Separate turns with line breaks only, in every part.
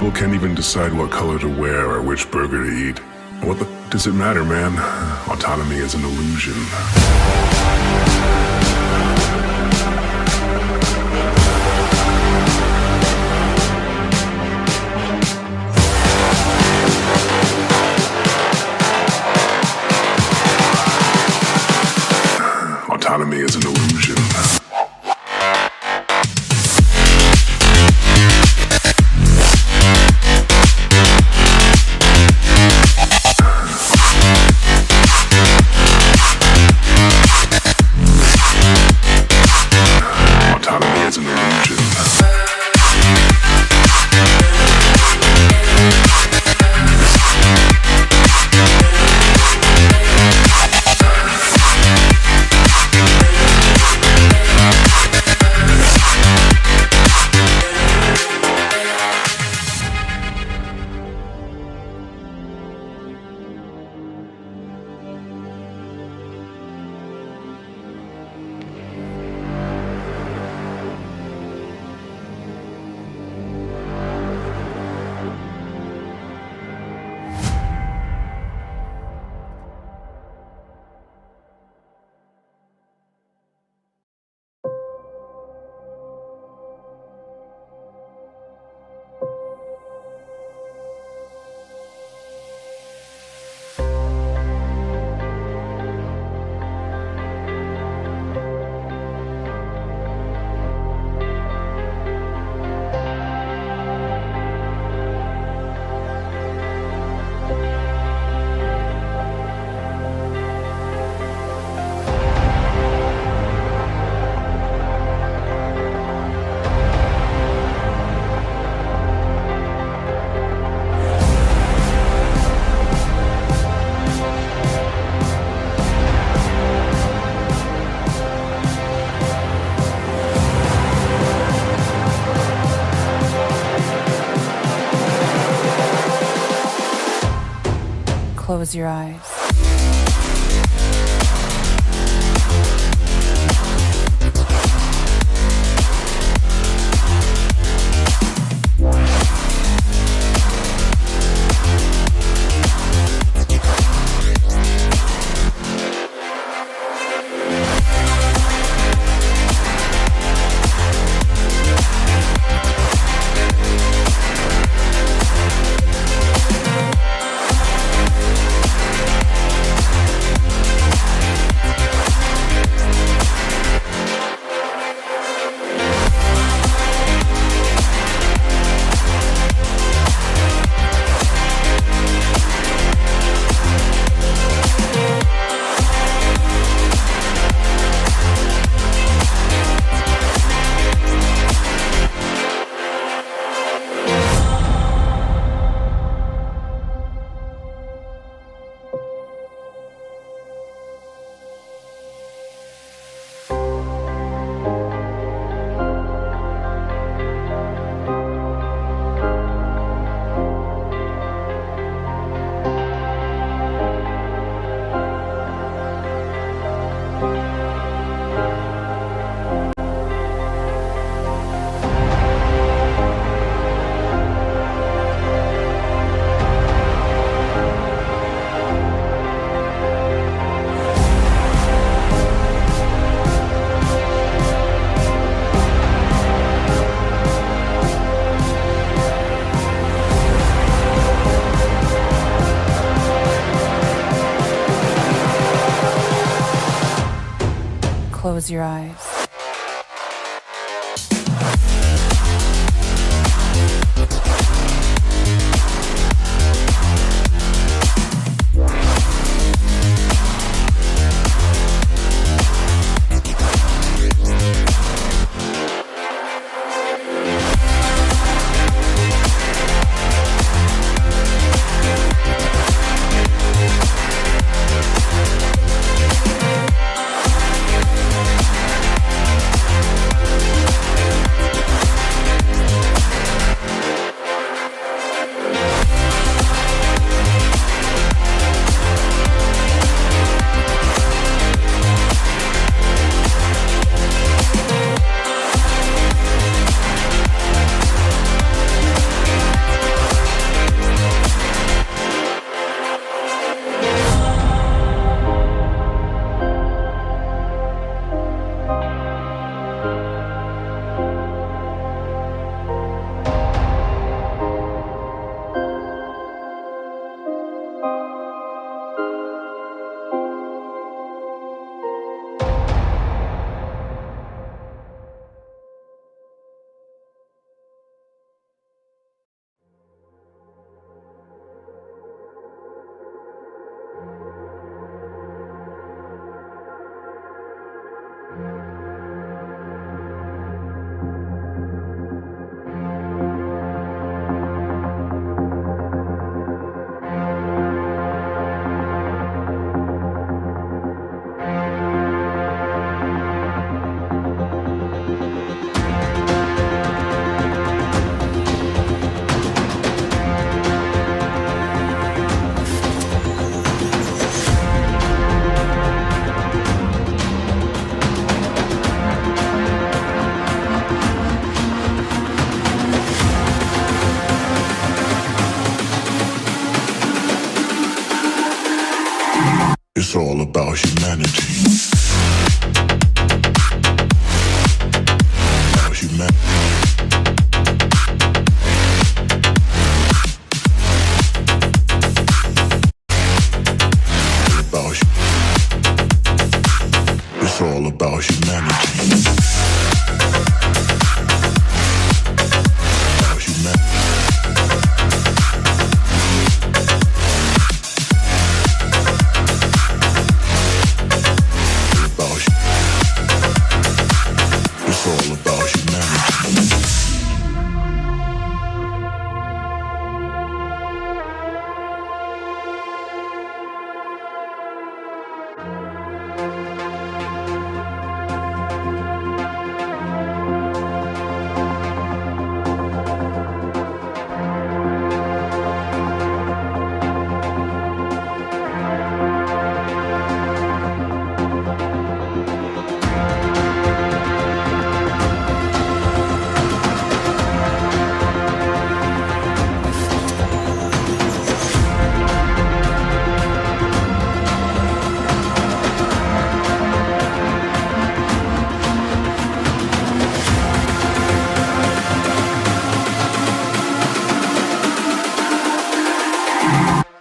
people can't even decide what color to wear or which burger to eat. What the does it matter, man? Autonomy is an illusion. Autonomy is an illusion.
Close your eyes. Close your eyes.
It's all about humanity. About humanity. It's all about humanity. About humanity. It's all about humanity.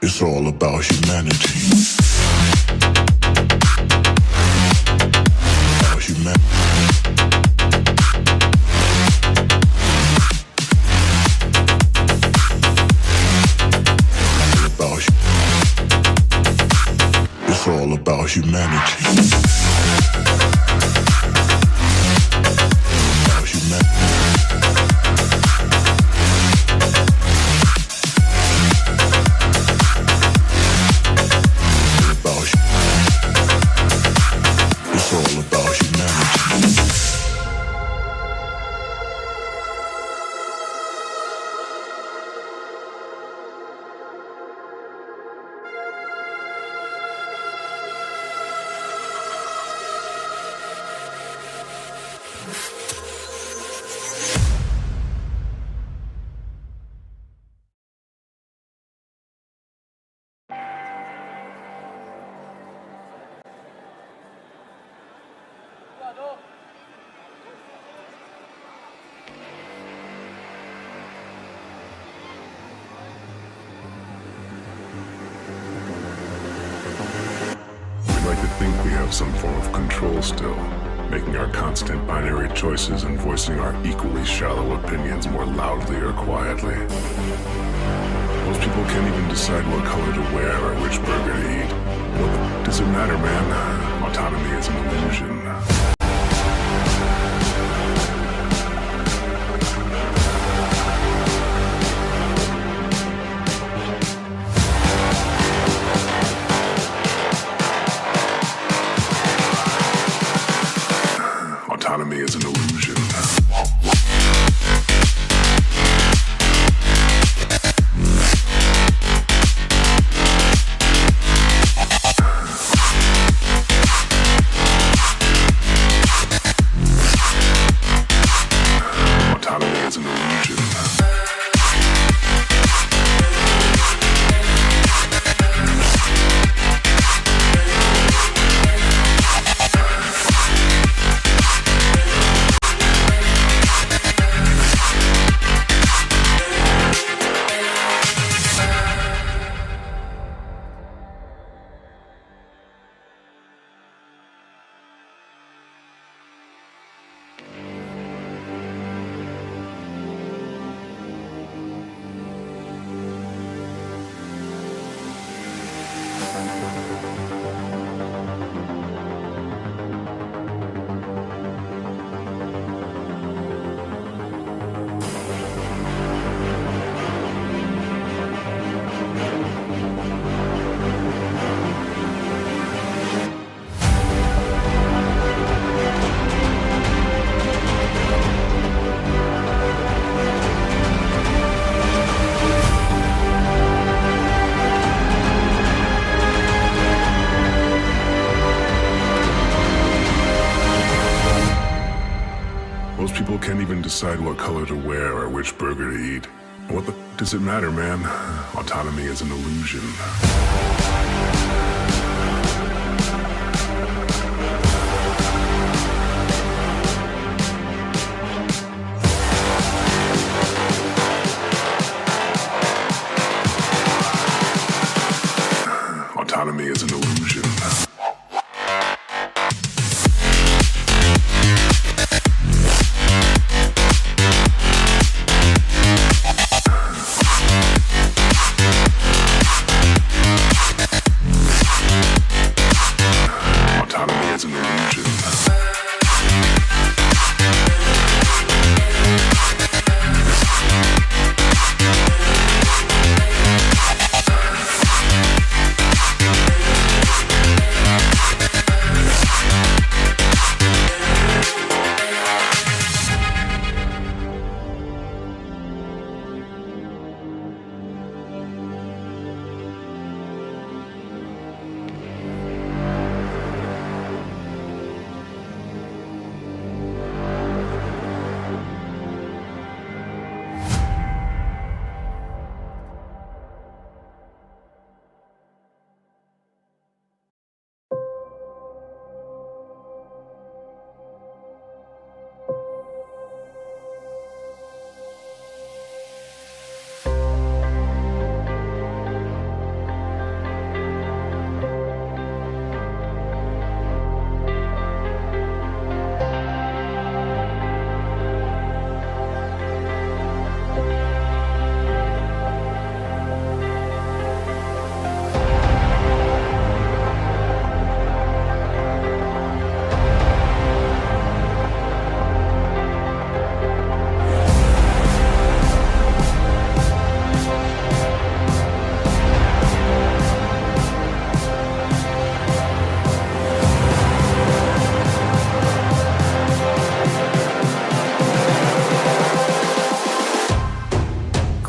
It's all about humanity. About humanity. It's all about humanity. About humanity. It's all about humanity. We like to think we have some form of control still, making our constant binary choices and voicing our equally shallow opinions more loudly or quietly. Most people can't even decide what color to wear or which burger to eat. What does it matter, man? Autonomy is an illusion. Autonomy is an illusion. Autonomy is an illusion. Most people can't even decide what color to wear or which burger to eat. What the does it matter, man? Autonomy is an illusion. Autonomy is an illusion.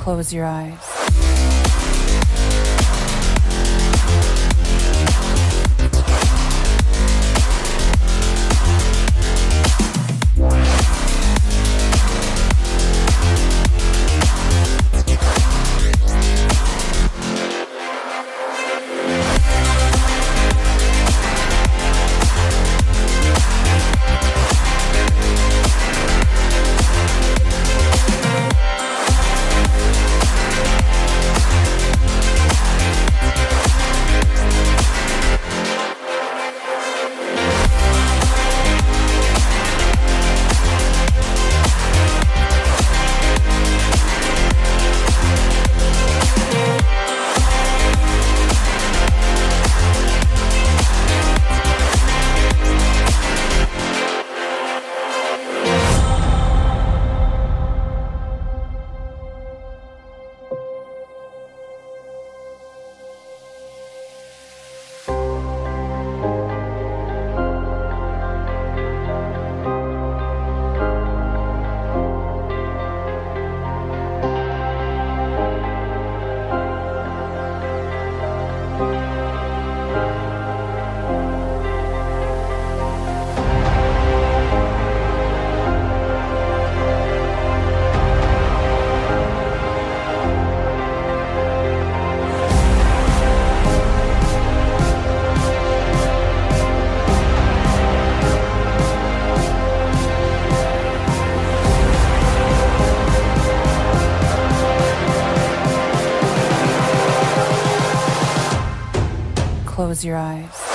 Close your eyes. Close your eyes.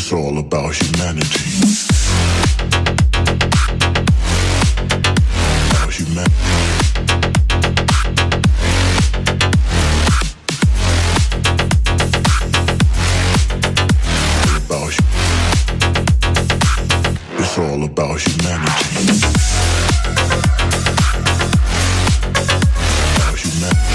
It's all about humanity. About humanity. It's all about humanity. About humanity.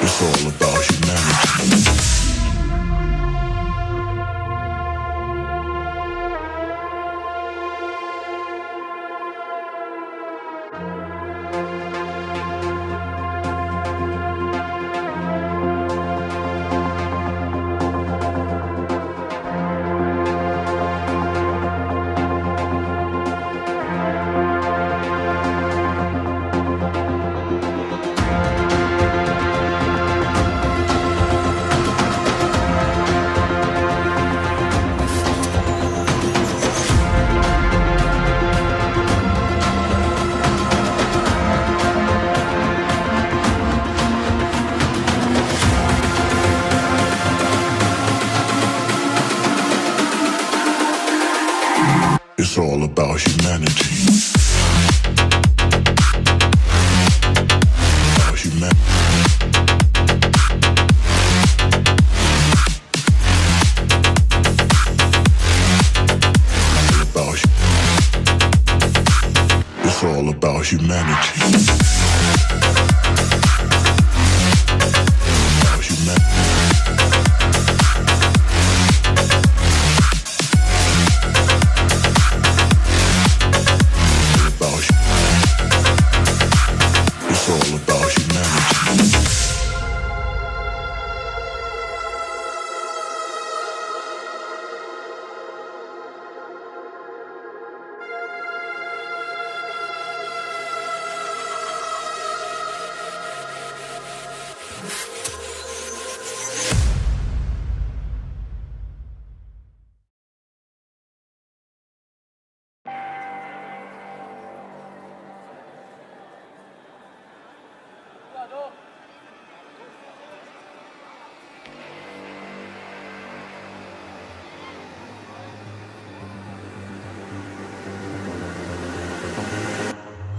It's all about humanity. It's all about humanity. About humanity. It's all about humanity. About humanity. It's all about humanity.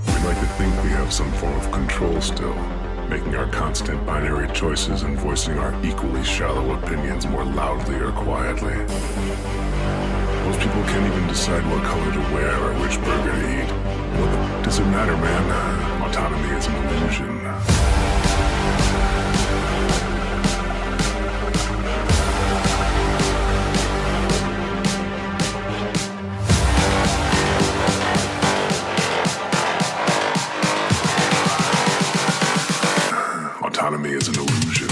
We like to think we have some form of control still, making our constant binary choices and voicing our equally shallow opinions more loudly or quietly. Most people can't even decide what color to wear or which burger to eat. What does it matter, man? Autonomy is an illusion. Autonomy is an illusion.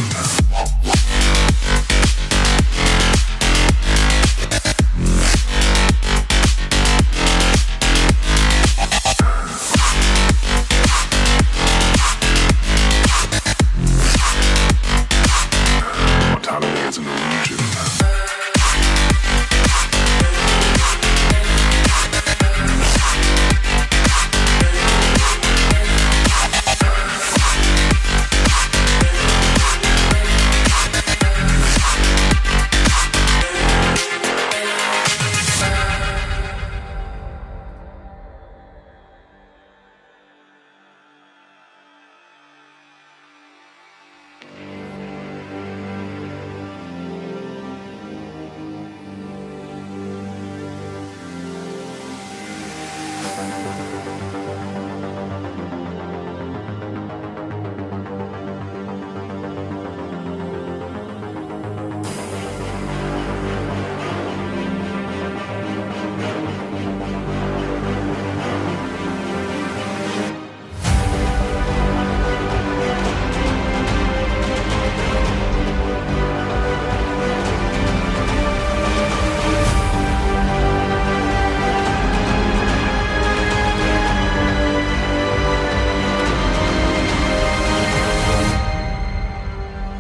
Autonomy is an illusion.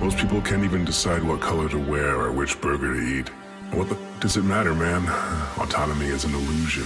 Most people can't even decide what color to wear or which burger to eat. What the does it matter, man? Autonomy is an illusion.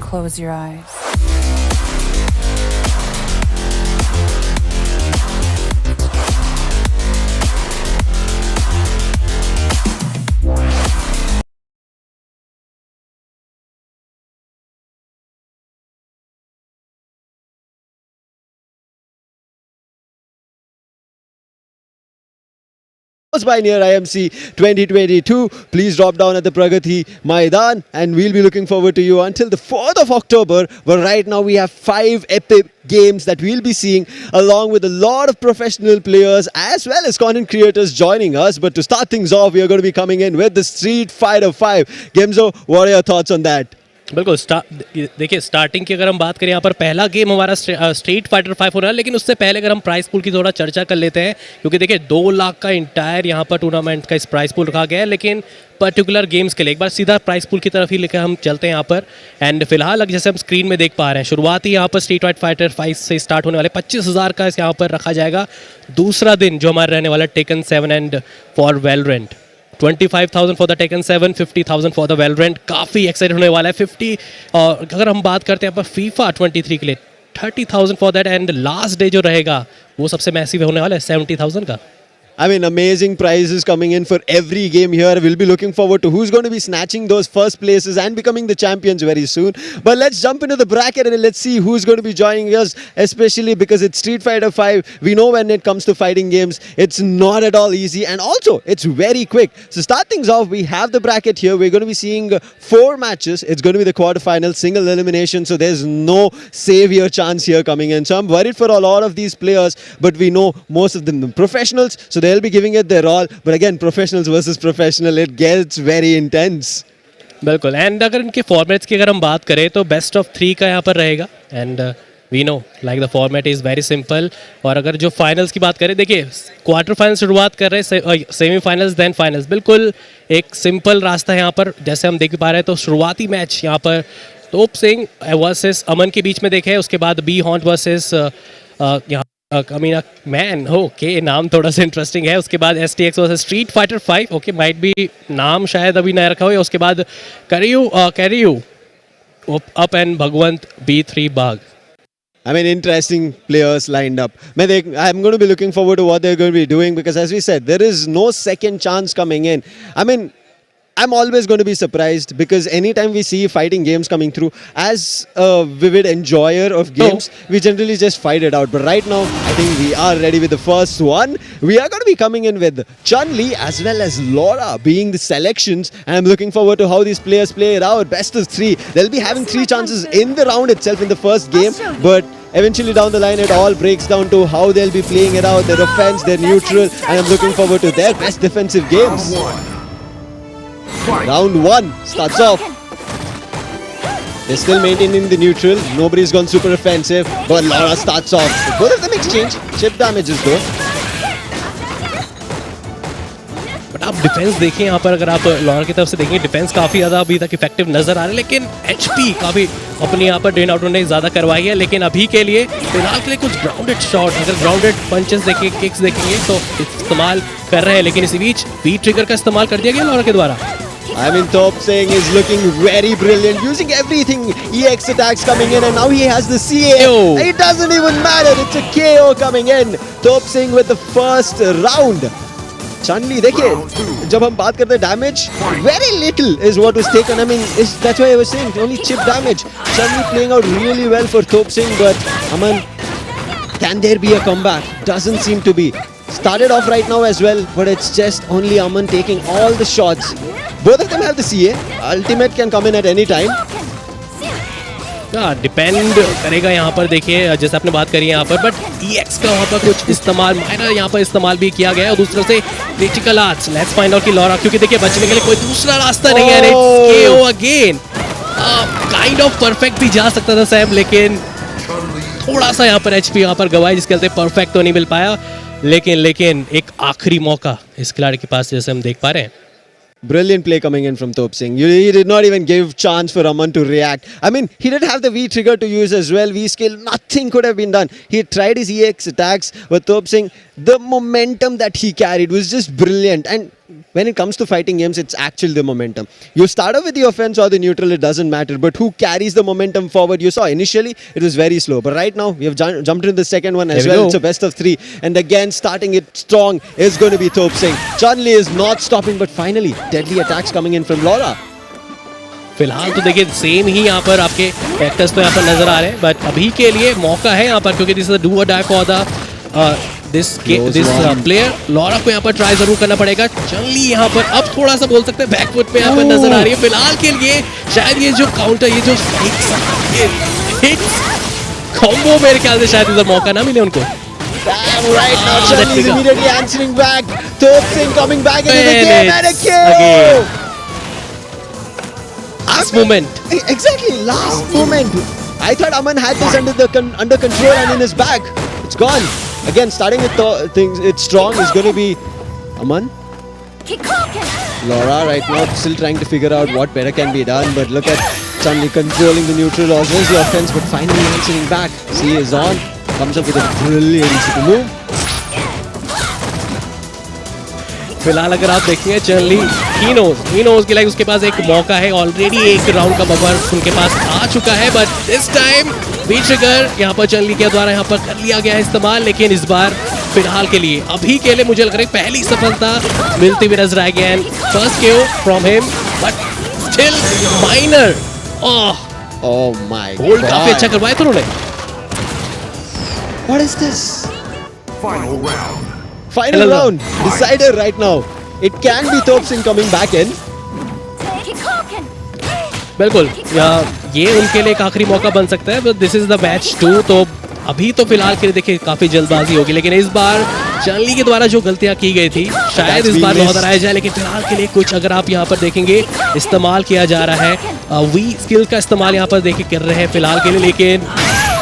Close your eyes.
By near IMC 2022. Please drop down at the Pragati Maidan and we'll be looking forward to you until the 4th of October. But right now we have 5 epic games that we'll be seeing along with a lot of professional players as well as content creators joining us. But to start things off, we are going to be coming in with the Street Fighter 5. Gemzo, what are your thoughts on that?
बिल्कुल देखिए starting की अगर हम बात करें यहाँ पर पहला गेम हमारा स्ट्रीट फाइटर 5 हो रहा है, लेकिन उससे पहले अगर हम प्राइस पूल की थोड़ा चर्चा कर लेते हैं, क्योंकि देखिए 2 लाख का इंटायर यहाँ पर टूर्नामेंट का इस प्राइस पूल रखा गया है, लेकिन पर्टिकुलर गेम्स के लिए एक बार सीधा प्राइस पूल की तरफ ही लेकर हम चलते हैं यहाँ पर। एंड फिलहाल जैसे हम स्क्रीन में देख पा रहे हैं, शुरुआती यहाँ पर स्ट्रीट फाइटर 5 से स्टार्ट होने वाले 25,000 का यहाँ पर रखा जाएगा। दूसरा दिन जो हमारा रहने वाला taken 7 and for Valorant 25,000 for the taken 7, 50,000 for the Valorant. काफ़ी एक्साइटेड होने वाला है। 50 और अगर हम बात करते हैं पर फीफा 23 के लिए 30,000 for that. And last day जो रहेगा वो सबसे मैसिव होने वाला है 70,000 का।
I mean, amazing prizes coming in for every game here. We'll be looking forward to who's going to be snatching those first places and becoming the champions very soon. But let's jump into the bracket and let's see who's going to be joining us, especially because it's Street Fighter 5. We know when it comes to fighting games, it's not at all easy and also it's very quick. So start things off, we have the bracket here. We're going to be seeing 4 matches. It's going to be the quarterfinal, single elimination. So there's no savior chance here coming in. So I'm worried for a lot of these players, but we know most of them are professionals. So they'll be giving it their all, but again, professionals versus professional, it gets very intense.
बिल्कुल। And अगर इनके formats की अगर हम बात करें तो best of 3 का यहाँ पर रहेगा। And we know like the format is very simple. और अगर जो फाइनल्स की बात करें, देखिए क्वार्टर फाइनल शुरुआत कर रहे हैं, सेमीफाइनल्स देन फाइनल्स, बिल्कुल एक सिंपल रास्ता है यहाँ पर। जैसे हम देख पा रहे हैं तो शुरुआती मैच यहाँ पर तोप सिंह वर्सेस अमन के बीच में देखे, उसके बाद बी हॉन्ट वर्सेस यहाँ अमीना मैन, ओके नाम थोड़ा सा इंटरेस्टिंग है। उसके बाद STX versus street fighter 5, okay might be नाम शायद अभी नया रखा हो। उसके बाद कैरियू अप एंड भगवंत B3 बाग।
I mean, interesting players lined up. I'm going to be looking forward to what they're going to be doing because, as we said, there is no second chance coming in. I mean, I'm always going to be surprised because anytime we see fighting games coming through, as a vivid enjoyer of games, we generally just fight it out. But right now, I think we are ready with the first one. We are going to be coming in with Chun-Li as well as Laura being the selections. And I'm looking forward to how these players play it out. Best of 3. They'll be having 3 chances in the round itself in the first game. But eventually down the line, it all breaks down to how they'll be playing it out. Their offense, their neutral. And I'm looking forward to their best defensive games. Round 1 starts off. They're still maintaining the neutral. Nobody's gone super offensive, but Laura starts off. Both of them exchange chip damages though.
But आप defence देखिए यहाँ पर, अगर आप Laura की तरफ से देखेंगे डिफेंस काफ़ी ज़्यादा अभी तक इफेक्टिव नजर आ रहा है, लेकिन HP काफ़ी अपनी यहाँ पर ड्रेन आउट ने ज़्यादा करवाई है। लेकिन अभी के लिए फिलहाल के लिए कुछ ग्राउंडेड शॉट, अगर ग्राउंडेड पंचेस देखेंगे, किक्स देखेंगे तो इस्तेमाल कर रहे हैं, लेकिन इसी बीच वी ट्रिगर का इस्तेमाल कर दिया गया लॉरा के द्वारा।
I mean, Top Singh is looking very brilliant, using everything. EX attacks coming in, and now he has the CA. It doesn't even matter. It's a KO coming in. Top Singh with the first round. Chun-Li, देखिए, जब हम बात करते हैं damage, very little is what was taken. I mean, that's why I was saying only chip damage. Chun-Li playing out really well for Top Singh, but Aman, can there be a comeback? Doesn't seem to be. Started off right now as well, but it's just only Aman taking all the shots. Both of them have the CA. Ultimate can come in at any time.
Depend करेगा यहाँ पर। देखिए जैसे आपने बात करी यहाँ पर, बट EX का वहाँ पर कुछ इस्तेमाल माइनर यहाँ पर इस्तेमाल भी किया गया है। और दूसरे से critical arts, let's find out कि लॉरा, क्योंकि देखिए बचने के लिए कोई दूसरा रास्ता नहीं है। KO again, kind of perfect भी जा सकता था सैम, लेकिन थोड़ा सा यहाँ पर HP यहाँ पर गवाई, जिसके चलते परफेक्ट तो नहीं मिल पाया। लेकिन एक आखिरी मौका इस खिलाड़ी के पास जैसे हम देख पा रहे हैं।
Brilliant play coming in from Top Singh. He did not even give chance for Aman to react. I mean, he did have the V trigger to use as well. V skill, nothing could have been done. He tried his EX attacks, but Top Singh, the momentum that he carried was just brilliant. And when it comes to fighting games, it's actually the momentum. You start off with the offense or the neutral, it doesn't matter. But who carries the momentum forward? You saw initially it was very slow. But right now, we have jumped into the second one as
There we
well.
go.
It's a best of 3. And again, starting it strong is going to be Top Singh. Chun-Li is not stopping, but finally, deadly attacks coming in from Laura.
फिलहाल तो देखिए same ही यहाँ पर आपके factors तो यहाँ पर नजर आ रहे हैं, बट अभी के लिए मौका है यहाँ पर, क्योंकि this is do or die for the this player. Laura को यहाँ पर ट्राई जरूर करना पड़ेगा. चंली यहाँ पर अब थोड़ा सा बोल सकते हैं बैकफुट पे यहाँ पर नजर आ रही है. फिलहाल के लिए शायद ये जो काउंटर, ये जो हिट्स कॉम्बो, मेरे ख्याल से शायद इधर मौका ना मिले उनको.
Damn right now, Chun-Li is
trigger.
immediately answering back. Top Singh coming back into the
And
game and a
it's
kill.
again. Last moment.
Exactly, last moment. I thought Aman had this under control and in his bag. It's gone. Again, starting with things, it's strong. It's going to be Aman. Laura right now still trying to figure out what better can be done. But look at Chun-Li controlling the neutral as well as the offense, but finally answering back. See is on. Comes up with a brilliant move.
फिलहाल अगर आप देखेंगे चंली he knows कि like उसके पास एक मौका है. Already एक राउंड का बफर उनके पास आ चुका है, but this time we trigger यहाँ पर चंली के द्वारा यहाँ पर कर लिया गया है इस्तेमाल. लेकिन इस बार फिलहाल के लिए, अभी के लिए मुझे लग रहा है पहली सफलता मिलती हुई नजर आएगी. And first kill from him, but still minor.
Oh my
hold काफी अच्छा
god.
करवाया था उन्होंने.
What is this?
Final round.
Final
Final
round. Decider right now. It can be Top Singh coming back in.
बिल्कुल, ये उनके लिए एक आखिरी मौका बन सकता है. But this is the match 2. तो अभी तो फिलहाल के लिए देखिए काफी जल्दबाजी होगी, लेकिन इस बार चंली के द्वारा जो गलतियां की गई थी शायद इस बार न दोहराया जाए. लेकिन फिलहाल के लिए कुछ अगर आप यहाँ पर देखेंगे इस्तेमाल किया जा रहा है, वी स्किल का इस्तेमाल यहाँ पर देखिए कर रहे हैं फिलहाल के लिए. लेकिन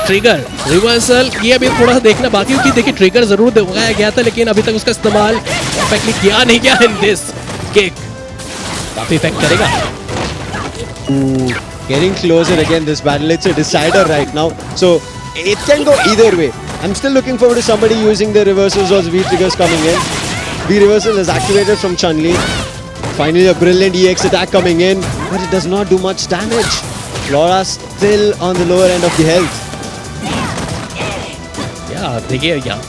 ट्रिगर रिवर्सल ये अभी थोड़ा सा देखना बाकी, क्योंकि देखिए ट्रिगर जरूर दिखाया गया था लेकिन अभी तक उसका इस्तेमाल परफेक्टली किया नहीं गया. इन दिस किक काफी इफेक्ट करेगा.
Getting closer again this battle. It's a decider right now. So it can go either way. I'm still looking forward to somebody using the reversals or V triggers coming in. V reversal is activated from Chun-Li. Finally a brilliant EX attack coming in, but it does not do much damage. Laura still on the lower end of the health.
देखिए यहाँ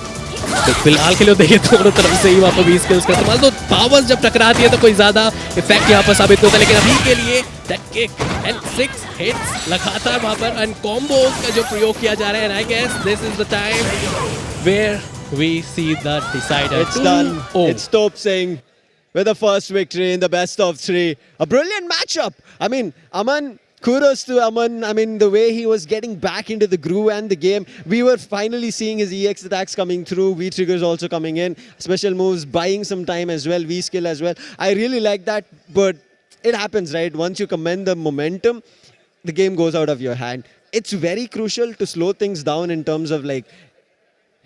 तो फिलहाल के लिए देखिए दोनों तरफ से ही वहाँ पर 20 स्किल्स का इस्तेमाल. तो पावर्स जब टकराती है तो कोई ज्यादा इफेक्ट यहाँ पर साबित होता है. लेकिन अभी के लिए दैट किक एंड 6 हिट्स लगातार वहाँ पर एंड कॉम्बोज का जो प्रयोग किया जा रहा है. And I guess this is the time where we see the decider.
It's done. It's Top Singh with the first victory in the best of 3. A brilliant matchup. I mean, Aman, kudos to Aman. I mean, the way he was getting back into the groove and the game. We were finally seeing his EX attacks coming through. V triggers also coming in. Special moves, buying some time as well. V skill as well. I really like that. But it happens, right? Once you command the momentum, the game goes out of your hand. It's very crucial to slow things down in terms of like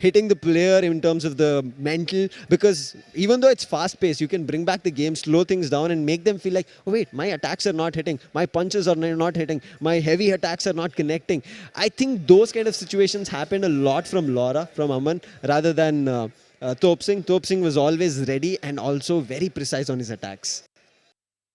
hitting the player in terms of the mental, because even though it's fast paced, you can bring back the game, slow things down and make them feel like, oh wait, my attacks are not hitting, my punches are not hitting, my heavy attacks are not connecting. I think those kind of situations happened a lot from Laura, from Aman, rather than Top Singh. Top Singh was always ready and also very precise on his attacks.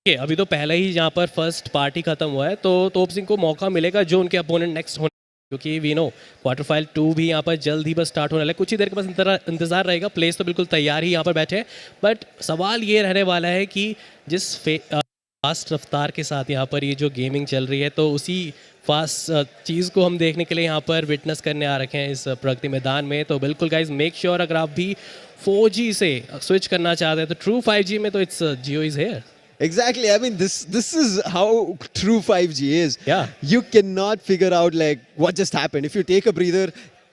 अभी तो पहले ही यहाँ पर first party खत्म हुआ है, तो तोप सिंह को मौका मिलेगा जो उनके अपोनेंट नेक्स्ट होने, क्योंकि वी नो क्वार्टर फाइनल 2 भी यहाँ पर जल्द ही बस स्टार्ट होने वाला है. कुछ ही देर के पास इंतजार रहेगा. प्लेस तो बिल्कुल तैयार ही यहाँ पर बैठे हैं, बट सवाल ये रहने वाला है कि जिस फास्ट रफ्तार के साथ यहाँ पर ये जो गेमिंग चल रही है, तो उसी फास्ट चीज़ को हम देखने के लिए यहाँ पर विटनेस करने आ रखे हैं इस प्रगति मैदान में. तो बिल्कुल गाइज मेक श्योर अगर आप भी 4G से स्विच करना चाहते हैं तो ट्रू 5G में तो it's Jio is here.
Exactly. I mean, this is how true 5G is.
Yeah.
You cannot figure out like what just happened. If you take a breather,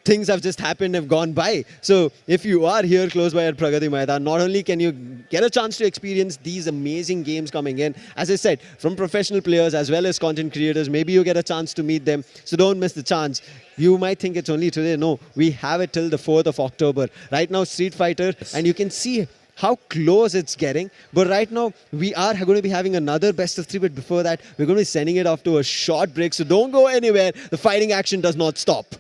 things have just happened, have gone by. So if you are here close by at Pragati Maidan, not only can you get a chance to experience these amazing games coming in, as I said, from professional players as well as content creators, maybe you get a chance to meet them. So don't miss the chance. You might think it's only today. No, we have it till the 4th of October. Right now, Street Fighter, and you can see how close it's getting. But right now, we are going to be having another best of 3. But before that, we're going to be sending it off to a short break. So don't go anywhere. The fighting action does not stop.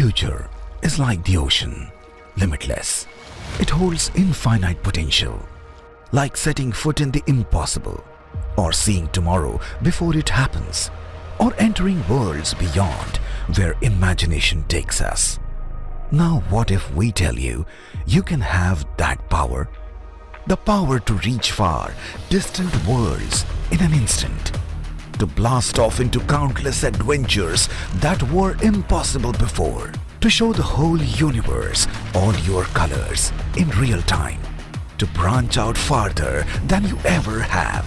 future is like the ocean, limitless. It holds infinite potential, like setting foot in the impossible, or seeing tomorrow before it happens, or entering worlds beyond where imagination takes us. Now what if we tell you, you can have that power? The power to reach far, distant worlds in an instant. To blast off into countless adventures that were impossible before. To show the whole universe all your colors in real time. To branch out farther than you ever have.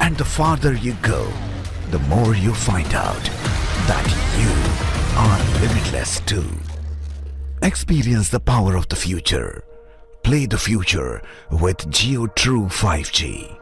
And the farther you go, the more you find out that you are limitless too. Experience the power of the future. Play the future with JioTrue5G.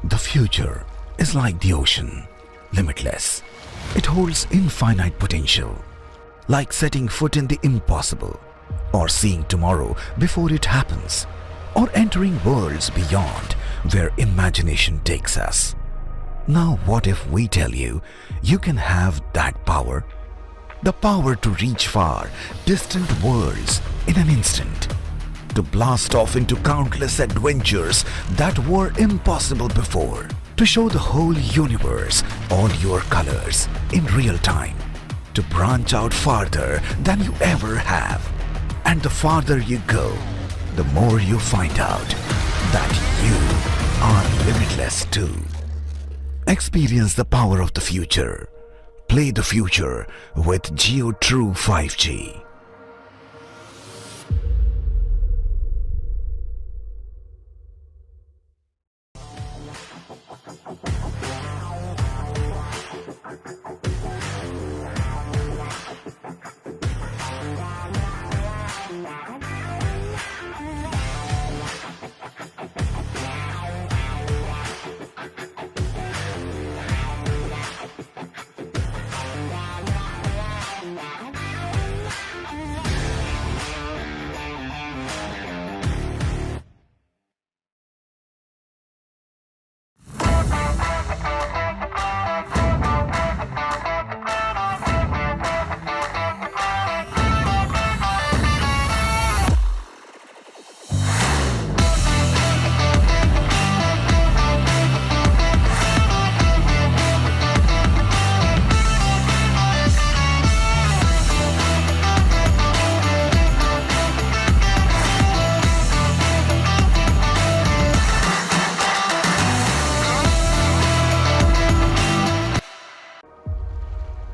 The future is like the ocean, limitless. It holds infinite potential, like setting foot in the impossible, or seeing tomorrow before it happens, or entering worlds beyond where imagination takes us. Now what if we tell you, you can have that power? The power to reach far, distant worlds in an instant. To blast off into countless adventures that were impossible before. To show the whole universe all your colors in real time. To branch out farther than you ever have. And the farther you go, the more you find out that you are limitless too. Experience the power of the future. Play the future with JioTrue5G.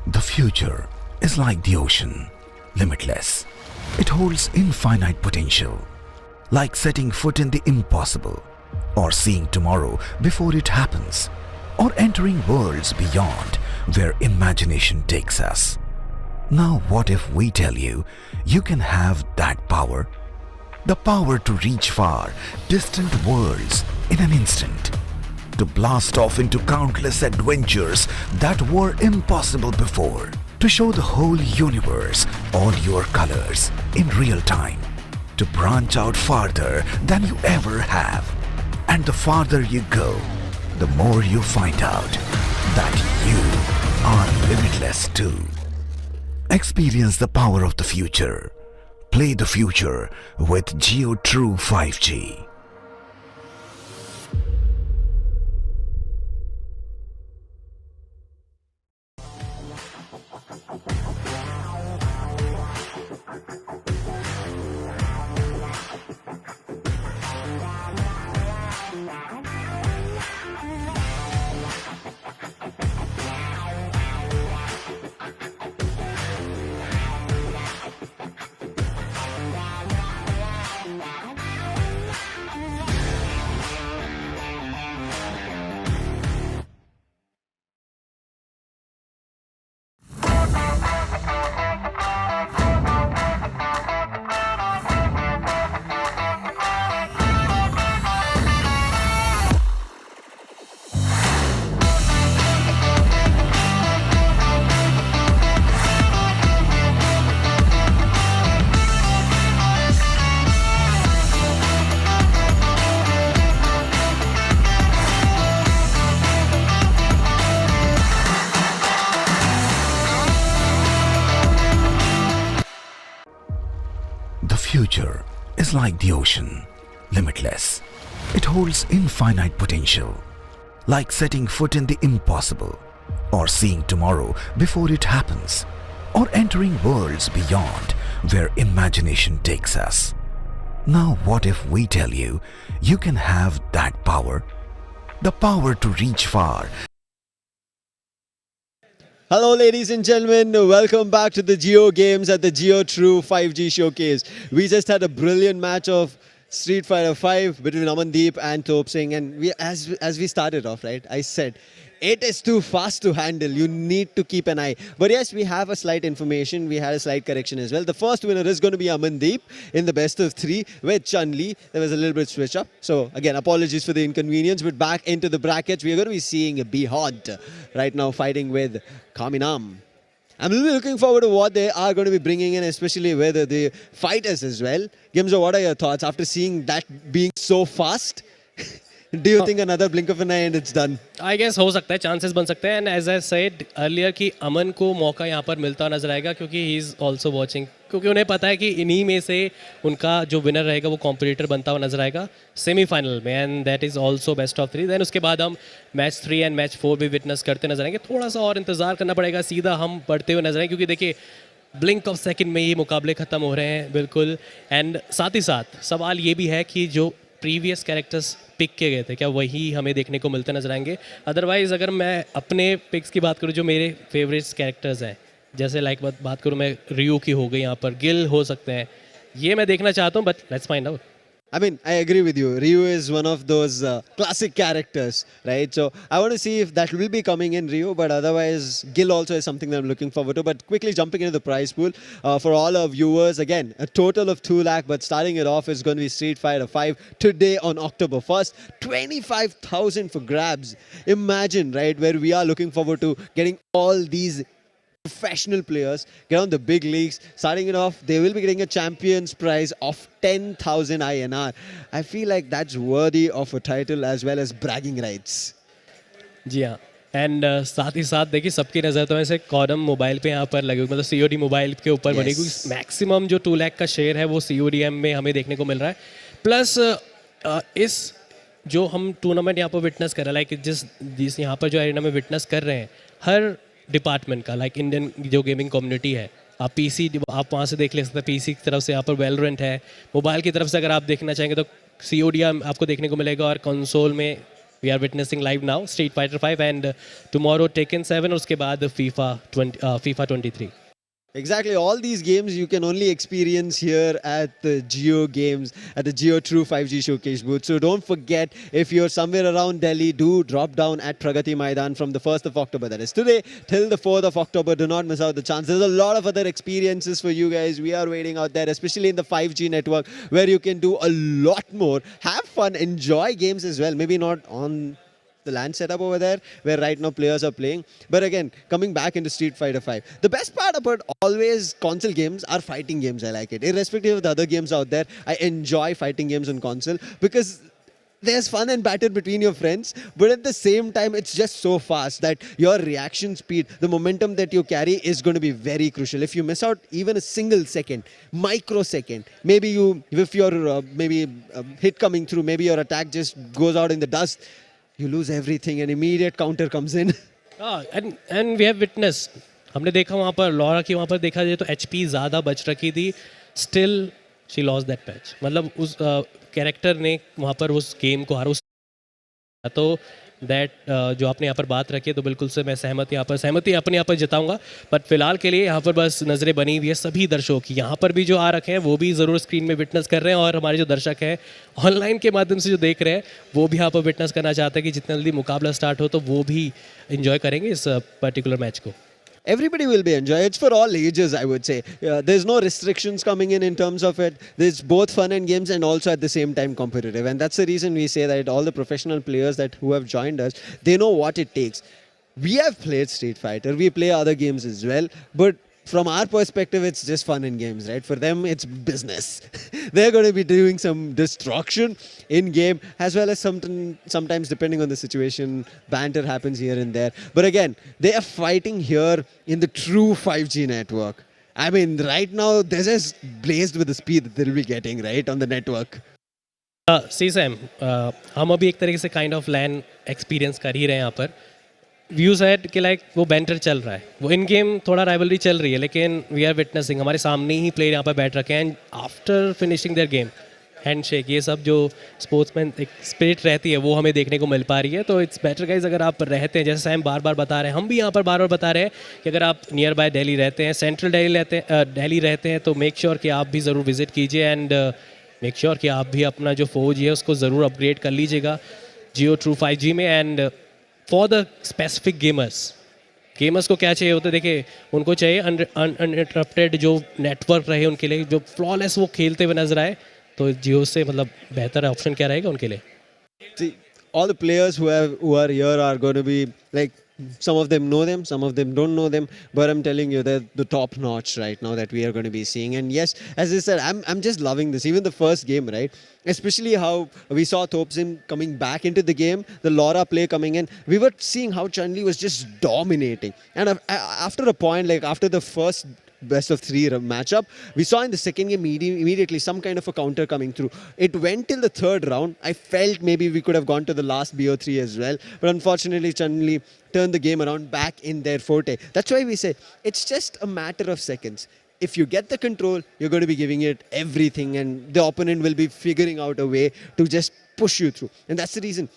The future is like the ocean, limitless. It holds infinite potential, like setting foot in the impossible, or seeing tomorrow before it happens, or entering worlds beyond where imagination takes us. Now what if we tell you, you can have that power? The power to reach far, distant worlds in an instant. To blast off into countless adventures that were impossible before. To show the whole universe all your colors in real time. To branch out farther than you ever have. And the farther you go, the more you find out that you are limitless too. Experience the power of the future. Play the future with JioTrue5G. The future is like the ocean, limitless. It holds infinite potential, like setting foot in the impossible, or seeing tomorrow before it happens, or entering worlds beyond where imagination takes us. Now what if we tell you, you can have that power? The power to reach far.
Hello, ladies and gentlemen. Welcome back to the JioGames at the JioTrue5G showcase. We just had a brilliant match of Street Fighter 5 between Amandeep and Top Singh, and as we started off, right, I said it is too fast to handle. You need to keep an eye. But yes, we have a slight information. We had a slight correction as well. The first winner is going to be Amandeep in the best of 3 with Chun-Li. There was a little bit switch up. So again, apologies for the inconvenience. But back into the brackets, we are going to be seeing Behod right now fighting with Kaminam. I'm really looking forward to what they are going to be bringing in, especially with the fighters as well. Gimzo, what are your thoughts after seeing that being so fast? Do you think another blink of an eye and it's done?
I guess हो सकता है, chances बन सकते हैं. And as I said earlier कि अमन को मौका यहाँ पर मिलता नजर आएगा क्योंकि he is also watching. क्योंकि उन्हें पता है कि इन्हीं में से उनका जो विनर रहेगा वो कॉम्पिटिटर बनता हुआ नजर आएगा सेमीफाइनल में. And that is also best of 3. Then उसके बाद हम मैच 3 एंड मैच 4 भी विटनेस करते नजर आएंगे. थोड़ा सा और इंतजार करना पड़ेगा, सीधा हम बढ़ते हुए नजर आएंगे क्योंकि देखिए ब्लिंक ऑफ सेकंड में ये मुकाबले ख़त्म हो रहे हैं बिल्कुल. एंड साथ ही साथ सवाल ये भी है कि जो प्रीवियस कैरेक्टर्स पिक किए गए थे क्या वही हमें देखने को मिलते नजर आएंगे. अदरवाइज़ अगर मैं अपने पिक्स की बात करूँ जो मेरे फेवरेट्स कैरेक्टर्स हैं, जैसे लाइक बात करूँ मैं रियू की हो गई, यहाँ पर गिल हो सकते हैं, ये मैं देखना चाहता हूँ. But let's find out.
I mean, I agree with you. Ryu is one of those classic characters, right? So I want to see if that will be coming in Ryu, but otherwise, Gil also is something that I'm looking forward to. But quickly jumping into the prize pool for all our viewers, again, a total of 2 lakh, but starting it off is going to be Street Fighter 5 today on October 1st. 25,000 for grabs. Imagine, right, where we are looking forward to getting all these professional players get on the big leagues. Starting it off, they will be getting a champion's prize of 10,000 INR. I feel like that's worthy of a title as well as bragging rights.
जी हाँ. And साथ ही साथ देखिए सबकी नज़र तो ऐसे कॉडम mobile पे यहाँ पर लगे, मतलब COD मोबाइल के ऊपर बनी, क्योंकि मैक्सिमम जो 2 लाख का शेयर है वो CODM में हमें देखने को मिल रहा है. प्लस इस जो हम टूर्नामेंट यहाँ पर विटनेस कर रहे हैं, लाइक जिस यहाँ पर जो एरिना में विटनेस कर रहे हैं, हर डिपार्टमेंट का, लाइक इंडियन जो गेमिंग कम्युनिटी है, आप पीसी आप वहाँ से देख ले सकते हैं. पीसी की तरफ से यहाँ पर वैलोरेंट है, मोबाइल की तरफ से अगर आप देखना चाहेंगे तो COD आपको देखने को मिलेगा, और कंसोल में we are witnessing live now Street fighter 5 and tomorrow Tekken 7 और उसके बाद FIFA 23.
Exactly, all these games you can only experience here at the JioGames, at the JioTrue5G showcase booth. So don't forget, if you're somewhere around Delhi, do drop down at Pragati Maidan from the 1st of October, that is today, till the 4th of October. Do not miss out the chance. There's a lot of other experiences for you guys. We are waiting out there, especially in the 5G network, where you can do a lot more. Have fun, enjoy games as well. Maybe not on the LAN setup over there where right now players are playing, but again, coming back into Street Fighter 5, the best part about always console games are fighting games. I like it irrespective of the other games out there. I enjoy fighting games on console because there's fun and banter between your friends, but at the same time, it's just so fast that your reaction speed, the momentum that you carry is going to be very crucial. If you miss out even a single second, microsecond, maybe you, if your hit coming through, maybe your attack just goes out in the dust, you lose everything and immediate counter comes in.
And we have witness, हमने देखा वहाँ पर Laura की, वहाँ पर देखा जाए तो एचपी ज़्यादा बच रखी थी, still she loss that match. मतलब उस कैरेक्टर ने वहाँ पर उस गेम को हारा. तो दैट जो आपने यहाँ पर बात रखी है तो बिल्कुल से मैं सहमति अपने यहाँ पर जताऊँगा. बट फिलहाल के लिए यहाँ पर बस नज़रें बनी हुई है सभी दर्शकों की. यहाँ पर भी जो आ रखे हैं वो भी ज़रूर स्क्रीन में विटनेस कर रहे हैं, और हमारे जो दर्शक हैं ऑनलाइन के माध्यम से जो देख रहे हैं वो भी यहाँ पर विटनेस करना चाहते हैं कि जितना जल्दी मुकाबला स्टार्ट हो तो वो भी इंजॉय करेंगे इस पर्टिकुलर मैच को.
Everybody will be enjoying. It's for all ages, I would say. There's no restrictions coming in terms of it. There's both fun and games and also at the same time competitive. And that's the reason we say that all the professional players who have joined us, they know what it takes. We have played Street Fighter. We play other games as well. But from our perspective, it's just fun and games, right? For them, it's business. They're going to be doing some destruction in game, as well as sometimes, depending on the situation, banter happens here and there. But again, they are fighting here in the true 5G network. I mean, right now, they're just blazed with the speed that they'll be getting, right, on the network.
See Sam, हम अभी एक तरीके से kind of LAN experience कर ही रहे हैं यहाँ पर. व्यूज़ है कि लाइक वो बैंटर चल रहा है, वो इन गेम थोड़ा राइवलरी चल रही है, लेकिन वी आर विटनेसिंग, हमारे सामने ही प्लेयर यहाँ पर बैठ रखे हैं. And after finishing their game, handshake, ये सब जो स्पोर्ट्समैन एक स्पिरिट रहती है वो हमें देखने को मिल पा रही है. तो इट्स बेटर गाइज, अगर आप रहते हैं, जैसे सैम बार बार बता रहे हैं, हम भी यहाँ पर बार बार बता रहे हैं कि अगर आप नियर बाय दिल्ली रहते हैं, सेंट्रल दिल्ली रहते हैं, तो मेक श्योर कि आप भी ज़रूर विजिट कीजिए. एंड मेक श्योर कि आप भी अपना जो फौज है उसको ज़रूर अपग्रेड कर लीजिएगा JioTrue5G में. And for the specific gamers को क्या चाहिए होता है, देखिए उनको चाहिए अनइंटरप्टेड जो नेटवर्क रहे उनके लिए, जो फ्लॉलेस वो खेलते हुए नजर आए, तो जियो से मतलब बेहतर ऑप्शन क्या रहेगा उनके लिए.
See, all the players who are here are going to be like, some of them know them, some of them don't know them, but I'm telling you, they're the top notch right now that we are going to be seeing. And yes, as I said, I'm just loving this. Even the first game, right? Especially how we saw Thopsim coming back into the game, the Laura play coming in. We were seeing how Chun-Li was just dominating. And after a point, like after the first best of 3 matchup, we saw in the second game immediately some kind of a counter coming through. It went till the third round. I felt maybe we could have gone to the last BO3 as well, but unfortunately Chun-Li turned the game around back in their forte. That's why we say it's just a matter of seconds. If you get the control, you're going to be giving it everything, and the opponent will be figuring out a way to just push you through. And that's the reason,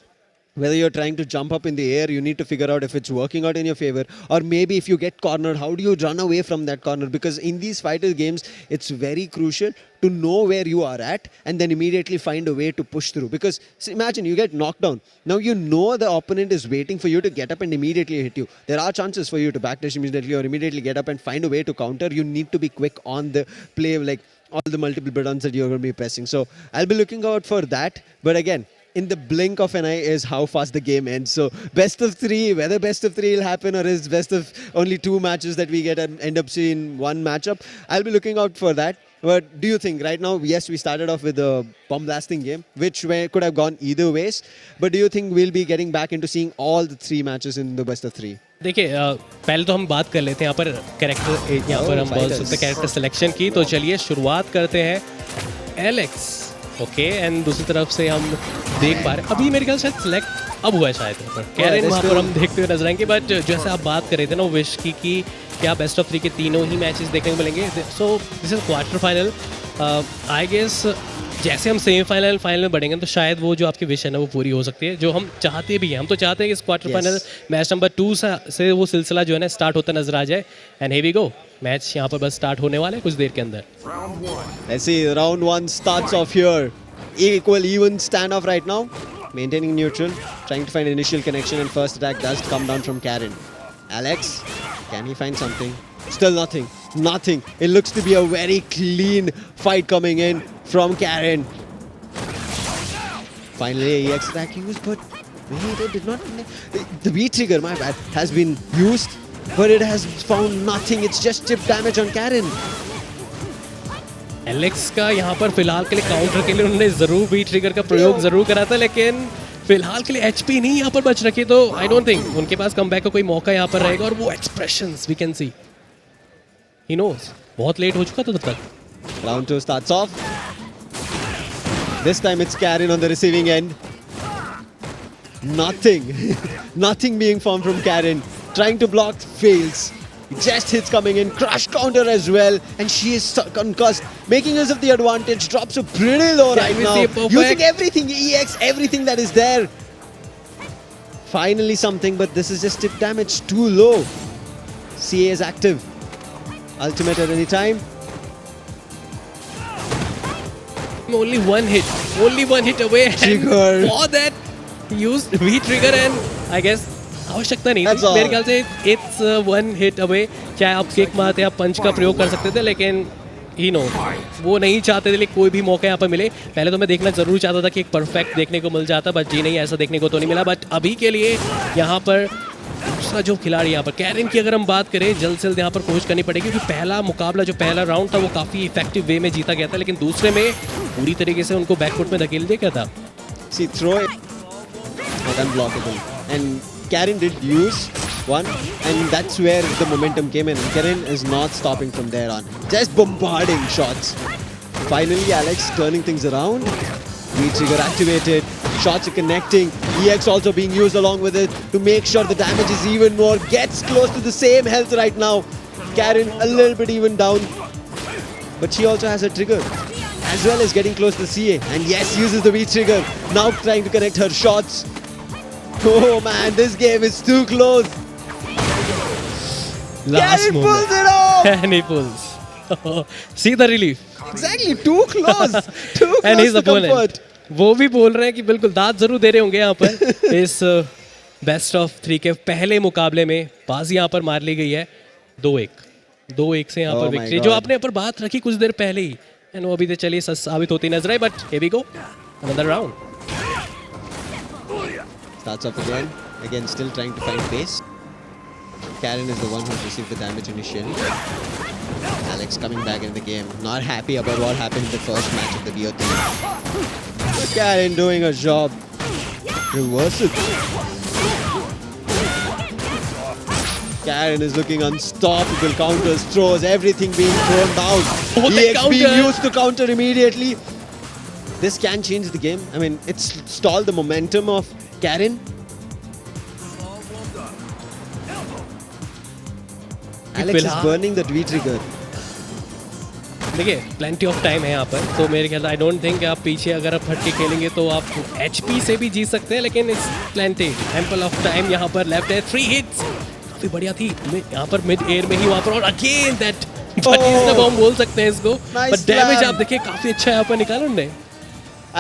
whether you're trying to jump up in the air, you need to figure out if it's working out in your favor, or maybe if you get cornered, how do you run away from that corner? Because in these fighter games, it's very crucial to know where you are at and then immediately find a way to push through. Because imagine you get knocked down. Now you know the opponent is waiting for you to get up and immediately hit you. There are chances for you to backdash immediately or immediately get up and find a way to counter. You need to be quick on the play, like all the multiple buttons that you're going to be pressing. So I'll be looking out for that. But again, in the blink of an eye is how fast the game ends. So best of 3, whether best of 3 will happen or is best of only 2 matches that we get and end up seeing 1 matchup, I'll be looking out for that. But do you think right now, yes, we started off with a bomb blasting game, which could have gone either ways, but do you think we'll be getting back into seeing all the 3 matches in the best of 3?
देखिए पहले तो हम बात कर लेते हैं यहाँ पर कैरेक्टर, यहाँ पर हम बोल सकते हैं कैरेक्टर सिलेक्शन की. तो चलिए शुरुआत करते हैं एलेक्स. ओके, एंड दूसरी तरफ से हम देख पा रहे हैं अभी मेरे ख्याल से सिलेक्ट अब हुआ है शायद यहाँ पर कैरेन, वहाँ पर हम देखते हुए नजर आएंगे. बट जैसे आप बात कर रहे थे ना विश की कि क्या बेस्ट ऑफ 3 के तीनों ही मैचेस देखने को मिलेंगे. So this is quarter final. I guess जैसे हम सेमीफाइनल फाइनल में बढ़ेंगे तो शायद वो जो आपकी विश है ना वो पूरी हो सकती है, जो हम चाहते भी हैं. हम तो चाहते हैं कि इस क्वार्टर फाइनल मैच नंबर 2 से वो सिलसिला जो है ना स्टार्ट होता नजर आ जाए. And here we go, match यहाँ पर बस स्टार्ट होने वाला है कुछ देर के अंदर.
Let's see, round 1 starts off here. Even standoff right now. Maintaining neutral, trying to find initial connection, and first attack does come down from Karen. Alex, can he find something? Still nothing. Nothing. It looks to be a very clean fight coming in from Karen. Finally, EX attack used, but wait, it did not. The B trigger, my bad, has been used, but it has found nothing. It's just chip damage on Karen.
Alex का यहाँ पर फिलहाल के लिए counter के लिए उन्होंने जरूर भी ट्रिगर का प्रयोग जरूर करा था, लेकिन फिलहाल के लिए एचपी नहीं यहाँ पर बच रखी, तो आई डोंट थिंक उनके पास कमबैक का कोई मौका यहाँ पर रहेगा। और वो expressions we can see, he knows बहुत लेट हो चुका था तब तक।
Round 2 starts off. This time it's Karen on the receiving end. Nothing. Nothing being formed from Karen. Trying to block, fails. Just hits coming in. Crush counter as well. And she is concussed. Making use of the advantage. Drops her pretty low right now. Using everything, EX, everything that is there. Finally something, but this is just tip damage. Too low. CA is active. Ultimate at any time.
Only one hit away.
Trigger.
And for that, he used V trigger and I guess आवश्यकता नहीं
That's
थी
all.
मेरे ख्याल से। It's one hit away, चाहे आप kick मारते या पंच का प्रयोग कर सकते थे, लेकिन ही नो वो नहीं चाहते थे कोई भी मौका यहाँ पर मिले। पहले तो मैं देखना जरूर चाहता था कि एक परफेक्ट देखने को मिल जाता, बट जी नहीं, ऐसा देखने को तो नहीं मिला। बट अभी के लिए यहाँ पर दूसरा जो खिलाड़ी यहाँ पर कैरन की अगर हम बात करें, जल्द से जल्द यहाँ पर कोशिश करनी पड़ेगी, क्योंकि पहला मुकाबला जो पहला राउंड था वो काफ़ी इफेक्टिव वे में जीता गया था, लेकिन दूसरे में पूरी तरीके से उनको बैकफुट में धकेल दिया गया था।
See, throw it. Not unblockable. And Karen did use one, and that's where the momentum came in. Karen is not stopping from there on. Just bombarding shots. Finally, Alex turning things around. V-trigger activated. Shots are connecting. EX also being used along with it to make sure the damage is even more. Gets close to the same health right now. Karen a little bit even down. But she also has a trigger. As well as getting close to CA. And yes, uses the V-trigger. Now trying to connect her shots. Oh man, this game is too close.
Last
Karen
moment.
pulls it off.
And he pulls. See the relief.
Exactly, too close. Too
And
close
his
to
opponent.
comfort.
वो भी बोल रहे हैं कि बिल्कुल दांत जरूर दे रहे होंगे यहाँ पर। इस बेस्ट ऑफ 3 के पहले मुकाबले में बाजी यहाँ पर मार ली गई है 2-1 से यहाँ
Oh
पर
my
विक्ट्री,
God.
जो आपने यहाँ पर बात रखी कुछ देर पहले ही, एंड वो अभी तो चलिए साबित होती नजर आई। But here we go, another round.
Starts off again. Again, still trying to find pace. Karen is the one who received the damage initially. Alex coming back in the game. Not happy about what happened in the first match of the BO3. Karen doing her job. Reverse it. Karen is looking unstoppable. Counters, throws, everything being thrown down.
Oh, the
EX being
counter.
used to counter immediately. This can change the game. I mean, it's stalled the momentum of Karen. Alex is
फिलहाल-
burning that V-trigger.
देखिए plenty of time है यहाँ पर, तो मेरे ख्याल I don't think आप पीछे अगर आप हट के खेलेंगे तो आप एचपी से भी जीत सकते हैं, लेकिन इस प्लेंटी एम्पल ऑफ टाइम यहाँ पर लेफ्ट है। 3 हिट्स काफी बढ़िया थी यहाँ पर मिड एयर में ही वहाँ पर, और अगेन दैट बटीज बॉम्ब बोल सकते हैं इसको,
Nice
बट डैमेज
plan.
आप देखिए काफी अच्छा यहाँ पर निकाला उन्होंने।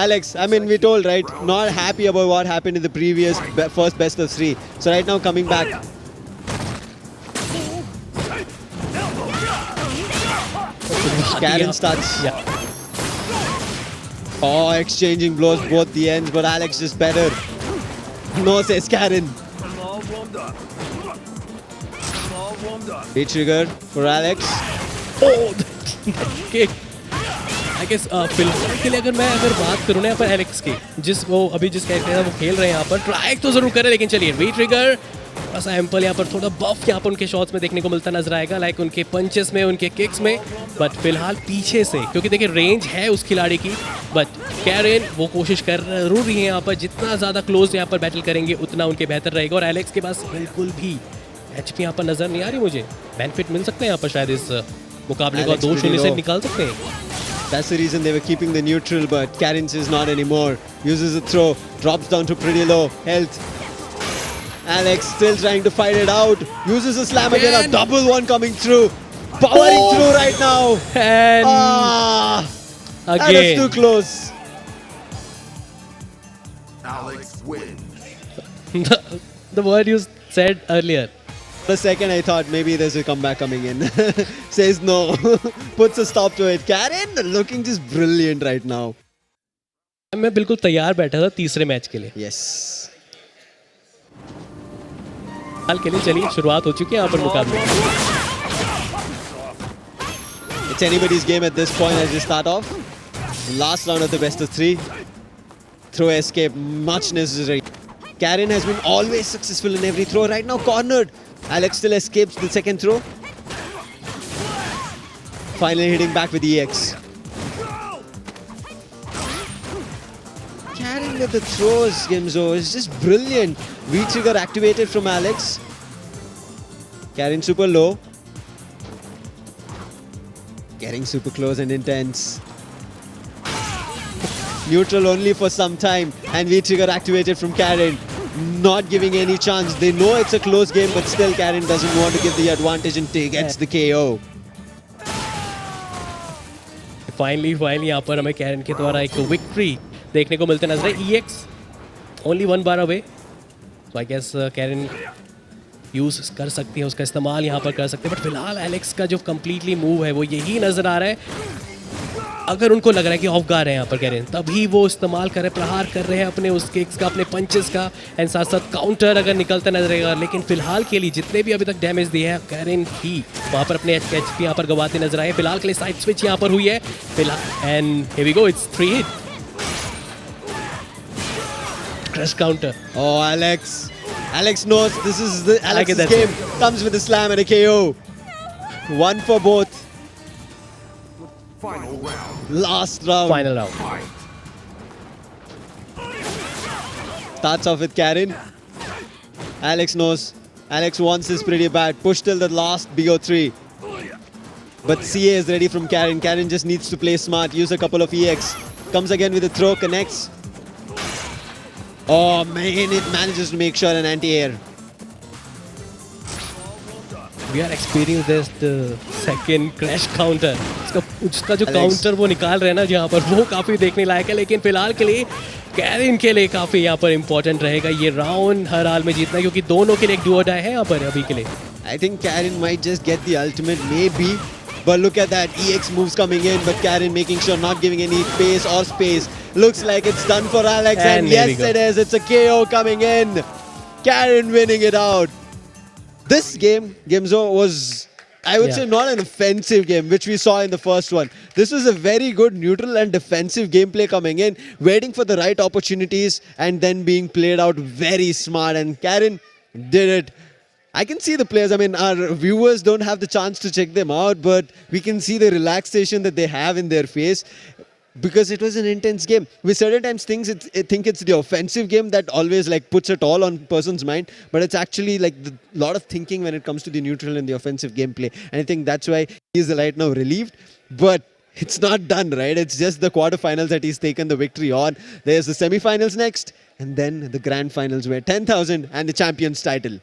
Alex, I mean, we told, right? Not happy about what happened in the previous first best of 3. So right now coming back. Karen starts.
Yeah.
Oh, exchanging blows both the ends, but Alex is better. No, says Karen. V-trigger for Alex.
Kick I guess फिलहाल के लिए अगर मैं बात करूँ ना यहाँ पर एलेक्स की, जिस कैरेक्टर वो खेल रहे हैं यहाँ पर, ट्राई तो जरूर करें, लेकिन चलिए वी ट्रिगर बस एम्पल यहाँ पर थोड़ा बफ यहाँ पर उनके शॉट्स में देखने को मिलता नजर आएगा, लाइक उनके पंचेस में, उनके किक्स में, बट फिलहाल पीछे से, क्योंकि देखिए रेंज है उस खिलाड़ी की, बट कैरेन वो कोशिश कर जरूर रही है यहाँ पर, जितना ज़्यादा क्लोज यहाँ पर बैटल करेंगे उतना उनके बेहतर रहेगा। और एलेक्स के पास बिल्कुल भी एचपी यहाँ पर नजर नहीं आ रही, मुझे बेनिफिट मिल सकता है यहाँ पर, शायद इस मुकाबले को 2-0 से निकाल सकते हैं।
That's the reason they were keeping the neutral, but Karen's is not anymore. Uses a throw, drops down to pretty low health. Alex still trying to fight it out. Uses a slam again, a double one coming through. Powering through right now.
And
That was
again
too close.
Alex wins.
the word you said earlier.
For a second I thought maybe there's a comeback coming in. Says no. Puts a stop to it. Karen looking just brilliant right now.
मैं बिल्कुल तैयार बैठा था तीसरे match के लिए।
Yes.
हाल के लिए चलिए शुरुआत हो चुकी है यहाँ पर मुकाबले।
It's anybody's game at this point as we start off. Last round of the best of 3. Throw escape, much necessary. Karen has been always successful in every throw. Right now cornered. Alex still escapes the second throw. Finally hitting back with EX. Karen with the throws, Gimzo, is just brilliant. V-trigger activated from Alex. Karen super low. Getting super close and intense. Neutral only for some time, and V-trigger activated from Karen. Not giving any chance. They know it's a close game, but still Karen doesn't want to give the advantage and gets the KO.
Finally यहाँ पर हमें Karen के द्वारा एक victory देखने को मिलते नजर है. EX ओनली 1 बार अवे. तो आई गेस कैरन यूज़ कर सकती है, उसका इस्तेमाल यहाँ पर कर सकते हैं. बट फिलहाल एलेक्स का जो कम्प्लीटली मूव है वो यही नज़र आ रहा है. अगर उनको लग रहा है कि ऑफ गार्ड है यहाँ पर कैरन, तभी वो इस्तेमाल कर रहे हैं, प्रहार कर रहे हैं अपने उस किक्स का, अपने पंचेस का, एंड साथ साथ काउंटर अगर निकलता नजर आएगा. लेकिन फिलहाल के लिए जितने भी अभी तक डैमेज दिए हैं कैरन ही वहाँ पर अपने एच पी यहाँ पर गवाते नजर आए. फिलहाल के लिए साइड स्विच यहाँ पर हुई है फिलहाल, and here we go, it's 3 hit. Crush counter.
Oh, Alex knows this is the Alex's game. Comes with a slam and a KO. 1 for both. Last round.
Final round.
Starts off with Karen. Alex knows. Alex wants this pretty bad. Push till the last BO3. But CA is ready from Karen. Karen just needs to play smart. Use a couple of EX. Comes again with a throw. Connects. Oh man, it manages to make sure an anti-air.
We are experiencing this the second crash counter. उसका जो counter वो निकाल रहे हैं ना जहाँ पर, वो काफ़ी देखने लायक है. लेकिन फिलहाल के लिए कैरन के लिए काफ़ी यहाँ पर इम्पोर्टेंट रहेगा ये राउंड हर हाल में जीतना, क्योंकि दोनों के लिए एक डू और डाई है यहाँ पर अभी के लिए.
I think Karen might just get the ultimate, maybe. But look at that, EX moves coming in, but Karen making sure not giving any pace or space. Looks like it's done for Alex, and yes it is. It's a KO coming in. Karen winning it out. This game, Gimzo, was, I would say, not an offensive game, which we saw in the first one. This was a very good neutral and defensive gameplay coming in, waiting for the right opportunities and then being played out very smart. And Karen did it. I can see the players. I mean, our viewers don't have the chance to check them out, but we can see the relaxation that they have in their face. Because it was an intense game. We certain times think it's the offensive game that always like puts it all on person's mind, but it's actually like a lot of thinking when it comes to the neutral and the offensive gameplay. And I think that's why he's right now relieved. But it's not done, right? It's just the quarterfinals that he's taken the victory on. There's the semifinals next, and then the grand finals where 10,000 and the champion's title.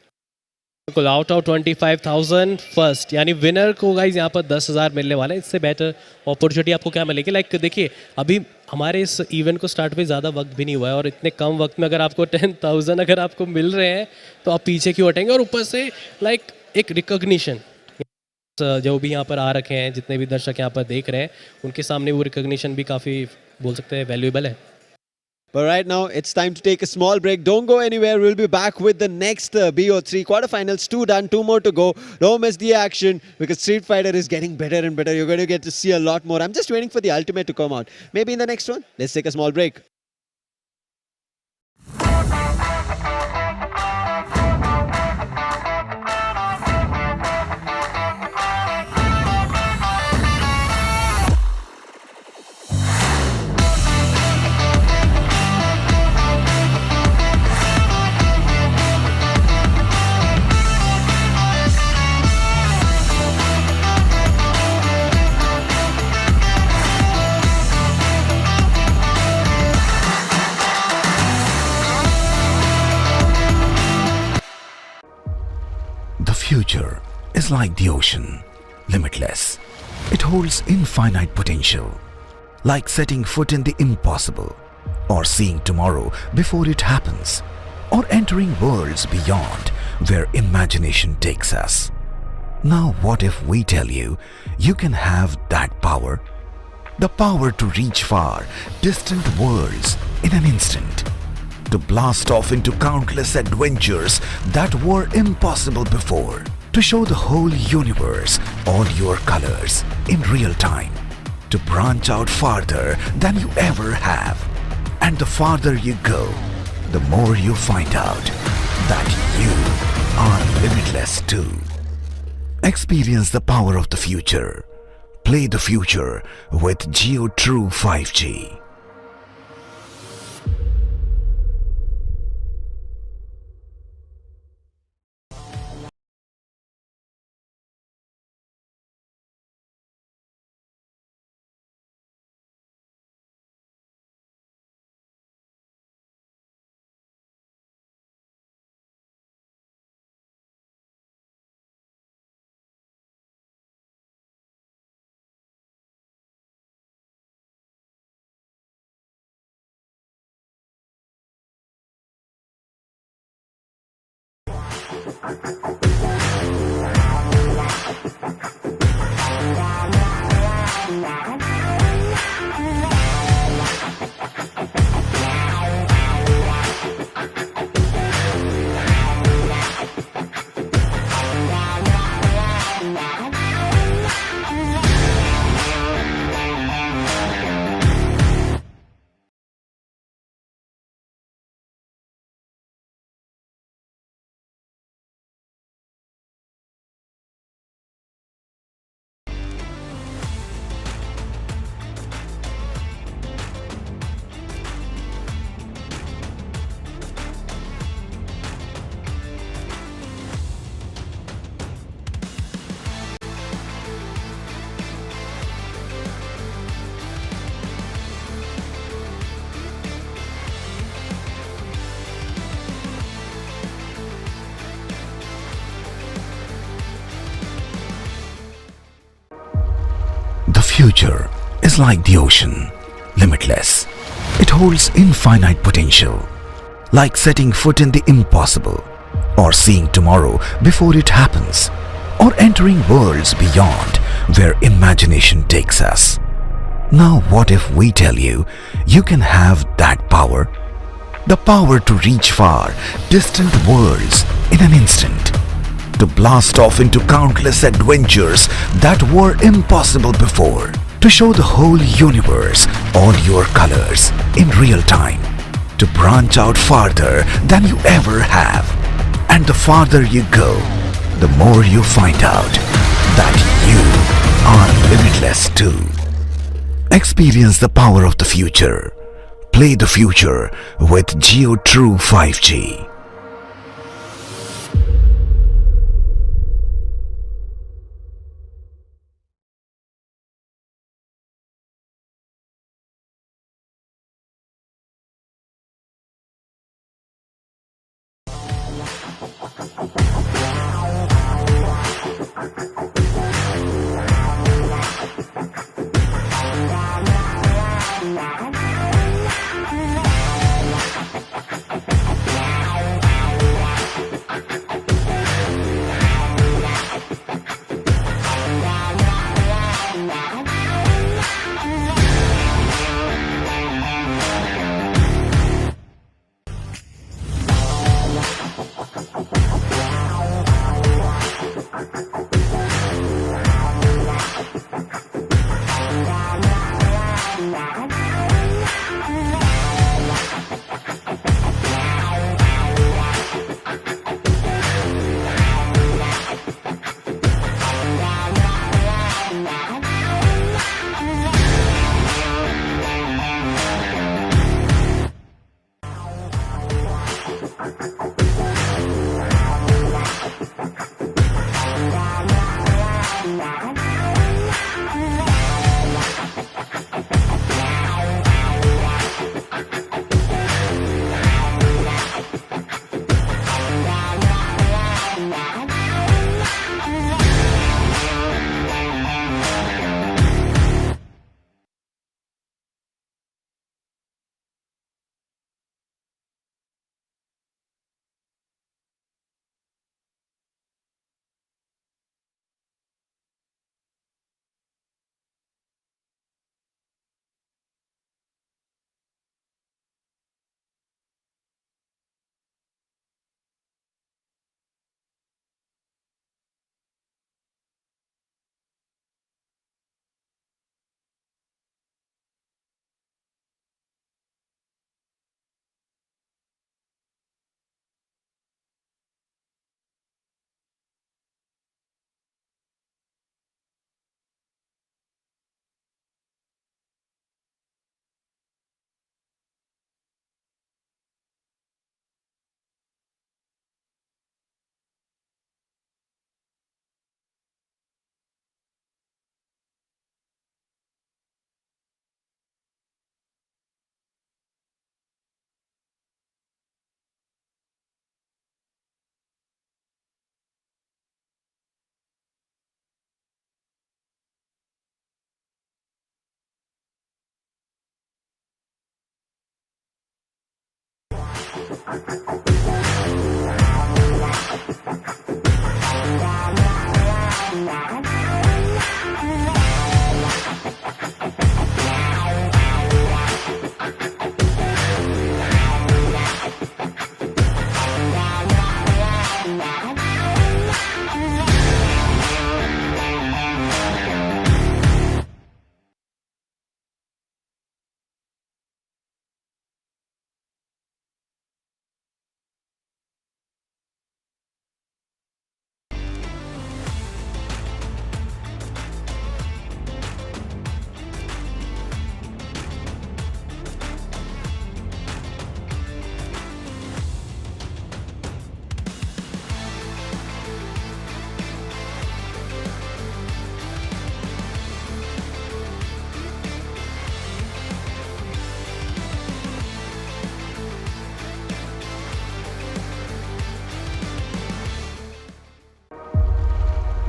Out of 25,000 first, यानी winner को guys यहाँ पर 10,000 मिलने वाला है. इससे better opportunity आपको क्या मिलेगी? लाइक देखिए, अभी हमारे इस इवेंट को स्टार्ट में ज़्यादा वक्त भी नहीं हुआ है, और इतने कम वक्त में अगर आपको 10,000 अगर आपको मिल रहे हैं तो आप पीछे क्यों हटेंगे? और ऊपर से लाइक एक रिकॉग्निशन जो भी यहाँ पर आ रखे हैं, जितने भी दर्शक यहाँ पर देख रहे हैं, उनके सामने वो रिकॉग्निशन भी काफ़ी बोल सकते हैं वैल्यूएबल है.
But right now, it's time to take a small break. Don't go anywhere. We'll be back with the next BO3 quarterfinals. 2 done, 2 more to go. Don't miss the action because Street Fighter is getting better and better. You're going to get to see a lot more. I'm just waiting for the ultimate to come out. Maybe in the next one. Let's take a small break.
The future is like the ocean, limitless. It holds infinite potential, like setting foot in the impossible, or seeing tomorrow before it happens, or entering worlds beyond where imagination takes us. Now what if we tell you, you can have that power? The power to reach far, distant worlds in an instant. To blast off into countless adventures that were impossible before. to show the whole universe all your colors in real time, to branch out farther than you ever have. And the farther you go, the more you find out that you are limitless too. Experience the power of the future. Play the future with JioTrue5G. The future is like the ocean, limitless. It holds infinite potential, like setting foot in the impossible, or seeing tomorrow before it happens, or entering worlds beyond where imagination takes us. Now what if we tell you, you can have that power? The power to reach far, distant worlds in an instant, to blast off into countless adventures that were impossible before, to show the whole universe all your colors in real time, to branch out farther than you ever have. And the farther you go, the more you find out that you are limitless too. Experience the power of the future. Play the future with JioTrue5G.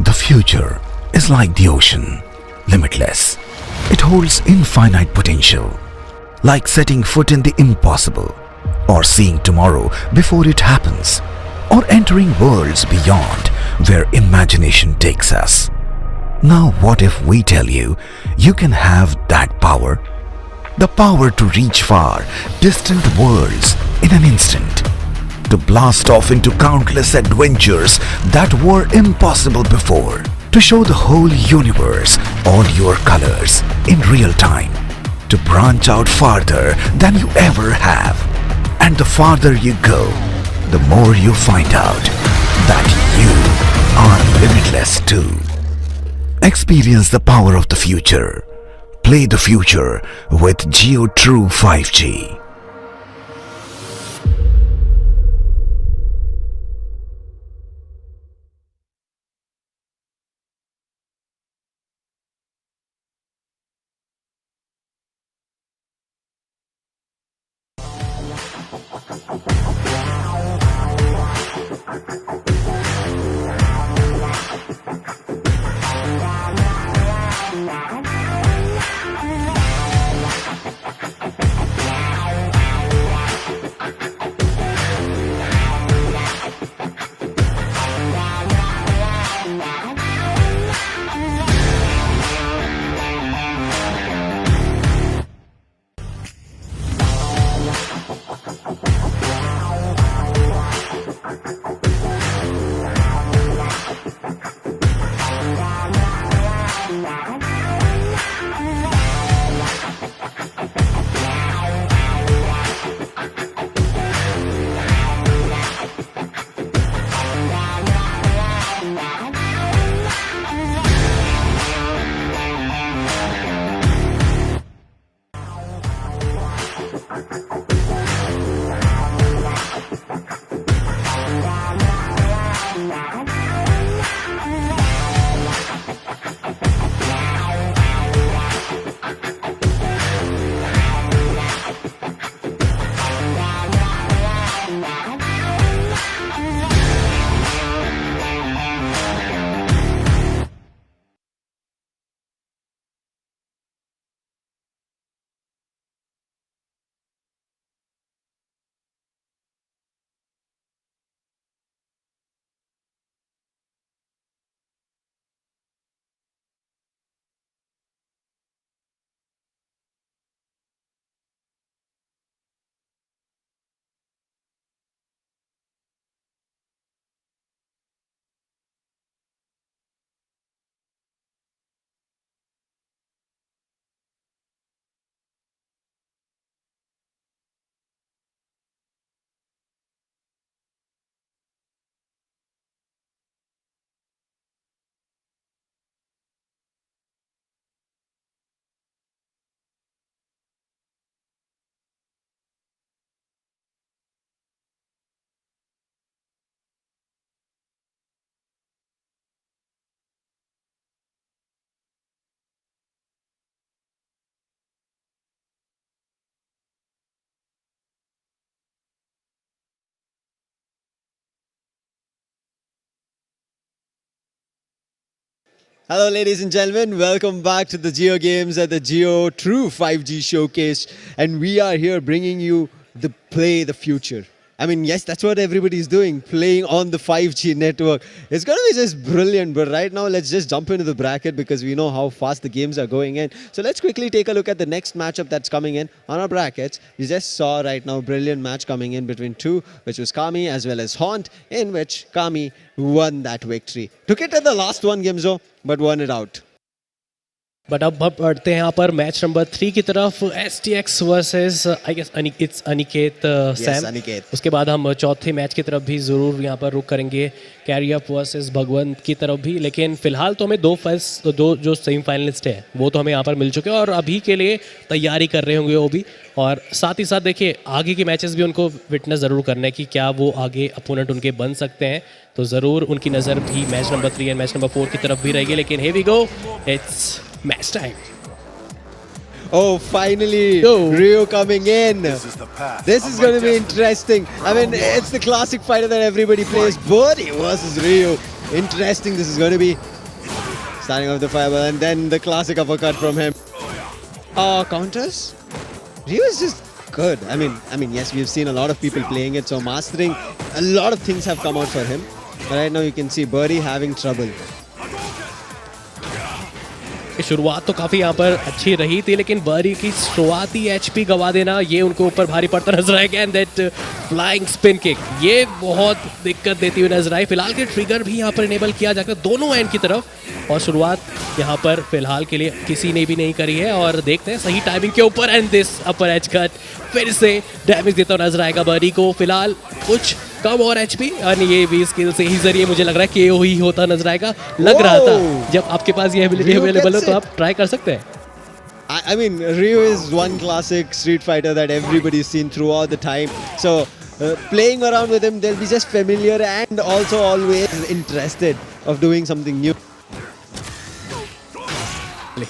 The future is like the ocean, limitless. It holds infinite potential, like setting foot in the impossible, or seeing tomorrow before it happens, or entering worlds beyond where imagination takes us. Now what if we tell you, you can have that power? The power to reach far, distant worlds in an instant. To blast off into countless adventures that were impossible before. To show the whole universe all your colors in real time. To branch out farther than you ever have. And the farther you go, the more you find out that you are limitless too. Experience the power of the future. Play the future with JioTrue5G.
Hello, ladies and gentlemen. Welcome back to the JioGames at the JioTrue5G showcase. And we are here bringing you the Play the Future. I mean, yes, that's what everybody's doing, playing on the 5G network. It's going to be just brilliant. But right now, let's just jump into the bracket because we know how fast the games are going in. So let's quickly take a look at the next matchup that's coming in on our brackets. We just saw right now a brilliant match coming in between two, which was Kami as well as Haunt, in which Kami won that victory. Took it at the last one, Gimzo, but won it out.
But अब बढ़ते हैं यहाँ पर match number 3 की तरफ STX versus I guess it's Aniket Sam
Aniket.
उसके बाद हम चौथे मैच की तरफ भी ज़रूर यहाँ पर रुक करेंगे कैरी अप वर्सेस भगवंत की तरफ भी, लेकिन फिलहाल तो हमें दो जो सेमीफाइनलिस्ट है वो तो हमें यहाँ पर मिल चुके हैं और अभी के लिए तैयारी कर रहे होंगे वो भी, और साथ ही साथ देखिए आगे के मैचेस भी उनको विटनेस ज़रूर करना है कि क्या वो आगे अपोनेंट उनके बन सकते हैं, तो ज़रूर उनकी नज़र भी match number 3 and match number 4 की तरफ भी रहेगी। लेकिन here we go, it's match time.
Oh, finally, Rio coming in. This is going to be interesting. I mean, it's the classic fighter that everybody plays. Birdie versus Rio. Interesting this is going to be. Starting off the fireball and then the classic uppercut from him. Counters? Rio is just good. I mean, yes, we've seen a lot of people playing it, so mastering, a lot of things have come out for him. But right now you can see Birdie having trouble.
शुरुआत तो काफ़ी यहाँ पर अच्छी रही थी, लेकिन बरी की शुरुआती HP गवा देना ये उनको ऊपर भारी पड़ता नजर आएगा। And that flying spin kick ये बहुत दिक्कत देती हुई नजर आई। फिलहाल के ट्रिगर भी यहाँ पर इनेबल किया जाकर दोनों एंड की तरफ, और शुरुआत यहाँ पर फिलहाल के लिए किसी ने भी नहीं करी है, और देखते हैं सही टाइमिंग के ऊपर and this upper as cut फिर से डैमेज देता हुआ नजर आएगा बरी को। फिलहाल कुछ कम और HP और ये भी स्किल से ही जरिए मुझे लग रहा है कि KO ही होता नजर आएगा। लग रहा था जब आपके पास ये एबिलिटी अवेलेबल हो तो आप ट्राई कर सकते हैं।
I mean, Ryu is one classic street fighter that everybody's seen throughout the time. So playing around with him, they'll be just familiar and also always interested of doing something new.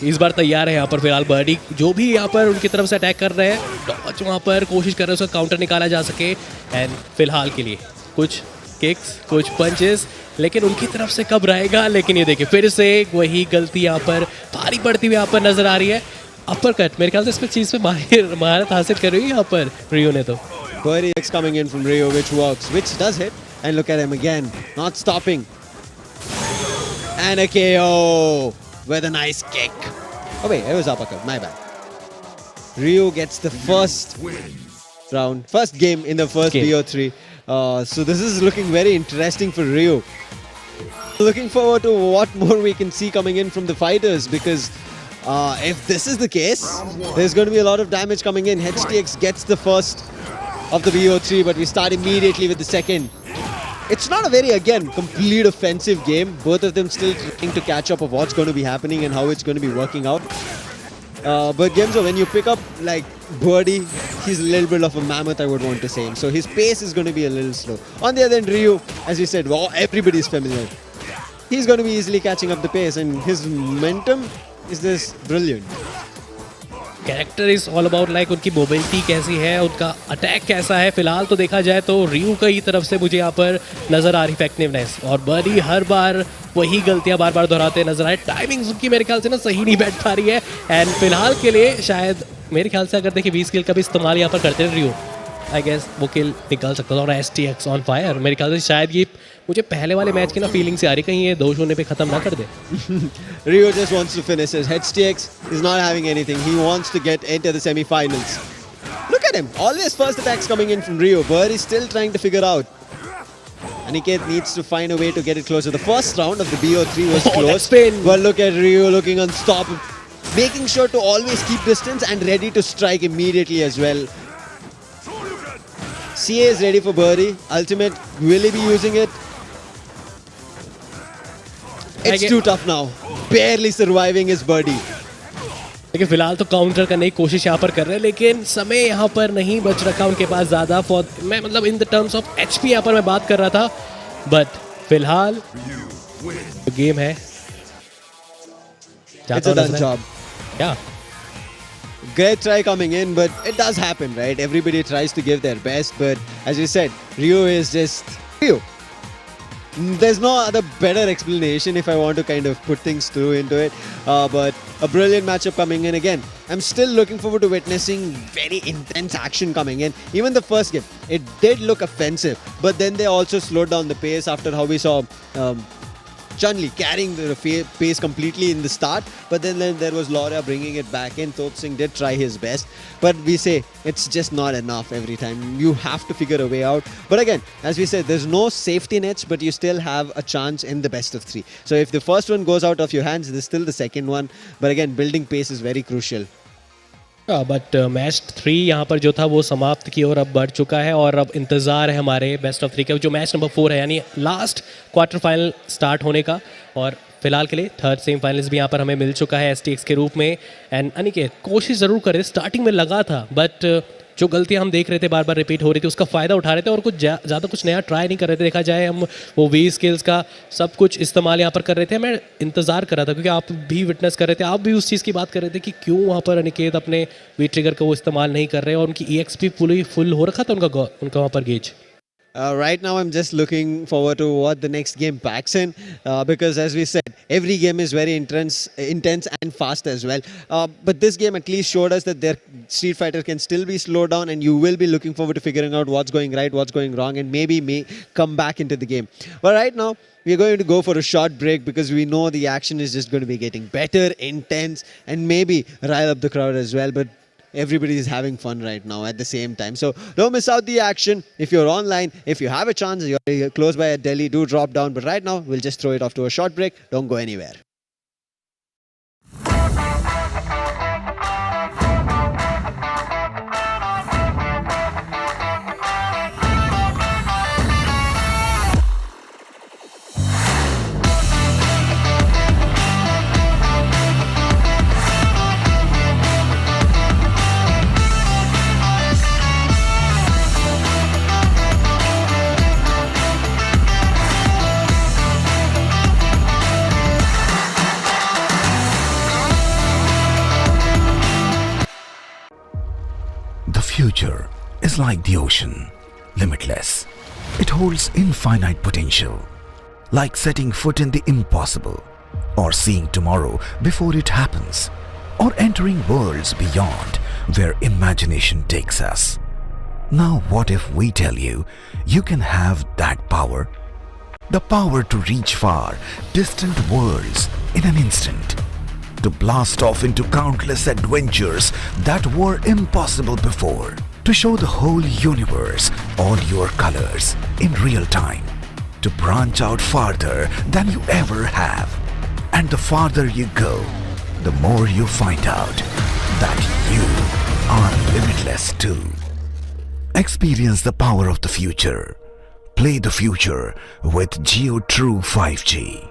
इस बार तैयार है यहाँ पर फिलहाल birdie, जो भी यहाँ पर उनकी तरफ से अटैक कर रहे हैं डॉज वहाँ पर कोशिश कर रहे हैं उसका काउंटर निकाला जा सके। एंड फिलहाल के लिए कुछ किक्स कुछ पंचेस, लेकिन उनकी तरफ से कब रहेगा। लेकिन ये देखिए फिर से वही गलती यहाँ पर भारी पड़ती हुई यहाँ पर नजर आ रही है। अपर कट मेरे ख्याल से इस चीज़ पे महारत हासिल कर रही है यहाँ पर रियो ने। तो
Birdie X coming in from Rio, which works, which does hit, and look at him again, not stopping, and a KO with a nice kick. Oh wait, it was uppercut, my bad. Rio gets the first round, first game in the first BO3. So this is looking very interesting for Rio. Looking forward to what more we can see coming in from the fighters, because if this is the case, there's going to be a lot of damage coming in. HTX gets the first of the BO3, but we start immediately with the second. It's not a very, again, complete offensive game. Both of them still trying to catch up of what's going to be happening and how it's going to be working out. But Gemzo, when you pick up like Birdie, he's a little bit of a mammoth, I would want to say. So his pace is going to be a little slow. On the other end, Ryu, as you said, wow, everybody's familiar. He's going to be easily catching up the pace, and his momentum is just brilliant.
Character is all about like उनकी mobility कैसी है, उनका attack कैसा है। फिलहाल तो देखा जाए तो रियू की तरफ से मुझे यहाँ पर नज़र आ रही इफेक्टिवनेस, और बर्डी हर बार वही गलतियाँ बार बार दोहराते नजर आए। टाइमिंग्स उनकी मेरे ख्याल से ना सही नहीं बैठ पा रही है। एंड फिलहाल के लिए शायद मेरे ख्याल से अगर देखिए 20 किल का भी इस्तेमाल यहाँ पर करते हैं रियू, आई गेस वो किल निकाल सकता था। और STX ऑन फायर मेरे ख्याल से शायद ये मुझे पहले वाले मैच की ना फीलिंग से आ रही, कहीं ये 2-0 पे खत्म ना कर दे।
Rio just wants to finish his. HTX is not having anything. He wants to get into the semi-finals. Look at him. Always first attacks coming in from Rio. Bird is still trying to figure out. Aniket needs to find a way to get it closer. The first round of the BO3 was close. But look at Rio looking unstoppable. Making sure to always keep distance and ready to strike immediately as well. CA is ready for Birdie. Ultimate, will he be using it? It's too tough now. Barely surviving is Birdie.
लेकिन फिलहाल तो counter करने की कोशिश यहाँ पर कर रहे हैं, लेकिन समय यहाँ पर नहीं बच रखा उनके पास ज़्यादा। फॉर मैं मतलब in the terms of HP यहाँ पर मैं बात कर रहा था, बट फिलहाल गेम है।
It's a done job.
Yeah.
Great try coming in, but it does happen, right? Everybody tries to give their best, but as you said, Rio is just Rio. There's no other better explanation if I want to kind of put things through into it. But a brilliant matchup coming in again. I'm still looking forward to witnessing very intense action coming in. Even the first game, it did look offensive, but then they also slowed down the pace after how we saw Chun-Li carrying the pace completely in the start, but then there was Laura bringing it back in. Tot Singh did try his best, but we say it's just not enough every time. You have to figure a way out. But again, as we said, there's no safety nets, but you still have a chance in the best of three. So if the first one goes out of your hands, there's still the second one. But again, building pace is very crucial.
But match 3 यहाँ पर जो था वो समाप्त की ओर अब बढ़ चुका है और अब इंतज़ार है हमारे बेस्ट ऑफ 3 का जो मैच नंबर 4 है यानी लास्ट क्वार्टर फाइनल स्टार्ट होने का। और फिलहाल के लिए थर्ड सेमीफाइनल्स भी यहाँ पर हमें मिल चुका है STX के रूप में। एंड अनिकेत कोशिश ज़रूर करे, स्टार्टिंग में लगा था बट जो गलतियां हम देख रहे थे बार बार रिपीट हो रही थी उसका फ़ायदा उठा रहे थे और कुछ ज़्यादा कुछ नया ट्राई नहीं कर रहे थे। देखा जाए हम वो वी स्किल्स का सब कुछ इस्तेमाल यहाँ पर कर रहे थे। मैं इंतज़ार कर रहा था क्योंकि आप भी विटनेस कर रहे थे, आप भी उस चीज़ की बात कर रहे थे कि क्यों वहाँ पर अनिकेत अपने वी ट्रिगर का वो इस्तेमाल नहीं कर रहे और उनकी EXP पूरी फुल हो रखा था उनका वहाँ पर gauge.
Right now, I'm just looking forward to what the next game packs in because, as we said, every game is very intense and fast as well. But this game at least showed us that their Street Fighter can still be slowed down, and you will be looking forward to figuring out what's going right, what's going wrong, and maybe may come back into the game. But right now, we're going to go for a short break because we know the action is just going to be getting better, intense, and maybe rile up the crowd as well. But everybody is having fun right now at the same time. So don't miss out the action. If you're online, if you have a chance, you're close by at Delhi, do drop down. But right now, we'll just throw it off to a short break. Don't go anywhere.
The future is like the ocean, limitless. It holds infinite potential, like setting foot in the impossible, or seeing tomorrow before it happens, or entering worlds beyond where imagination takes us. Now what if we tell you, you can have that power? The power to reach far, distant worlds in an instant. To blast off into countless adventures that were impossible before. To show the whole universe all your colors in real time. To branch out farther than you ever have. And the farther you go, the more you find out that you are limitless too. Experience the power of the future. Play the future with JioTrue5G.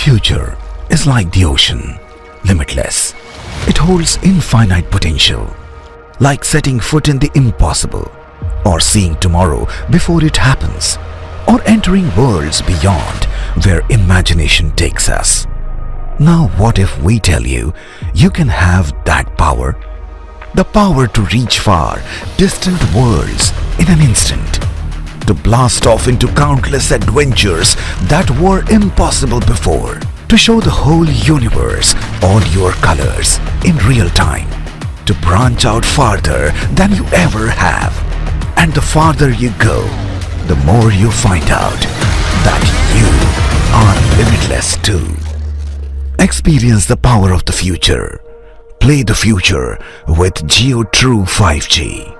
future is like the ocean, limitless. It holds infinite potential, like setting foot in the impossible, or seeing tomorrow before it happens, or entering worlds beyond where imagination takes us. Now what if we tell you, you can have that power? The power to reach far, distant worlds in an instant. To blast off into countless adventures that were impossible before. To show the whole universe all your colors in real time. To branch out farther than you ever have. And the farther you go, the more you find out that you are limitless too. Experience the power of the future. Play the future with JioTrue5G.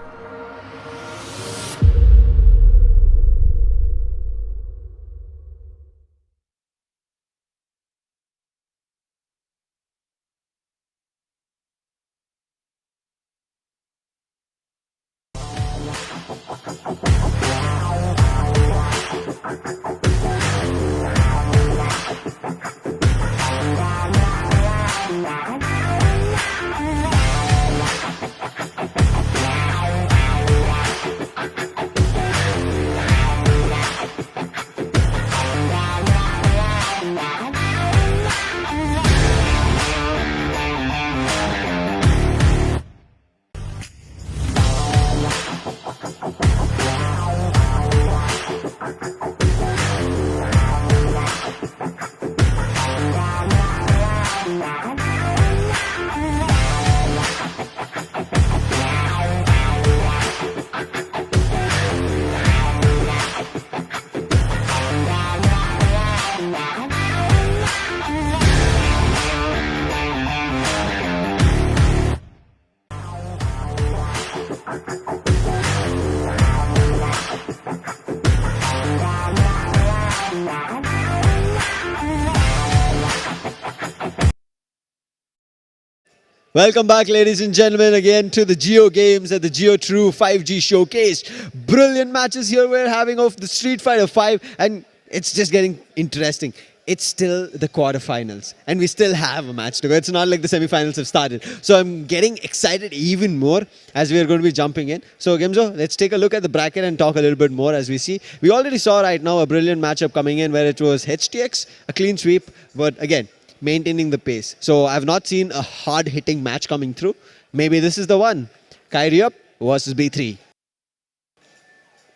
Welcome back, ladies and gentlemen, again to the JioGames at the JioTrue5G showcase. Brilliant matches here we're having of the Street Fighter 5, and it's just getting interesting. It's still the quarterfinals, and we still have a match to go. It's not like the semifinals have started. So I'm getting excited even more as we are going to be jumping in. So Gemzo, let's take a look at the bracket and talk a little bit more as we see. We already saw right now a brilliant matchup coming in where it was HTX, a clean sweep, but again, maintaining the pace. So I've not seen a hard-hitting match coming through. Maybe this is the one. Kyrie up versus B3.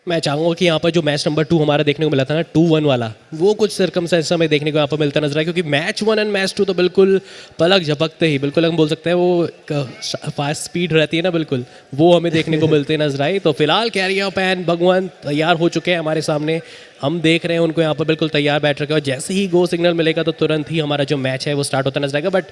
मैं चाहूँगा कि यहाँ पर जो match number 2 हमारा देखने को मिला था ना 2-1 वाला, वो कुछ सर्कमस्टेंस हमें देखने को यहाँ पर मिलता नजर आया, क्योंकि मैच 1 एंड मैच 2 तो बिल्कुल पलक झपकते ही, बिल्कुल हम बोल सकते हैं वो फास्ट स्पीड रहती है ना, बिल्कुल वो हमें देखने को मिलते नजर आए. तो फिलहाल कैरी अप एंड भगवान तैयार हो चुके हैं हमारे सामने. हम देख रहे हैं उनको यहाँ पर बिल्कुल तैयार बैठ रखे हैं, और जैसे ही गो सिग्नल मिलेगा तो तुरंत ही हमारा जो मैच है वो स्टार्ट होता नजर आएगा. बट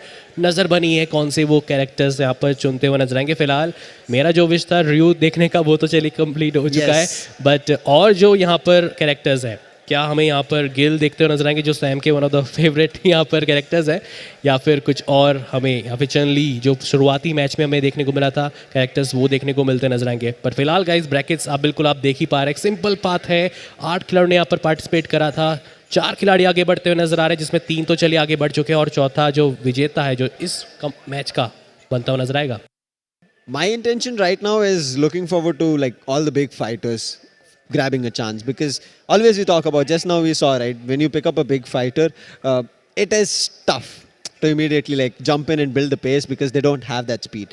नज़र बनी है कौन से वो कैरेक्टर्स यहाँ पर चुनते हुए नजर आएंगे. फिलहाल मेरा जो विश था रयू देखने का वो तो चलिए कंप्लीट हो चुका है, बट और जो यहाँ पर कैरेक्टर्स हैं, क्या हमें यहाँ पर गिल देखते हुए नजर आएंगे जो सैम के वन ऑफ द फेवरेट यहाँ पर कैरेक्टर्स है, या फिर कुछ और हमें यहाँ पे चन ली जो शुरुआती मैच में हमें देखने को मिला था कैरेक्टर्स वो देखने को मिलते नजर आएंगे. पर फिलहाल गाइस ब्रैकेट्स आप बिल्कुल आप देख ही पा रहे हैं, सिंपल पाथ है. 8 खिलाड़ियों ने यहाँ पर पार्टिसिपेट करा था, 4 खिलाड़ी आगे बढ़ते हुए नजर आ रहे हैं, जिसमें 3 तो चलिए आगे बढ़ चुके हैं और चौथा जो विजेता है जो इस मैच का बनता हुआ नजर आएगा.
My intention right now is looking forward to like all the big fighters grabbing a chance, because always we talk about, just now we saw, right, when you pick up a big fighter, it is tough to immediately like jump in and build the pace because they don't have that speed.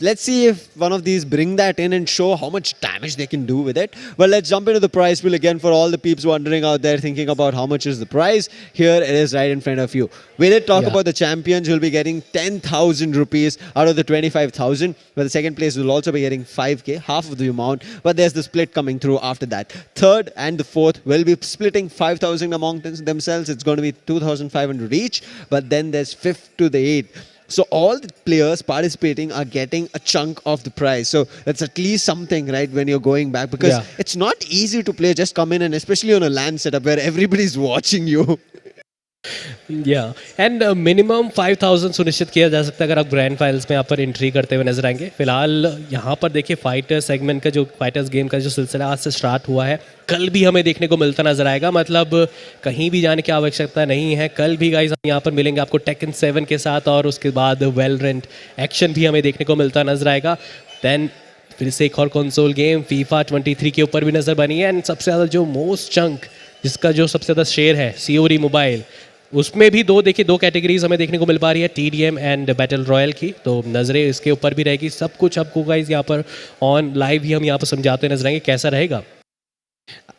Let's see if one of these bring that in and show how much damage they can do with it. Well, let's jump into the prize pool again for all the peeps wondering out there thinking about how much is the prize. Here it is right in front of you. We did talk about the champions who will be getting 10,000 rupees out of the 25,000. But the second place will also be getting 5k, half of the amount. But there's the split coming through after that. Third and the fourth will be splitting 5,000 among themselves. It's going to be 2,500 each. But then there's 5th to the 8th. So all the players participating are getting a chunk of the prize. So that's at least something, right, when you're going back. Because it's not easy to play, just come in, and especially on a LAN setup where everybody's watching you.
या and minimum 5000 सुनिश्चित किया जा सकता है अगर आप grand finals में यहाँ पर एंट्री करते हुए नजर आएंगे। फिलहाल यहाँ पर देखिए फाइटर सेगमेंट का जो फाइटर्स गेम का जो सिलसिला आज से स्टार्ट हुआ है, कल भी हमें देखने को मिलता नजर आएगा। मतलब कहीं भी जाने की आवश्यकता नहीं है, कल भी गाइस हम यहाँ पर मिलेंगे आपको टेकन 7 के साथ, और उसके बाद वेलोरेंट एक्शन भी हमें देखने को मिलता नजर आएगा। देन फिर से एक और कंसोल गेम फीफा 23 के ऊपर भी नज़र बनी है, एंड सबसे ज़्यादा जो मोस्ट चंक जिसका जो सबसे ज़्यादा शेयर है सीओडी मोबाइल, उसमें भी दो कैटेगरीज हमें देखने को मिल पा रही है, टीडीएम एंड बैटल रॉयल की। तो नज़रें इसके ऊपर भी रहेगी। सब कुछ आपको गाइस यहाँ पर ऑन लाइव ही हम यहाँ पर समझाते नजर आएंगे कैसा रहेगा।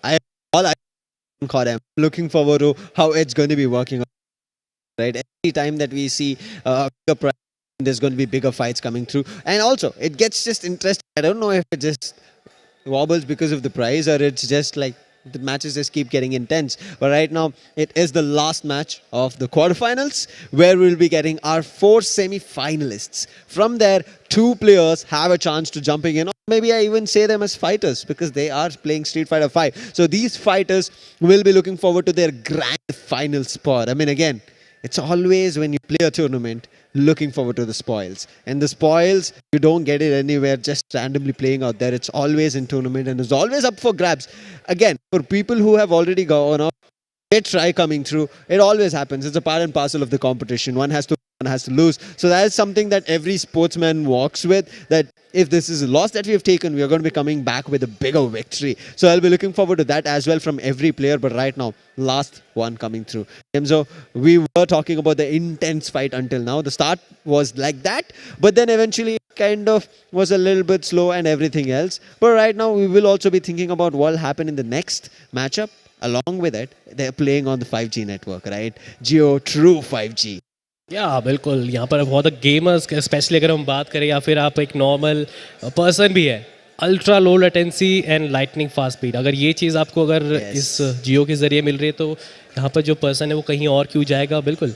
I'm looking forward to how it's going to be working out, right? Every time that we see bigger prize, there's going to be bigger fights coming through, and also it gets just interesting. I don't know if it just wobbles because of the prize or it's just like the matches just keep getting intense. But right now it is the last match of the quarterfinals, where we'll be getting our 4 semi-finalists. From there, 2 players have a chance to jumping in, or maybe I even say them as fighters because they are playing Street Fighter 5. So these fighters will be looking forward to their grand final spot. I mean, again, it's always when you play a tournament looking forward to the spoils, and the spoils you don't get it anywhere just randomly playing out there. It's always in tournament and it's always up for grabs. Again, for people who have already gone up, they try coming through. It always happens. It's a part and parcel of the competition. One has to lose. So that is something that every sportsman walks with, that if this is a loss that we have taken, we are going to be coming back with a bigger victory. So I'll be looking forward to that as well from every player. But right now, last one coming through. So we were talking about the intense fight until now. The start was like that, but then eventually kind of was a little bit slow and everything else. But right now we will also be thinking about what will happen in the next matchup. Along with it, they're playing on the 5G network, right? JioTrue5G.
या बिल्कुल, यहाँ पर बहुत gamers specially अगर हम बात करें, या फिर आप एक नॉर्मल पर्सन भी है, ultra low latency and lightning fast speed, अगर ये चीज़ आपको अगर इस जियो के ज़रिए मिल रही है, तो यहाँ पर जो पर्सन है वो कहीं और क्यों जाएगा। बिल्कुल,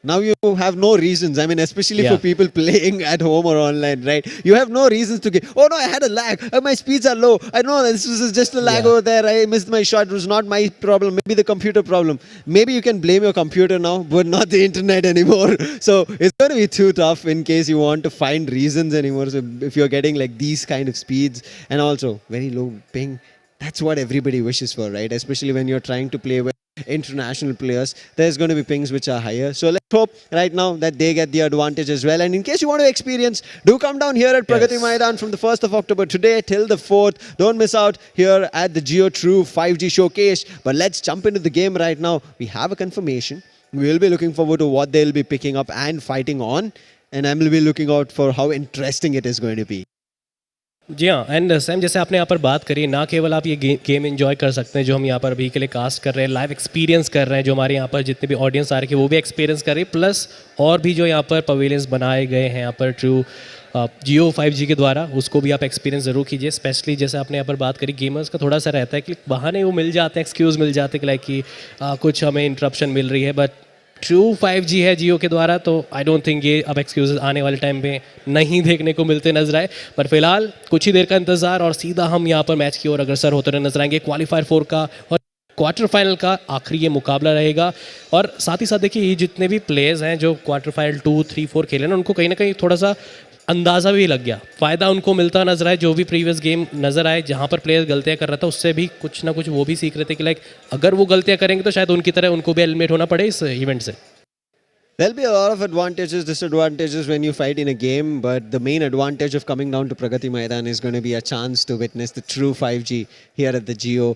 now you have no reasons. I mean, especially for people playing at home or online, right? You have no reasons to get, oh no, I had a lag. My speeds are low. I know this is just a lag over there. I missed my shot. It was not my problem. Maybe the computer problem. Maybe you can blame your computer now, but not the internet anymore. So it's going to be too tough in case you want to find reasons anymore. So if you're getting like these kind of speeds and also very low ping, that's what everybody wishes for, right? Especially when you're trying to play with international players, there's going to be pings which are higher. So let's hope right now that they get the advantage as well. And in case you want to experience, do come down here at Pragati Maidan from the 1st of October today till the 4th. Don't miss out here at the JioTrue5G showcase. But let's jump into the game right now. We have a confirmation. We will be looking forward to what they'll be picking up and fighting on. And I will be looking out for how interesting it is going to be.
जी हाँ, and Sam जैसे आपने यहाँ पर बात करी, ना केवल आप ये गेम एंजॉय कर सकते हैं जो हम यहाँ पर अभी के लिए कास्ट कर रहे हैं, लाइव एक्सपीरियंस कर रहे हैं, जो हमारे यहाँ पर जितने भी ऑडियंस आ रहे हैं वो भी एक्सपीरियंस कर रही है, प्लस और भी जो यहाँ पर पवेलियंस बनाए गए हैं यहाँ पर ट्रू जियो 5G के द्वारा, उसको भी आप एक्सपीरियंस ज़रूर कीजिए। स्पेशली जैसे आपने यहाँ पर बात करी, गेमर्स का थोड़ा सा रहता है कि बहाने वो मिल जाते हैं, एक्सक्यूज़ मिल जाते हैं कि लाइक कि कुछ हमें इंटरप्शन मिल रही है, बट ट्रू 5G है जियो के द्वारा, तो आई डोंट थिंक ये अब एक्सक्यूजेस आने वाले टाइम पे नहीं देखने को मिलते नजर आए। पर फिलहाल कुछ ही देर का इंतजार और सीधा हम यहाँ पर मैच की ओर अग्रसर होते नजर आएंगे। क्वालिफायर 4 का और क्वार्टर फाइनल का आखिरी ये मुकाबला रहेगा, और साथ ही साथ देखिए ये जितने भी प्लेयर्स हैं जो क्वार्टर फाइनल 2, 3, 4 खेले ना, उनको कहीं ना कहीं थोड़ा सा अंदाज़ा भी लग गया, फ़ायदा उनको मिलता नजर आए। जो भी प्रीवियस गेम नज़र आए जहाँ पर प्लेयर गलतियाँ कर रहा था, उससे भी कुछ ना कुछ वो भी सीख रहे थे कि लाइक अगर वो गलतियाँ करेंगे तो शायद उनकी तरह उनको भी एलिमिनेट होना पड़े इस इवेंट से।
There'll be a lot of advantages, disadvantages when you fight in a game, but the main advantage of coming down to Pragati Maidan is going to be a chance to witness the true 5G here at the Jio.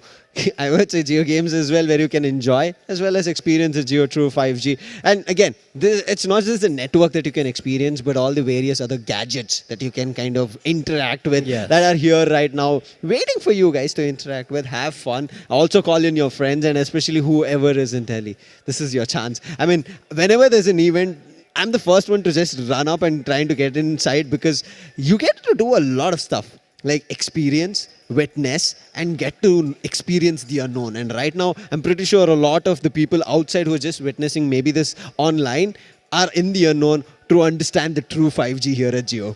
I would say JioGames as well, where you can enjoy as well as experience the JioTrue5G. And again, it's not just the network that you can experience, but all the various other gadgets that you can kind of interact with that are here right now, waiting for you guys to interact with, have fun. Also call in your friends, and especially whoever is in Delhi. This is your chance. I mean, whenever there's an event, I'm the first one to just run up and trying to get inside, because you get to do a lot of stuff like experience, witness, and get to experience the unknown. And right now, I'm pretty sure a lot of the people outside who are just witnessing maybe this online are in the unknown to understand the true 5G here at Jio.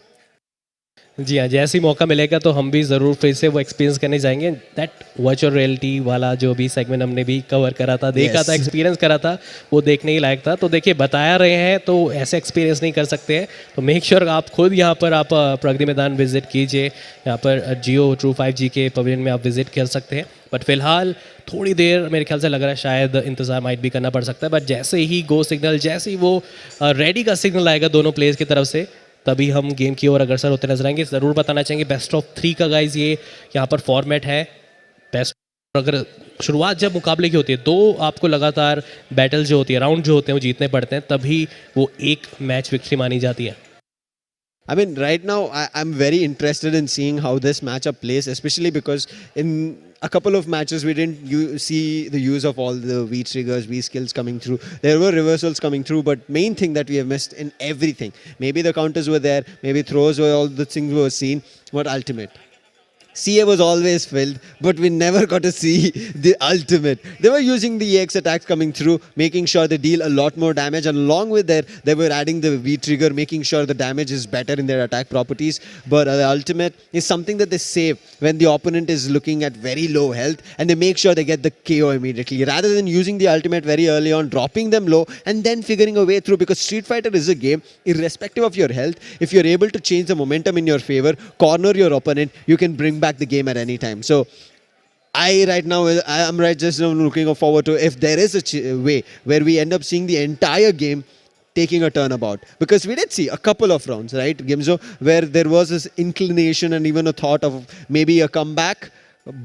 जी हाँ, जैसे ही मौका मिलेगा तो हम भी ज़रूर फिर से वो एक्सपीरियंस करने जाएंगे। दैट वर्चुअल रियलिटी वाला जो भी सेगमेंट हमने भी कवर करा था, देखा था, एक्सपीरियंस करा था, वो देखने ही लायक था। तो देखिए, बताया रहे हैं तो ऐसे एक्सपीरियंस नहीं कर सकते हैं, तो मेक श्योर आप खुद यहाँ पर आप प्रगति मैदान विजिट कीजिए। यहाँ पर JioTrue5G के पवेलियन में आप विजिट कर सकते हैं। बट फिलहाल थोड़ी देर मेरे ख्याल से लग रहा है शायद इंतज़ार माइट भी करना पड़ सकता है। बट जैसे ही गो सिग्नल, जैसे ही वो रेडी का सिग्नल आएगा दोनों प्लेयर्स की तरफ से, तभी हम गेम की ओर अग्रसर होते नजर आएंगे। ज़रूर बताना चाहेंगे बेस्ट ऑफ 3 का गाइज ये यहाँ पर फॉर्मेट है। बेस्ट अगर शुरुआत जब मुकाबले की होती है, 2 आपको लगातार बैटल जो होती है, राउंड जो होते हैं वो जीतने पड़ते हैं, तभी वो एक मैच विक्ट्री मानी जाती है।
I mean, right now, I'm very interested in seeing how this matchup plays, especially because in a couple of matches we didn't see the use of all the V triggers, V skills coming through. There were reversals coming through, but main thing that we have missed in everything. Maybe the counters were there, maybe throws were, all the things were seen, but ultimate. CA was always filled, but we never got to see the ultimate. They were using the EX attacks coming through, making sure they deal a lot more damage, and along with that, they were adding the V trigger, making sure the damage is better in their attack properties. But the ultimate is something that they save when the opponent is looking at very low health, and they make sure they get the KO immediately, rather than using the ultimate very early on, dropping them low, and then figuring a way through. Because Street Fighter is a game, irrespective of your health, if you're able to change the momentum in your favor, corner your opponent, you can bring back the game at any time. So I'm right just now looking forward to if there is a way where we end up seeing the entire game taking a turnabout, because we did see a couple of rounds, right, Gimzo, where there was this inclination and even a thought of maybe a comeback,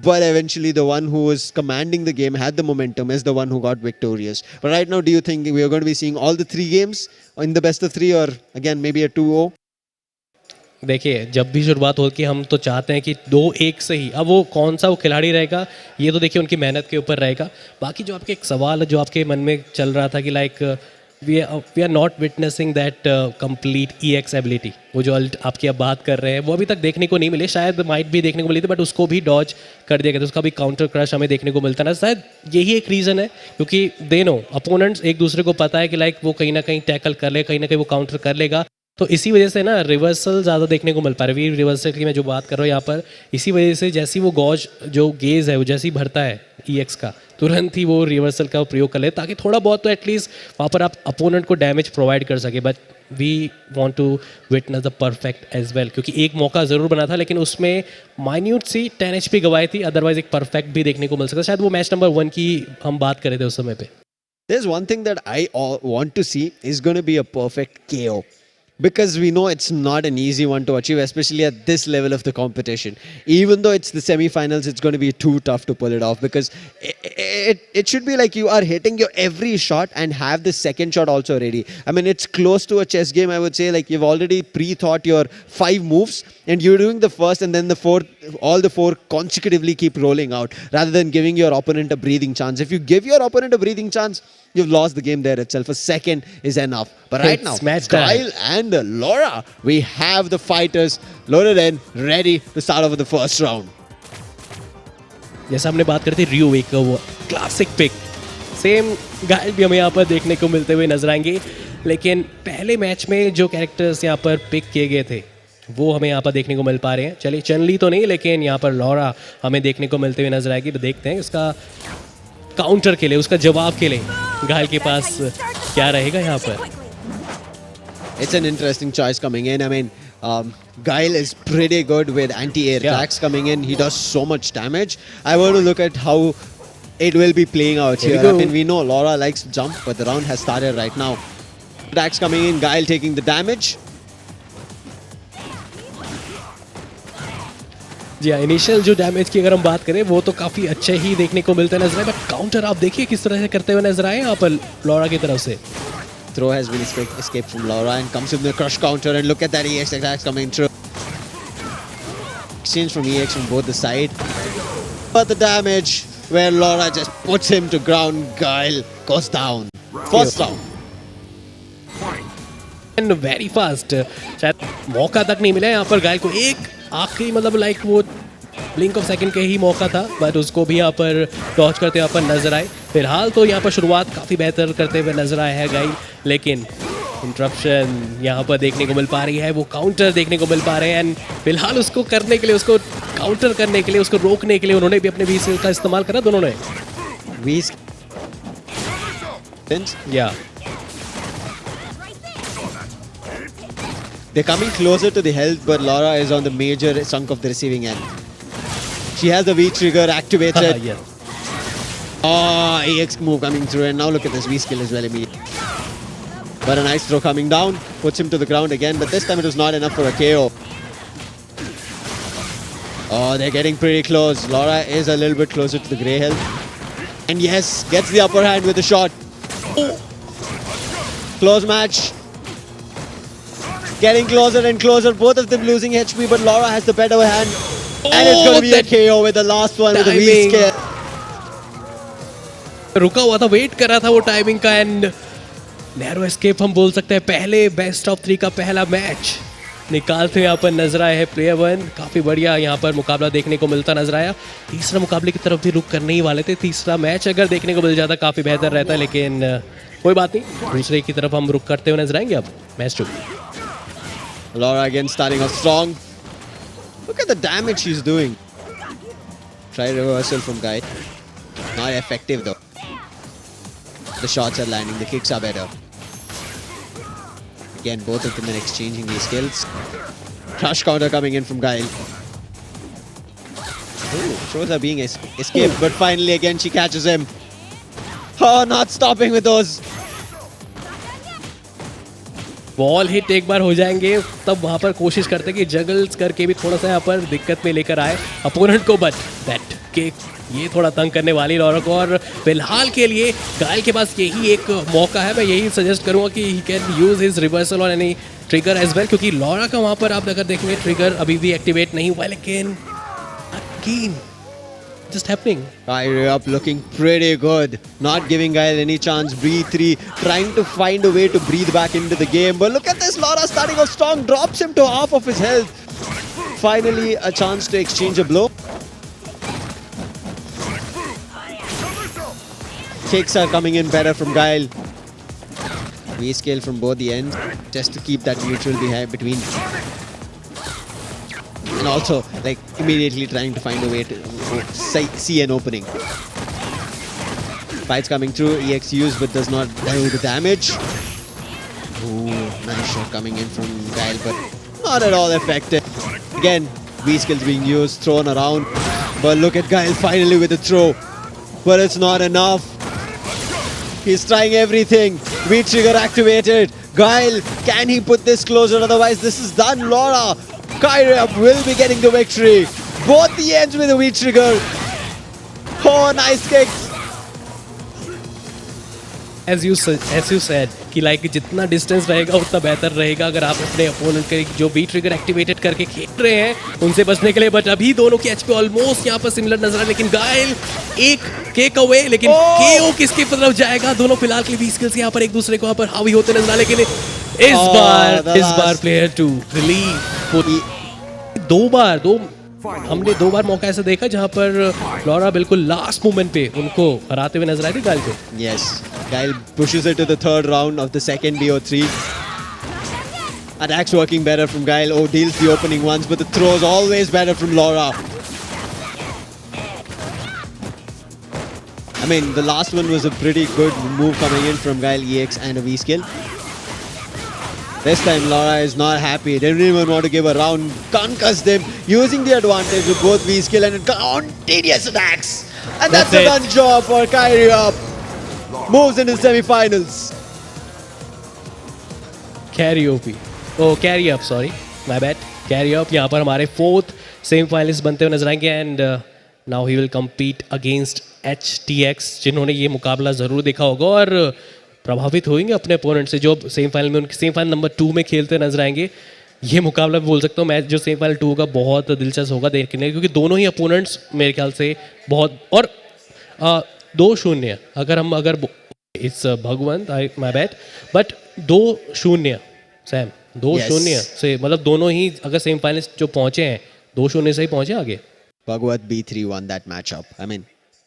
but eventually the one who was commanding the game, had the momentum, is the one who got victorious. But right now, do you think we are going to be seeing all the 3 games in the best of 3, or again maybe a 2-0?
देखिए, जब भी शुरुआत होगी हम तो चाहते हैं कि 2-1 से ही, अब वो कौन सा वो खिलाड़ी रहेगा ये तो देखिए उनकी मेहनत के ऊपर रहेगा। बाकी जो आपके एक सवाल जो आपके मन में चल रहा था कि like we are not witnessing that complete EX ability, वो जो आपकी अब बात कर रहे हैं वो अभी तक देखने को नहीं मिले। शायद माइट भी देखने को मिली थी, बट उसको भी डॉज कर दिया गया था, उसका भी काउंटर क्रश हमें देखने को मिलता ना। शायद यही एक रीज़न है, क्योंकि दोनों अपोनेंट्स एक दूसरे को पता है कि लाइक वो कहीं ना कहीं टैकल कर ले, कहीं ना कहीं वो काउंटर कर लेगा, तो इसी वजह से ना रिवर्सल ज़्यादा देखने को मिल पा रहा है। रिवर्सल की मैं जो बात कर रहा हूँ यहाँ पर, इसी वजह से जैसी वो गॉज जो गेज है वो जैसी भरता है EX का, तुरंत ही वो रिवर्सल का प्रयोग कर ले, ताकि थोड़ा बहुत तो एटलीस्ट वहाँ पर आप अपोनेंट को डैमेज प्रोवाइड कर सके। But we want to witness the perfect as well, क्योंकि एक मौका ज़रूर बना था, लेकिन उसमें माइन्यूट सी 10 HP गवाई थी, अदरवाइज एक परफेक्ट भी देखने को मिल सकता। शायद वो मैच नंबर 1 की हम बात कर रहे थे उस समय पे।
There's one thing that I want to see is going to be a perfect KO. Because we know it's not an easy one to achieve, especially at this level of the competition. Even though it's the semi-finals, it's going to be too tough to pull it off, because it should be like you are hitting your every shot and have the second shot also ready. I mean, it's close to a chess game, I would say. Like, you've already pre-thought your 5 moves and you're doing the first and then the fourth, all the 4 consecutively keep rolling out, rather than giving your opponent a breathing chance. If you give your opponent a breathing chance, you've lost the game there itself. A second is enough. But right now, Kyle and Laura, we have the fighters loaded in, ready to start off with the first round.
जैसा हमने बात करी थी रियो एक वो classic pick, same गाइल भी हमें यहाँ पर देखने को मिलते हुए नजर आएंगे। लेकिन पहले मैच में जो कैरेक्टर्स यहाँ पर पिक किए गए थे वो हमें यहाँ पर देखने को मिल पा रहे हैं। चलिए, चनली तो नहीं, लेकिन यहाँ पर लॉरा हमें देखने को मिलते हुए नजर आएगी। तो देखते हैं उसका काउंटर के लिए, उसका जवाब के लिए गाइल के पास क्या रहेगा यहाँ पर।
It's an interesting choice coming in. I mean, Guile is pretty good with anti-air attacks coming in. He does so much damage. I want to look at how it will be playing out here. I mean, we know Laura likes to jump, but the round has started right now. Attacks coming in, Guile taking the damage.
जी हाँ, initial जो damage की अगर हम बात करें वो तो काफ़ी अच्छे ही देखने को मिलते नजर आए, बट काउंटर आप देखिए किस तरह से करते हुए नजर आए यहाँ पर लॉरा की तरफ से।
Throw has been escaped from Laura and comes with the crush counter, and look at that EX attacks coming through. Exchange from EX from both the side. But the damage where Laura just puts him to ground, Guile goes down. First round.
And very fast. शायद मौका तक नहीं मिला यहाँ पर गाइल को, एक आखिरी मतलब लाइक वो ब्लिंक ऑफ सेकंड के ही मौका था, बट उसको भी यहाँ पर डॉच करते यहाँ पर नजर आए। फिलहाल तो यहाँ पर शुरुआत काफ़ी बेहतर करते हुए नजर आए हैं गाइल, लेकिन इंटरप्शन यहाँ पर देखने को मिल पा रही है, वो काउंटर देखने को मिल पा रहे हैं एंड फिलहाल उसको करने के लिए, उसको काउंटर करने के लिए, उसको रोकने के लिए उन्होंने भी अपने V-Skill का इस्तेमाल करा दोनों ने। या
They're coming closer to the health, but Laura is on the major chunk of the receiving end. She has the V trigger activated.
yes.
Oh, AX move coming through, and now look at this V skill as well immediately. But a nice throw coming down, puts him to the ground again, but this time it was not enough for a KO. Oh, they're getting pretty close. Laura is a little bit closer to the grey health. And yes, gets the upper hand with a shot. Oh. Close match. Getting closer and closer, both of them losing HP, but Laura has the better hand. And it's going to be a KO with the last one with the V skill.
रुका हुआ था, wait कर रहा था वो timing का and narrow escape हम बोल सकते हैं। पहले बेस्ट ऑफ 3 का पहला मैच निकालते यहाँ पर नजर आए हैं प्लेयर 1। काफ़ी बढ़िया यहाँ पर मुकाबला देखने को मिलता नजर आया। तीसरा मुकाबले की तरफ भी रुक करने ही वाले थे। तीसरा मैच अगर देखने को मिल जाता काफ़ी बेहतर रहता, लेकिन कोई बात नहीं, दूसरे की तरफ हम रुक करते हुए नजर आएंगे अब match 2।
Laura again starting off strong. Look at the damage she's doing. Try reversal from Guy. Not effective though. The shots are landing, the kicks are better. Again, both of them are exchanging these skills. Crush counter coming in from Guile. Ooh, shows are being escaped, but finally again she catches him. Oh, not stopping with those.
Ball hit एक बार हो जाएंगे तब वहां पर कोशिश करते कि जगल्स करके भी थोड़ा सा यहाँ पर दिक्कत में लेकर आए अपोनेंट को, बट दैट किक ये थोड़ा तंग करने वाली लॉरा को। और फिलहाल के लिए गायल के पास यही एक मौका है, मैं यही सजेस्ट करूंगा कि he can use his reversal on any trigger as well, क्योंकि लॉरा का वहां पर आप अगर देखेंगे ट्रिगर अभी भी एक्टिवेट नहीं हुआ, लेकिन again just happening.
Kyrie up looking pretty good. Not giving Guile any chance. Breathe 3. Trying to find a way to breathe back into the game. But look at this. Laura starting off strong. Drops him to half of his health. Finally a chance to exchange a blow. Kicks are coming in better from Guile. V-scale from both the ends. Just to keep that neutral behind between. And also, like, immediately trying to find a way to see an opening. Fights coming through, EX used but does not do the damage. Ooh, nice shot coming in from Guile, but not at all effective. Again, V-skills being used, thrown around. But look at Guile finally with a throw. But it's not enough. He's trying everything. V-trigger activated. Guile, can he put this closer? Otherwise, this is done. Laura, Kyrie will be getting the victory. Both the ends with a V-trigger. Oh, nice kicks.
As you said कि like जितना distance रहेगा उतना बेहतर रहेगा अगर आप अपने opponent के जो बी ट्रिगर एक्टिवेटेड करके खेल रहे हैं उनसे बचने के लिए। बट अभी दोनों की एचपी ऑलमोस्ट यहाँ पर सिमिलर नजर आ रहा है, लेकिन गायल एक केक अवे, लेकिन केओ किसकी तरफ जाएगा? दोनों फिलहाल के बी स्किल्स यहाँ पर एक दूसरे को यहाँ पर हावी होते नजर आ, लेकिन इस बार प्लेयर 2 रिलीव हमने दो बार मौका ऐसा देखा जहां पर लॉरा बिल्कुल लास्ट मोमेंट पे उनको हराते हुए नजर आई थी गाइल को।
Yes, Guile pushes it to the third round of the second BO3. Attacks working better from Guile. Oh, deals the opening ones, but the throws always better from Laura. I mean, the last one was a pretty good move coming in from Guile EX and a V skill. This time Laura is not happy. Didn't even want to give a round. Concuss them, using the advantage of both V skill and continuous attacks. And that's a done job for Kyrie up. Moves into semi-finals.
Carry up, sorry. My bad. Carry up यहाँ पर हमारे 4th semifinalist बनते हुए नजर आएंगे and now he will compete against HTX, जिन्होंने ये मुकाबला ज़रूर देखा होगा और प्रभावित होंगे अपने अपोनेंट से जो सेमीफाइनल में उनके सेमीफाइनल नंबर 2 में खेलते नजर आएंगे। ये मुकाबला बोल सकता हूँ मैच जो सेमीफाइनल 2 का बहुत दिलचस्प होगा देखने, क्योंकि दोनों ही अपोनेंट्स मेरे ख्याल से बहुत और 2-0 अगर it's Bhagwant my bad, but 2-0 Sam 2-0 से मतलब दोनों ही अगर सेमीफाइनलिस्ट जो पहुंचे हैं 2-0 से ही पहुंचे आगे।
Bhagwat B3 won that matchup. I mean,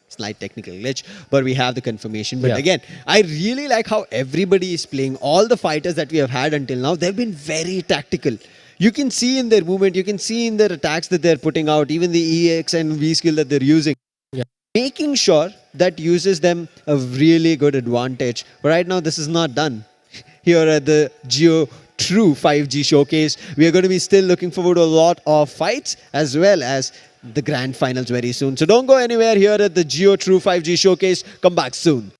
slight technical glitch, but we have the confirmation. But
Yeah.
again, I really like how everybody is playing. All the fighters that we have had until now, they've been very tactical. You can see in their movement, you can see in their attacks that they're putting out, even the EX and V skill that they're using.
Yeah.
Making sure that uses them a really good advantage. But right now, this is not done. Here at the JioTrue5G showcase, we are going to be still looking forward to a lot of fights as well as the grand finals very soon. So don't go anywhere here at the JioTrue5G showcase. Come back soon.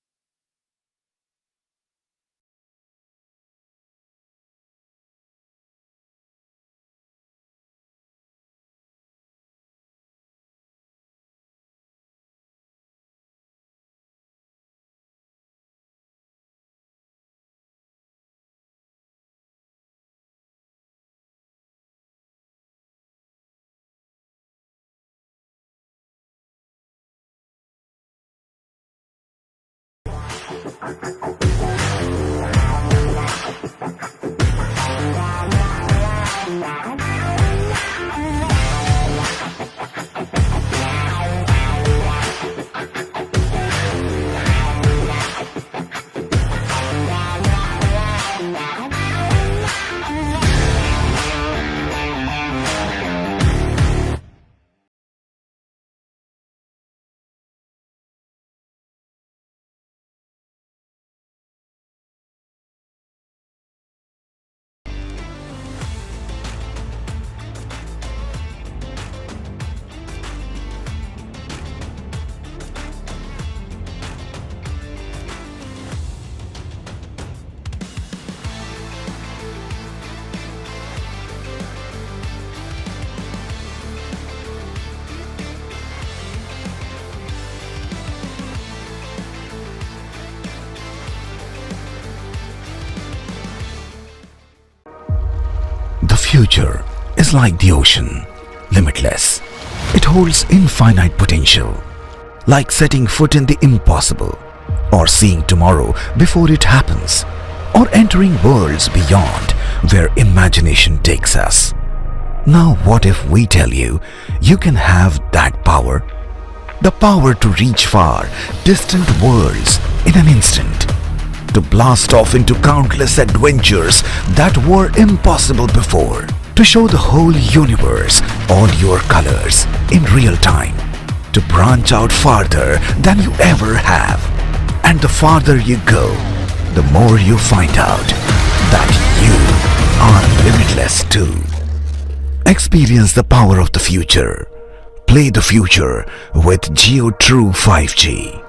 The future is like the ocean, limitless. It holds infinite potential, like setting foot in the impossible, or seeing tomorrow before it happens, or entering worlds beyond where imagination takes us. Now what if we tell you, you can have that power? The power to reach far, distant worlds in an instant. To blast off into countless adventures that were impossible before. To show the whole universe all your colors in real time. To branch out farther than you ever have. And the farther you go, the more you find out that you are limitless too. Experience the power of the future. Play the future with JioTrue5G.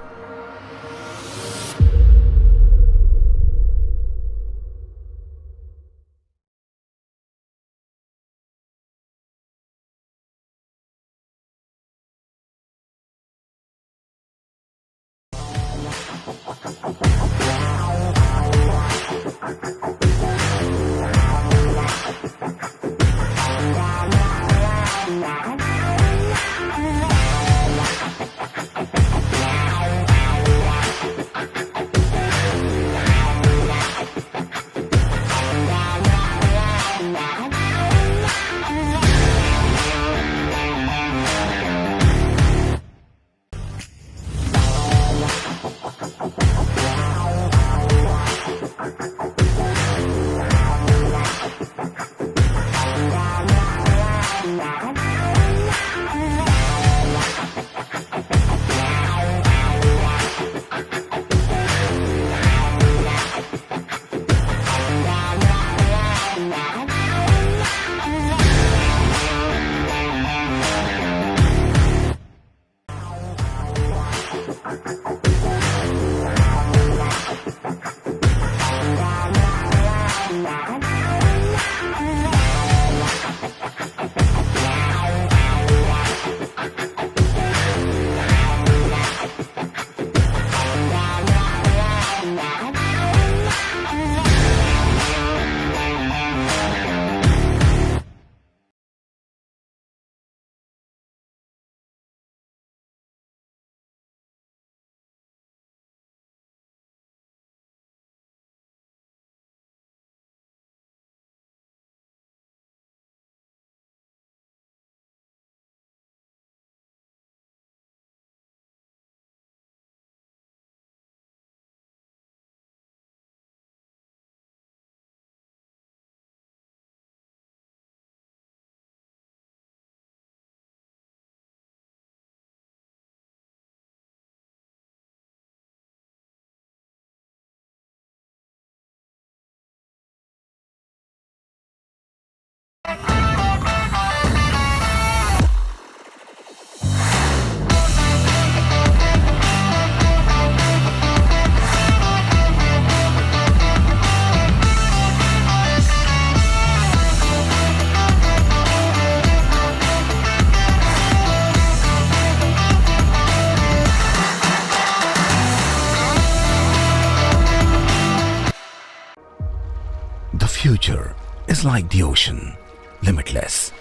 future is like the ocean, limitless.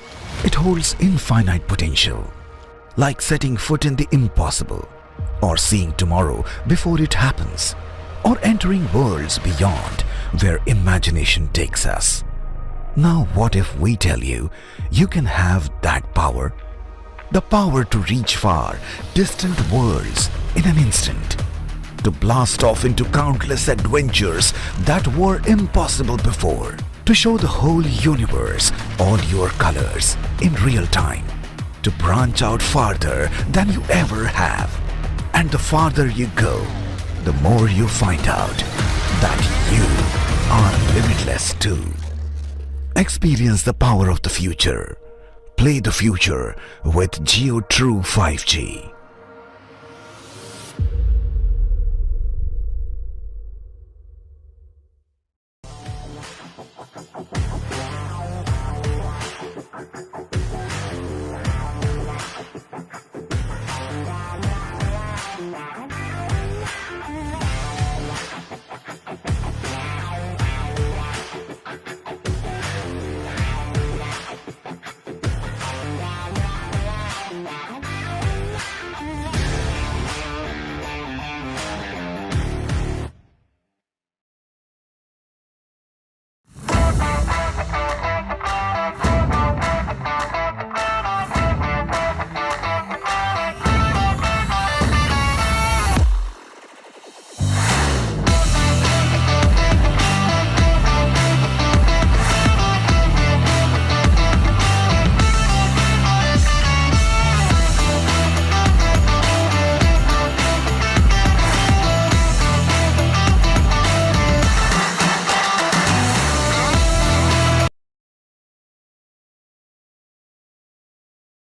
It holds infinite potential, like setting foot in the impossible, or seeing tomorrow before it happens, or entering worlds beyond where imagination takes us. Now what if we tell you, you can have that power? The power to reach far, distant worlds in an instant. To blast off into countless adventures that were impossible before. To show the whole universe all your colors in real time. To branch out farther than you ever have. And the farther you go, the more you find out that you are limitless too. Experience the power of the future. Play the future with JioTrue5G.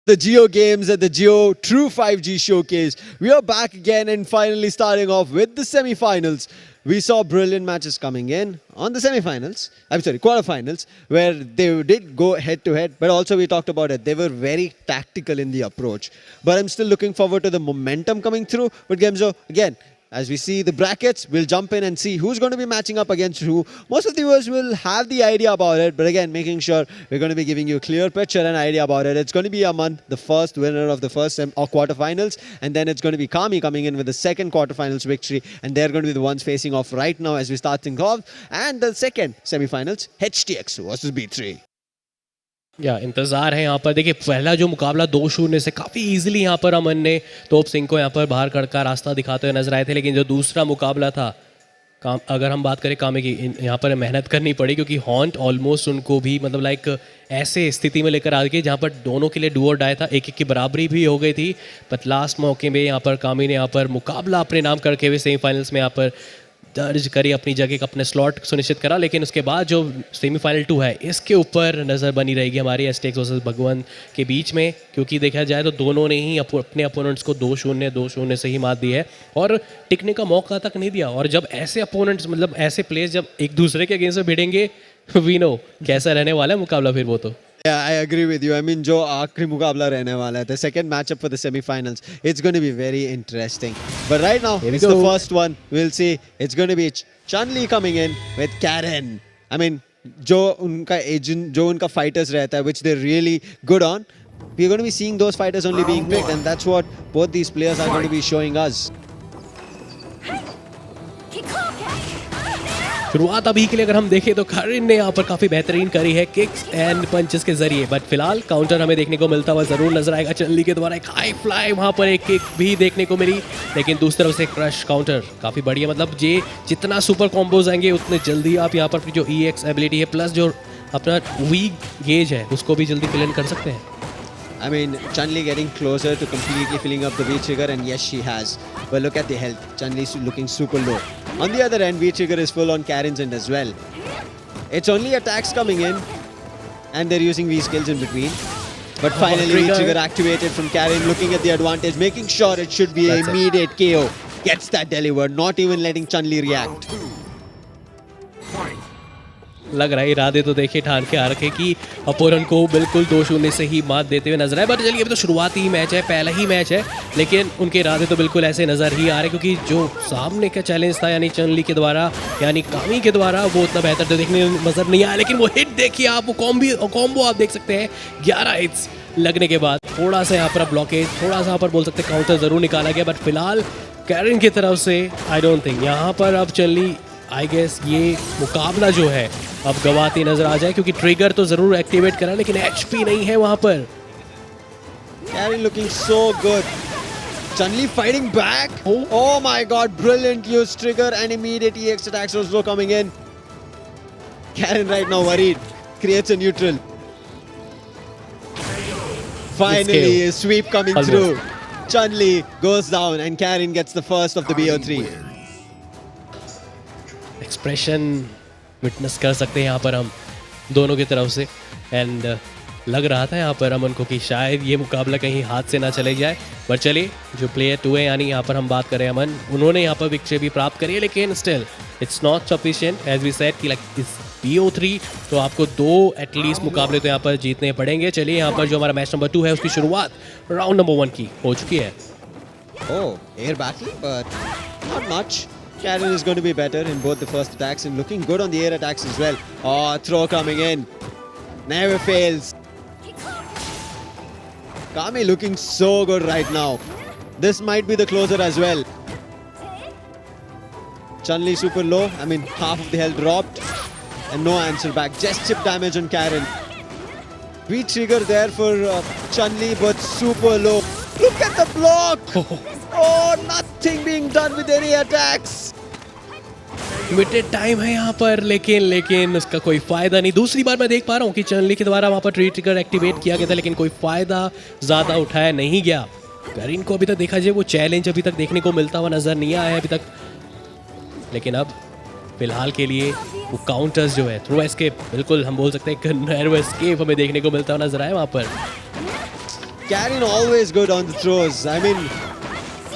The JioGames at the JioTrue5G showcase. We are back again and finally starting off with the semi-finals. We saw brilliant matches coming in on the semi-finals. Quarterfinals, where they did go head-to-head, but also we talked about it. They were very tactical in the approach. But I'm still looking forward to the momentum coming through. But Gemzo, again, as we see the brackets, we'll jump in and see who's going to be matching up against who. Most of the viewers will have the idea about it, but again, making sure we're going to be giving you a clear picture and idea about it. It's going to be Aman, the first winner of the first quarterfinals, and then it's going to be Kami coming in with the second quarterfinals victory, and they're going to be the ones facing off right now as we start things off. And the second semi-finals, HTX versus B3.
या इंतज़ार है यहाँ पर। देखिए पहला जो मुकाबला 2-0 से काफ़ी इजीली यहाँ पर अमन ने तोप सिंह को यहाँ पर बाहर का रास्ता दिखाते हुए नजर आए थे, लेकिन जो दूसरा मुकाबला था अगर हम बात करें कामे की, यहाँ पर मेहनत करनी पड़ी क्योंकि हॉन्ट ऑलमोस्ट उनको भी मतलब लाइक ऐसे स्थिति में लेकर आ गए जहाँ पर दोनों के लिए डू और डाई था, एक एक की बराबरी भी हो गई थी। बट लास्ट मौके में यहाँ पर कामी ने यहाँ पर मुकाबला अपने नाम करके हुए सेमीफाइनल्स में यहाँ पर दर्ज करी, अपनी जगह का अपने स्लॉट सुनिश्चित करा। लेकिन उसके बाद जो सेमीफाइनल 2 है इसके ऊपर नज़र बनी रहेगी हमारी एसटेक्स वर्सेस भगवान के बीच में, क्योंकि देखा जाए तो दोनों ने ही अपने अपोनेंट्स को 2-0 से ही मात दी है और टिकने का मौका तक नहीं दिया। और जब ऐसे अपोनेंट्स मतलब ऐसे प्लेयर्स जब एक दूसरे के अगेंस्ट में भिड़ेंगे, वी नो कैसा रहने वाला है मुकाबला फिर वो तो।
Yeah, I agree with you. I mean, जो आखिरी मुकाबला रहने वाला है, the second matchup for the semi-finals, it's going to be very interesting. But right now, it's the first one. We'll see. It's going to be Chun-Li coming in with Karen. I mean, जो उनका agent, जो उनका fighters रहता है, which they're really good on. We're going to be seeing those fighters only being picked, and that's what both these players are going to be showing us.
शुरुआत अभी के लिए अगर हम देखें तो कारिन ने यहाँ पर काफ़ी बेहतरीन करी है किक्स एंड पंचेस के जरिए, बट फिलहाल काउंटर हमें देखने को मिलता हुआ ज़रूर नजर आएगा। चन-ली के द्वारा एक हाई फ्लाई वहाँ पर एक किक भी देखने को मिली, लेकिन दूसरी तरफ से क्रश काउंटर काफ़ी बढ़िया। मतलब ये जितना सुपर कॉम्बोज आएंगे उतने जल्दी आप यहाँ पर जो EX एबिलिटी है प्लस जो अपना वीक गेज है उसको भी जल्दी फिल इन कर सकते हैं।
I mean, Chun-Li getting closer to completely filling up the V-trigger, and yes, she has. But look at the health. Chun-Li's looking super low. On the other end, V-trigger is full on Karen's end as well. It's only attacks coming in, and they're using V-skills in between. But finally, V-trigger activated from Karen, looking at the advantage, making sure it should be an immediate KO. Gets that delivered, not even letting Chun-Li react.
लग रहा है इरादे तो देखिए ठान के आ रखे कि अपोनेंट को बिल्कुल 2-0 से ही मात देते हुए नजर आए। बट चलिए अभी तो शुरुआती ही मैच है, पहला ही मैच है, लेकिन उनके इरादे तो बिल्कुल ऐसे नज़र ही आ रहे क्योंकि जो सामने का चैलेंज था यानी चनली के द्वारा यानी कामी के द्वारा वो उतना बेहतर तो देखने नजर नहीं आया। लेकिन वो हिट देखिए आप, वो कॉम्बो आप देख सकते हैं 11 हिट्स लगने के बाद। थोड़ा सा यहाँ पर ब्लॉकेज, थोड़ा सा यहाँ पर बोल सकते हैं काउंटर ज़रूर निकाला गया, बट फिलहाल कैरन की तरफ से आई डोंट थिंक यहाँ पर अब चनली आई गेस ये मुकाबला जो है अब गवाती नजर आ जाए क्योंकि ट्रिगर तो जरूर एक्टिवेट करा लेकिन एचपी नहीं है वहां पर।
Karen looking so good. Chun-Li fighting back. Oh my god, brilliant use trigger and immediate EX attacks also coming in. Karen right now worried. Creates a neutral. Finally, a sweep coming through. Chun-Li goes down and Karen gets the first of the BO3.
Expression witness कर सकते हैं यहाँ पर हम दोनों की तरफ से एंड लग रहा था यहाँ पर अमन को कि शायद ये मुकाबला कहीं हाथ से ना चले जाए। पर चलिए जो प्लेयर 2 है यानी यहाँ पर हम बात कर रहे हैं अमन, उन्होंने यहाँ पर विक्ट्री भी प्राप्त करी है लेकिन still it's not sufficient as we said कि लाइक इस BO3 तो आपको 2 एटलीस्ट मुकाबले तो यहाँ पर जीतने पड़ेंगे। चलिए यहाँ पर जो हमारा मैच नंबर 2 है उसकी शुरुआत राउंड नंबर 1 की हो चुकी है।
Oh, air battle, but not much. Karen is going to be better in both the first attacks and looking good on the air attacks as well. Oh, throw coming in. Never fails. Kami looking so good right now. This might be the closer as well. Chun-Li super low. I mean, half of the health dropped. And no answer back. Just chip damage on Karen. Re-trigger there for Chun-Li, but super low. Look at the block! Oh, nothing being done with any attacks.
Limited time है यहाँ पर लेकिन उसका कोई फायदा नहीं। दूसरी बार मैं देख पा रहा हूँ कि चनली के द्वारा वहाँ पर ट्रिगर एक्टिवेट किया गया था लेकिन कोई फायदा ज़्यादा उठाया नहीं गया। करीन को अभी तक देखा जाए वो चैलेंज अभी तक देखने को मिलता हुआ नज़र नहीं आया है अभी तक, लेकिन अब फिलहाल के लिए वो काउंटर्स जो है थ्रो एस्केप बिल्कुल हम बोल सकते हैं एक नर्व एस्केप हमें देखने को मिलता हुआ नजर आया वहाँ पर।
Karen always good on the throws. I mean,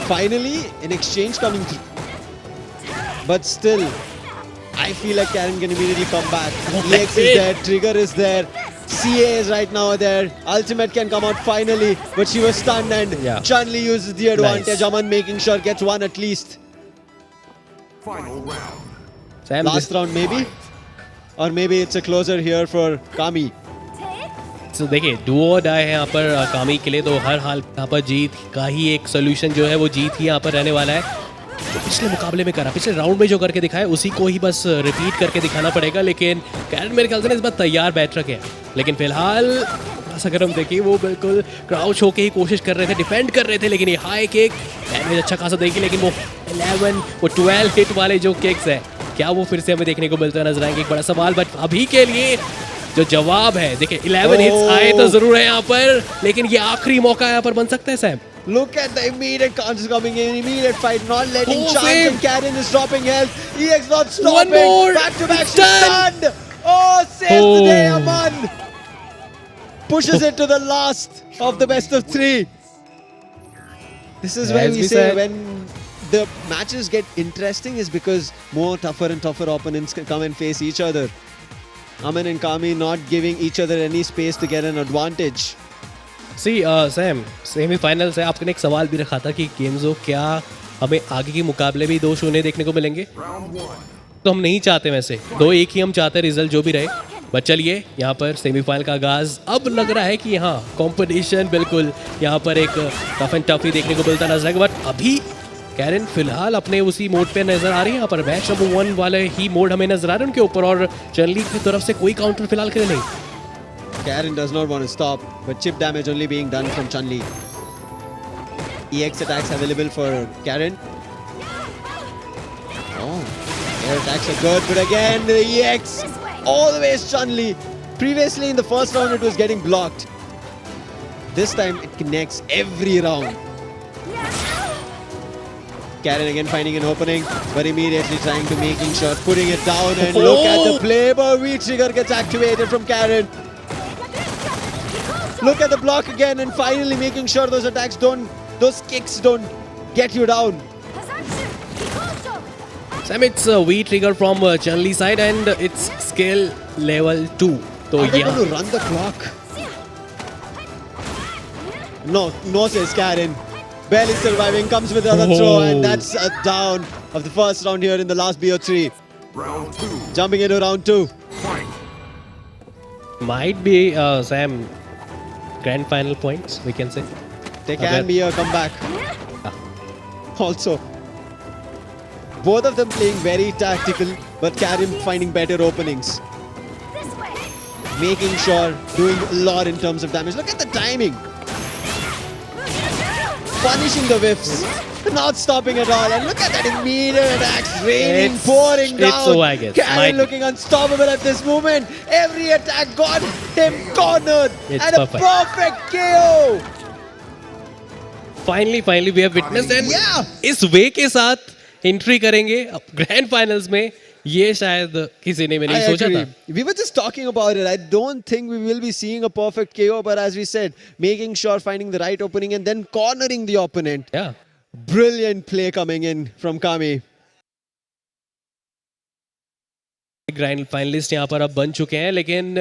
finally an exchange coming through. But still, I feel like Karen can immediately come back. EX is there, Trigger is there, CA is right now there. Ultimate can come out finally, but she was stunned and Chun-Li uses the advantage.
Nice.
Aman making sure gets one at least.
Final round.
Sam,
Last round maybe? Or maybe it's a closer here for Kami.
तो देखिए Duo die है यहाँ पर कामी के लिए, तो हर हाल यहाँ पर जीत का ही एक सोल्यूशन जो है वो जीत ही यहाँ पर रहने वाला है। तो पिछले मुकाबले में करा, पिछले राउंड में जो करके दिखाया उसी को ही बस रिपीट करके दिखाना पड़ेगा। लेकिन कैरन मेरे ख्याल से इस बार तैयार बैठ रखे हैं, लेकिन फिलहाल अगर हम देखिए वो बिल्कुल क्राउच होके ही कोशिश कर रहे थे, डिफेंड कर रहे थे, लेकिन ये हाई किक डैमेज अच्छा खासा देखिए, लेकिन वो 11 वो 12 हिट वाले जो किक्स है क्या वो फिर से हमें देखने को मिलता नजर आएंगे, एक बड़ा सवाल। बट अभी के लिए जो जवाब है देखिए 11 हिट्स आए तो जरूर है यहाँ पर, लेकिन ये आखिरी मौका यहाँ पर बन सकता है Sam.
Look at the immediate counters coming in, immediate fight, not letting chance, and Karen is dropping health. EX not stopping.
One more.
Back to back,
It's
she's
done.
stunned. Oh, saves the day, Aman. Pushes it to the last of the best of 3. This is when
As
we
we
say
said.
when the matches get interesting is because more tougher and tougher opponents can come and face each other. Aman and Kami not giving each other any space to get an advantage.
See Sam semifinal से आपने एक सवाल भी रखा था कि गेम्सो क्या हमें आगे के मुकाबले भी 2-0 देखने को मिलेंगे, तो हम नहीं चाहते, वैसे 2-1 ही हम चाहते रिजल्ट जो भी रहे। बट चलिए यहाँ पर सेमीफाइनल का आगाज अब लग रहा है कि हाँ कंपटीशन बिल्कुल यहाँ पर एक टफ एंड टफ ही देखने को मिलता नजर आएगा। बट अभी कैरन फिलहाल अपने उसी मोड पे नजर आ रही है, यहाँ पर मैच नंबर 1 वाले ही मोड हमें नजर आ रहे हैं उनके ऊपर, और चनली की तरफ से कोई काउंटर फिलहाल के लिए नहीं।
Karen does not want to stop, but chip damage only being done from Chun-Li. EX attacks available for Karen. Oh, air attacks are good, but again the EX always Chun-Li. Previously in the first round it was getting blocked. This time it connects every round. Karen again finding an opening, but immediately trying to making sure, putting it down, and look at the play, but V-trigger gets activated from Karen. Look at the block again and finally making sure those attacks don't, those kicks don't get you down.
Sam, it's a V trigger from Chun-Li side and it's skill level 2. So
Are they
yeah.
going to run the clock? No, says Karen. Barely surviving, comes with another throw, and that's a down of the first round here in the last BO3.
Round 2.
Jumping into round 2.
Fight.
Might be Sam grand final points, we can say.
They can be a comeback. Also, both of them playing very tactical, but Karim finding better openings. Making sure, doing a lot in terms of damage. Look at the timing. Punishing the whiffs. Not stopping at all. And look at that immediate attacks. Raining, pouring down.
It's so, I guess.
Karim looking unstoppable at this moment. Every attack got him cornered.
It's
and
perfect.
a perfect KO.
Finally we have witnessed and
Yeah.
इस वे के साथ entry करेंगे grand finals में ये शायद किसी ने भी नहीं
I
सोचा
agree.
था.
We were just talking about it. I don't think we will be seeing a perfect KO, but as we said, making sure finding the right opening and then cornering the opponent.
Yeah.
Brilliant play coming in from Kami.
Grand finalist यहाँ पर अब बन चुके हैं, लेकिन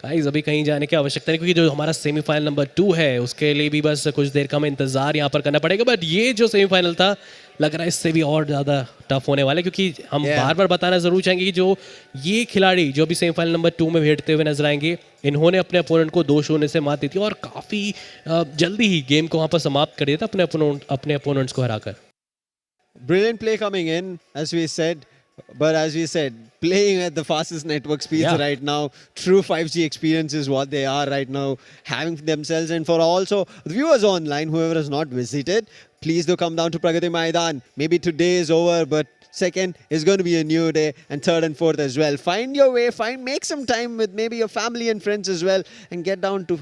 guys अभी कहीं जाने की आवश्यकता नहीं, क्योंकि जो हमारा सेमीफाइनल नंबर 2 है उसके लिए भी बस कुछ देर का हमें इंतजार यहाँ पर करना पड़ेगा. बट ये जो सेमीफाइनल था लग रहा है इससे भी और ज़्यादा टफ होने वाला है, क्योंकि हम बार बार बताना ज़रूर चाहेंगे कि जो ये खिलाड़ी जो अभी सेमीफाइनल नंबर 2 में भिड़ते हुए नजर आएंगे, इन्होंने अपने अपोनेंट को 2-0 से मात दी थी और काफ़ी जल्दी ही गेम को वहाँ पर समाप्त कर दिया था अपने अपोनेंट्स को हराकर.
Brilliant play coming in, as we said. But as we said, playing at the fastest network speeds right now, true 5G experience is what they are right now having themselves. And for also the viewers online, whoever has not visited, please do come down to Pragati Maidan. Maybe today is over, but second is going to be a new day, and third and fourth as well. Find your way, make some time with maybe your family and friends as well, and get down to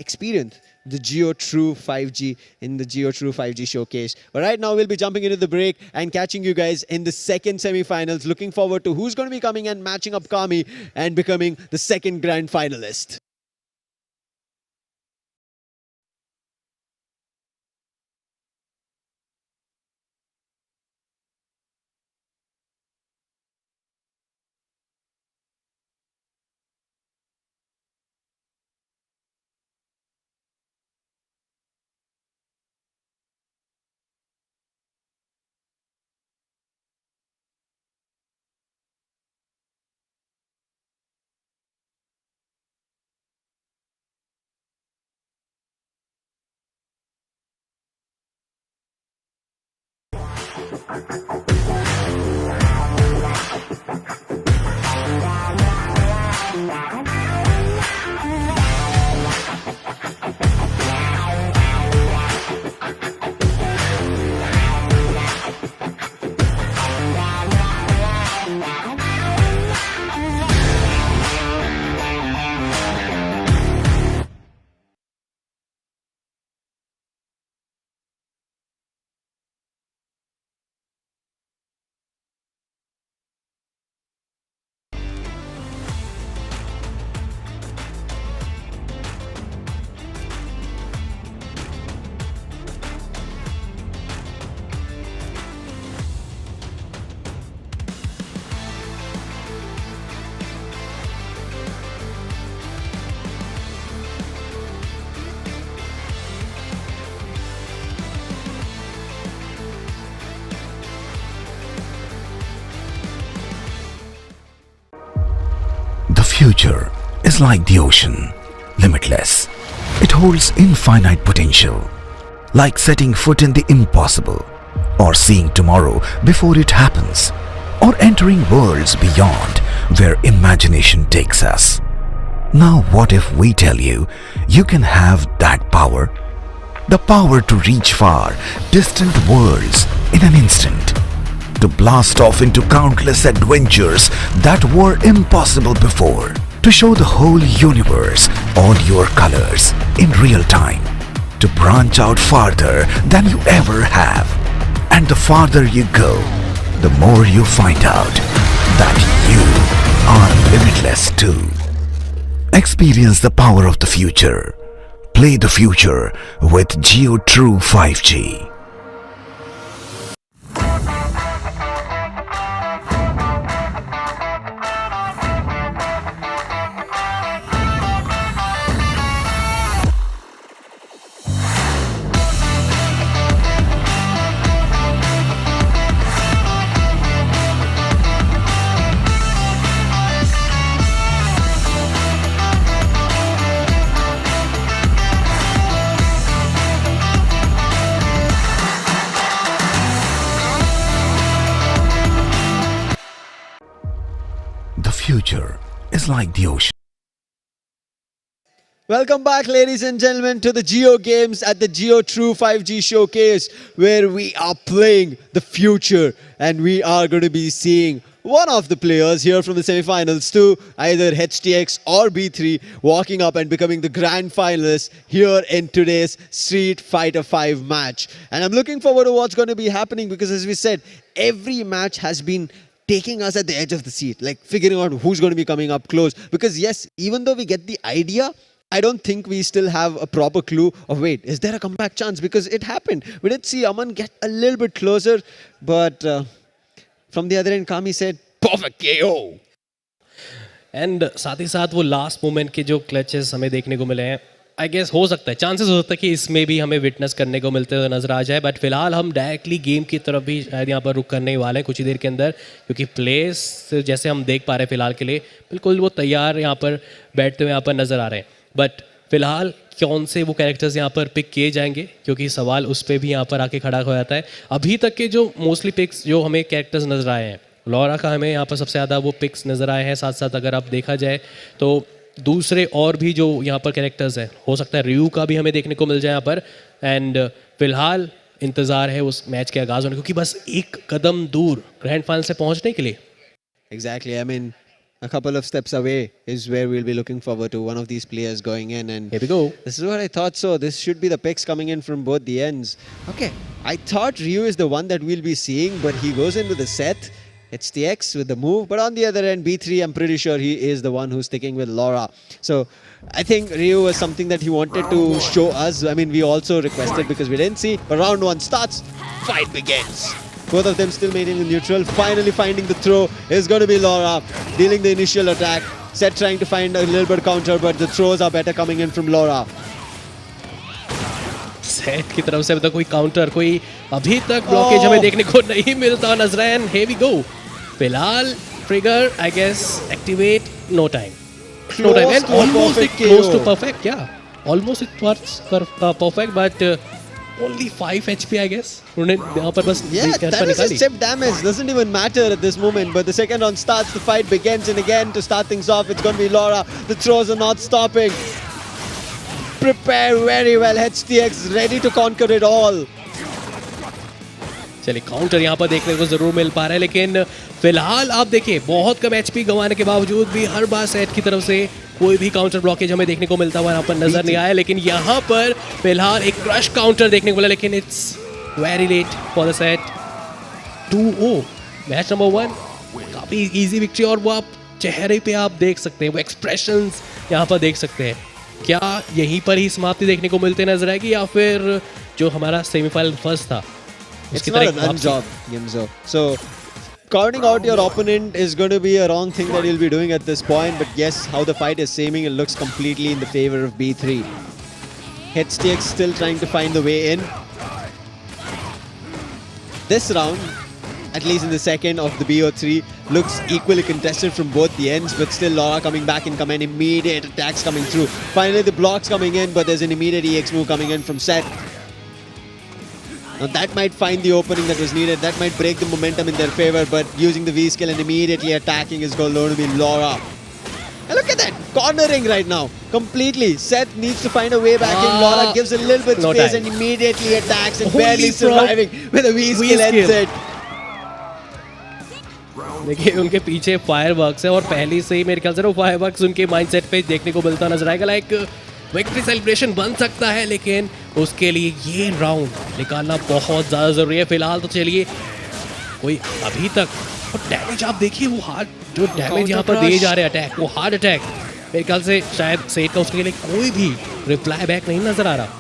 experience the JioTrue5G in the JioTrue5G showcase. But right now we'll be jumping into the break and catching you guys in the second semi-finals. Looking forward to who's going to be coming and matching up Kami and becoming the second grand finalist.
The future is like the ocean, limitless. It holds infinite potential, like setting foot in the impossible, or seeing tomorrow before it happens, or entering worlds beyond where imagination takes us. Now what if we tell you, you can have that power? The power to reach far, distant worlds in an instant. To blast off into countless adventures that were impossible before. To show the whole universe all your colors in real time. To branch out farther than you ever have. And the farther you go, the more you find out that you are limitless too. Experience the power of the future. Play the future with JioTrue5G. future is like the ocean.
Welcome back, ladies and gentlemen, to the JioGames at the JioTrue5G showcase, where we are playing the future, and we are going to be seeing one of the players here from the semi-finals to either HTX or B3 walking up and becoming the grand finalist here in today's Street Fighter 5 match. And I'm looking forward to what's going to be happening, because as we said, every match has been taking us at the edge of the seat, like figuring out who's going to be coming up close. Because yes, even though we get the idea, I don't think we still have a proper clue of, wait, is there a comeback chance? Because it happened. We did see Aman get a little bit closer, but from the other end, Kami said, perfect KO.
And साथ ही साथ वो last moment के जो clutches हमें देखने को मिले हैं, आई गेस हो सकता है, चांसेस हो सकता है कि इसमें भी हमें विटनेस करने को मिलते हुए नजर आ जाए. बट फिलहाल हम डायरेक्टली गेम की तरफ भी शायद यहाँ पर रुक करने वाले हैं कुछ ही देर के अंदर, क्योंकि प्लेस जैसे हम देख पा रहे हैं फिलहाल के लिए बिल्कुल वो तैयार यहाँ पर बैठते हुए यहाँ पर नजर आ रहे हैं. बट फिलहाल कौन से वो कैरेक्टर्स यहाँ पर पिक किए जाएंगे, क्योंकि सवाल उस पर भी यहाँ पर आके खड़ा हो जाता है. अभी तक के जो मोस्टली पिक्स जो हमें कैरेक्टर्स नजर आए हैं, लॉरा का हमें यहाँ पर सबसे ज़्यादा वो पिक्स नज़र आए हैं. साथ साथ अगर आप देखा जाए तो दूसरे और भी जो यहाँ पर कैरेक्टर्स हैं, हो सकता है रियू का भी हमें देखने को मिल जाए यहाँ पर. एंड फिलहाल इंतज़ार है उस मैच के आगाज़ होने, क्योंकि बस एक कदम दूर ग्रैंड फाइनल से पहुँचने के लिए.
Exactly. I mean, a couple of steps away is where we'll be looking forward to one of these players going in. And
here we go.
This is what I thought. So this should be the picks coming in from both the ends. Okay, I thought Ryu is the one that we'll be seeing, but he goes in with the Seth. It's the X with the move. But on the other end, B3, I'm pretty sure he is the one who's sticking with Laura. So I think Ryu was something that he wanted to show us. I mean, we also requested because we didn't see. But round one starts, fight begins. Both of them still maintaining neutral. Finally finding the throw is going to be Laura dealing the initial attack. Seth trying to find a little bit counter, but the throws are better coming in from Laura.
Set की तरफ से अभी तक कोई counter, कोई अभी तक blockage हमें देखने को नहीं मिलता नजर है. And here we go. फिलहाल trigger I guess activate, no time and almost close to perfect. या almost it was perfect, but only 5 HP, I guess.
Yeah, that is a chip damage. Doesn't even matter at this moment. But the second round starts, the fight begins, and again to start things off, it's going to be Laura. The throws are not stopping. Prepare very well. HTX ready to conquer it all.
चलिए counter यहाँ पर देखने को जरूर मिल पा रहा है, लेकिन फिलहाल आप देखिए बहुत कम HP गंवाने के बावजूद भी हर बार सेट की तरफ से कोई भी काउंटर ब्लॉकेज हमें देखने को मिलता हुआ यहाँ पर नजर नहीं आया. लेकिन यहाँ पर फिलहाल एक क्रश काउंटर देखने को मिला, लेकिन it's very late for the set. 2-0 match number 1. काफी इजी विक्ट्री, और वो आप चेहरे पे आप देख सकते हैं, वो एक्सप्रेशंस यहाँ पर देख सकते हैं. क्या यहीं पर ही समाप्ति देखने को मिलते नजर आएगी, या फिर जो हमारा सेमीफाइनल फर्स्ट था
उसकी तरह एक job, Gimzo. So counting out your opponent is going to be a wrong thing that you'll be doing at this point. But yes, how the fight is seeming, it looks completely in the favor of B3. HTX still trying to find the way in. This round, at least in the second of the BO3, looks equally contested from both the ends, but still Laura coming back in command, immediate attacks coming through. Finally the blocks coming in, but there's an immediate EX move coming in from Seth. Now that might find the opening that was needed, that might break the momentum in their favor, but using the V-skill and immediately attacking is going to be Laura. And look at that, cornering right now, completely. Seth needs to find a way back in. Laura gives a little bit space and immediately attacks and barely surviving with a V-skill ends it.
देखिए उनके पीछे fireworks है, और पहले से ही मेरे ख्याल से वो फायरवर्क्स उनके माइंडसेट पे देखने को मिलता नजर आएगा. लाइक विक्ट्री सेलिब्रेशन बन सकता है, लेकिन उसके लिए ये राउंड निकालना बहुत ज़्यादा ज़रूरी है. फिलहाल तो चलिए कोई अभी तक, और डैमेज आप देखिए, वो हार्ड जो डैमेज यहाँ पर दिए जा रहे हैं, अटैक, वो हार्ड अटैक, मेरे ख्याल से शायद सेट का उसके लिए कोई भी रिप्लाई बैक नहीं नजर आ रहा.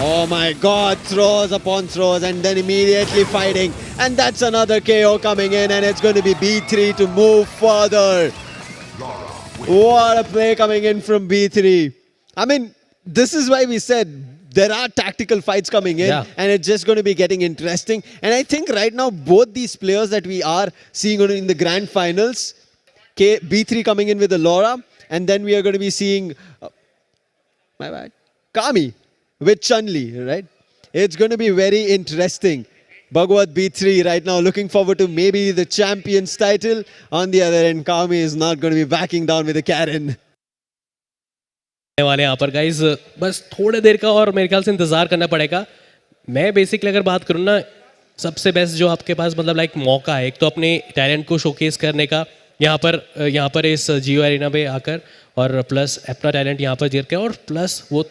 Oh my god, throws upon throws and then immediately fighting. And that's another KO coming in, and it's going to be B3 to move further. What a play coming in from B3. I mean, this is why we said there are tactical fights coming in, and it's just going to be getting interesting. And I think right now both these players that we are seeing in the grand finals, B3 coming in with the Laura, and then we are going to be seeing my bad, Kami with Chun-Li, right? It's going to be very interesting. Bhagwat B3 right now looking forward to maybe the champions title. On the other end, Kami is not going to be backing down with a Karen.
वाले यहाँ पर guys बस थोड़े देर का और मेरे ख्याल से इंतज़ार करना पड़ेगा. मैं बेसिकली अगर बात करूँ ना, सबसे बेस्ट जो आपके पास मतलब लाइक मौका है एक तो अपने टैलेंट को शोकेस करने का यहाँ पर इस जियो एरिना पे आकर, और प्लस अपना टैलेंट यहाँ पर जीत के, और प्लस वो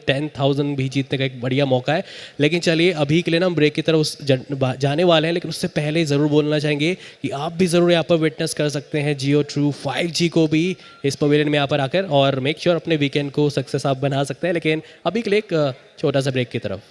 10,000 भी जीतने का एक बढ़िया मौका है. लेकिन चलिए अभी के लिए ना हम ब्रेक की तरफ जाने वाले हैं, लेकिन उससे पहले ज़रूर बोलना चाहेंगे कि आप भी ज़रूर यहाँ पर विटनेस कर सकते हैं JioTrue5G को भी इस पवेलियन में यहाँ पर आकर, और मेक श्योर अपने वीकेंड को सक्सेस आप बना सकते हैं. लेकिन अभी के लिए एक छोटा सा ब्रेक की तरफ.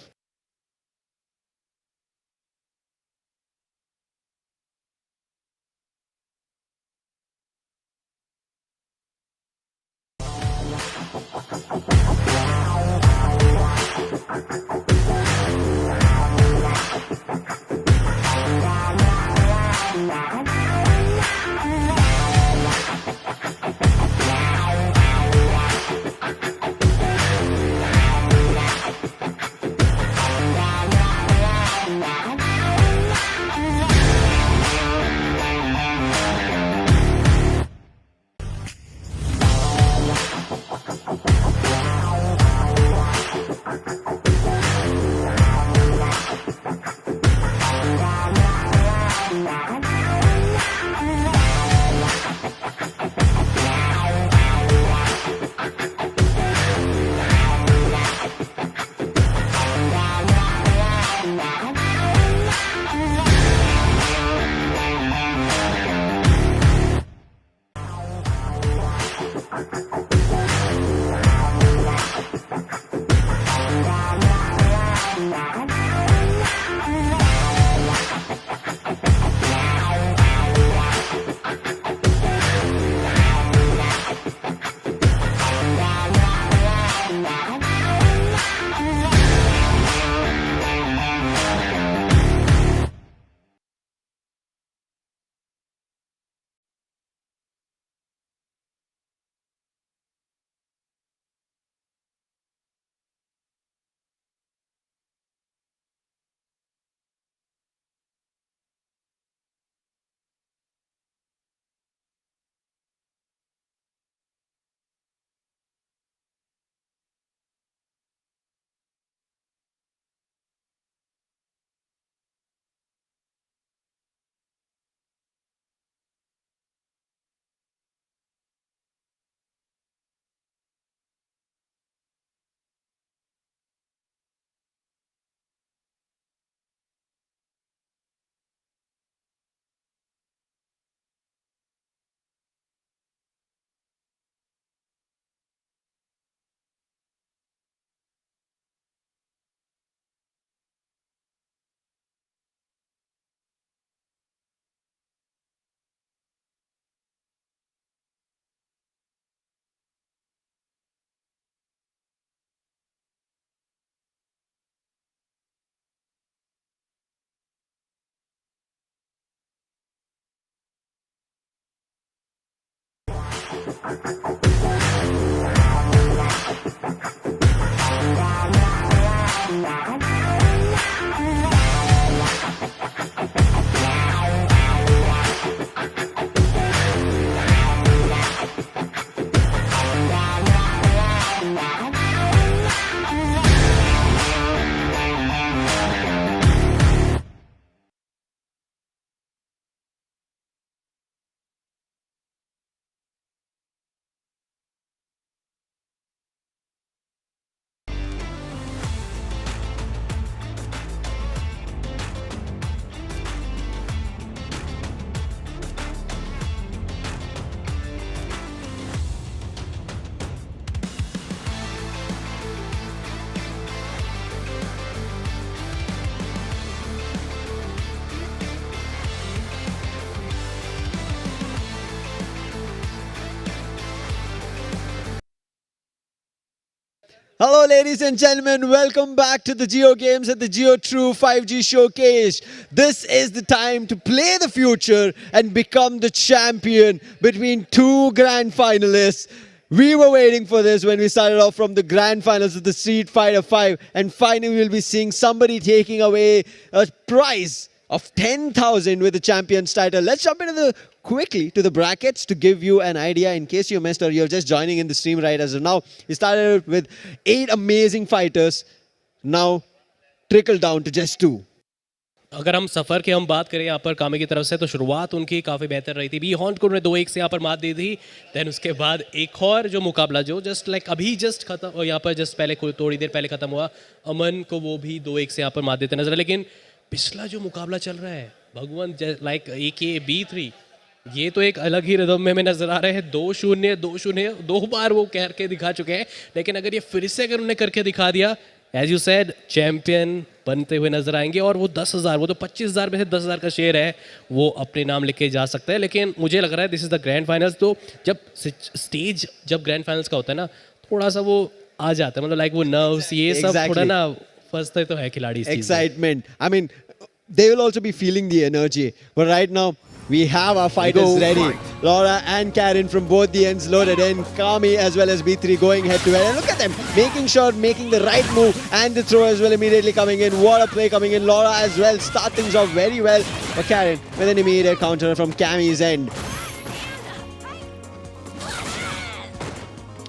Hello, ladies and gentlemen. Welcome back to the JioGames at the JioTrue5G showcase. This is the time to play the future and become the champion between two grand finalists. We were waiting for this when we started off from the grand finals of the Street Fighter 5, and finally we'll be seeing somebody taking away a prize of 10,000 with the champion's title. Let's jump into quickly to the brackets to give you an idea in case you missed or you're just joining in the stream right as of now. We started with 8 amazing fighters, now trickled down to just 2.
अगर हम सफ़र की हम बात करें यहाँ पर कामे की तरफ से तो शुरुआत उनकी काफ़ी बेहतर रही थी। बी हॉन्ट को उन्होंने 2-1 से यहाँ पर मात दी थी। देन उसके बाद एक और जो मुकाबला जो जस्ट लाइक अभी जस्ट खत्म यहाँ पर जस्ट पहले थोड़ी देर पहले ख़त्म हुआ, अमन को वो भी 2-1 से यहाँ पर मात देते नजर। लेकिन पिछला जो मुकाबला चल रहा है भगवान लाइक AK-B3, ये तो एक अलग ही रिदम में हमें नजर आ रहे हैं। 2-0 2-0 2 बार वो करके दिखा चुके हैं, लेकिन अगर ये फिर से अगर उन्होंने करके दिखा दिया, एज यू सेड चैंपियन बनते हुए नजर आएंगे और वो 10,000, वो तो 25,000 में से 10,000 का शेयर है, वो अपने नाम लेके जा सकता है। लेकिन मुझे लग रहा है this is the grand finals, तो जब स्टेज जब ग्रैंड फाइनल्स का होता है ना, थोड़ा सा वो आ जाता है, मतलब लाइक वो नर्व्स ये सब थोड़ा ना फंसते तो है खिलाड़ी।
Excitement. I mean, they will also be feeling the energy. But right now, we have our fighters ready. Laura and Karen from both the ends loaded in. Kami as well as B3 going head to head. And look at them, making sure, making the right move. And the throw as well immediately coming in. What a play coming in. Laura as well, start things off very well. But Karen with an immediate counter from Kami's end.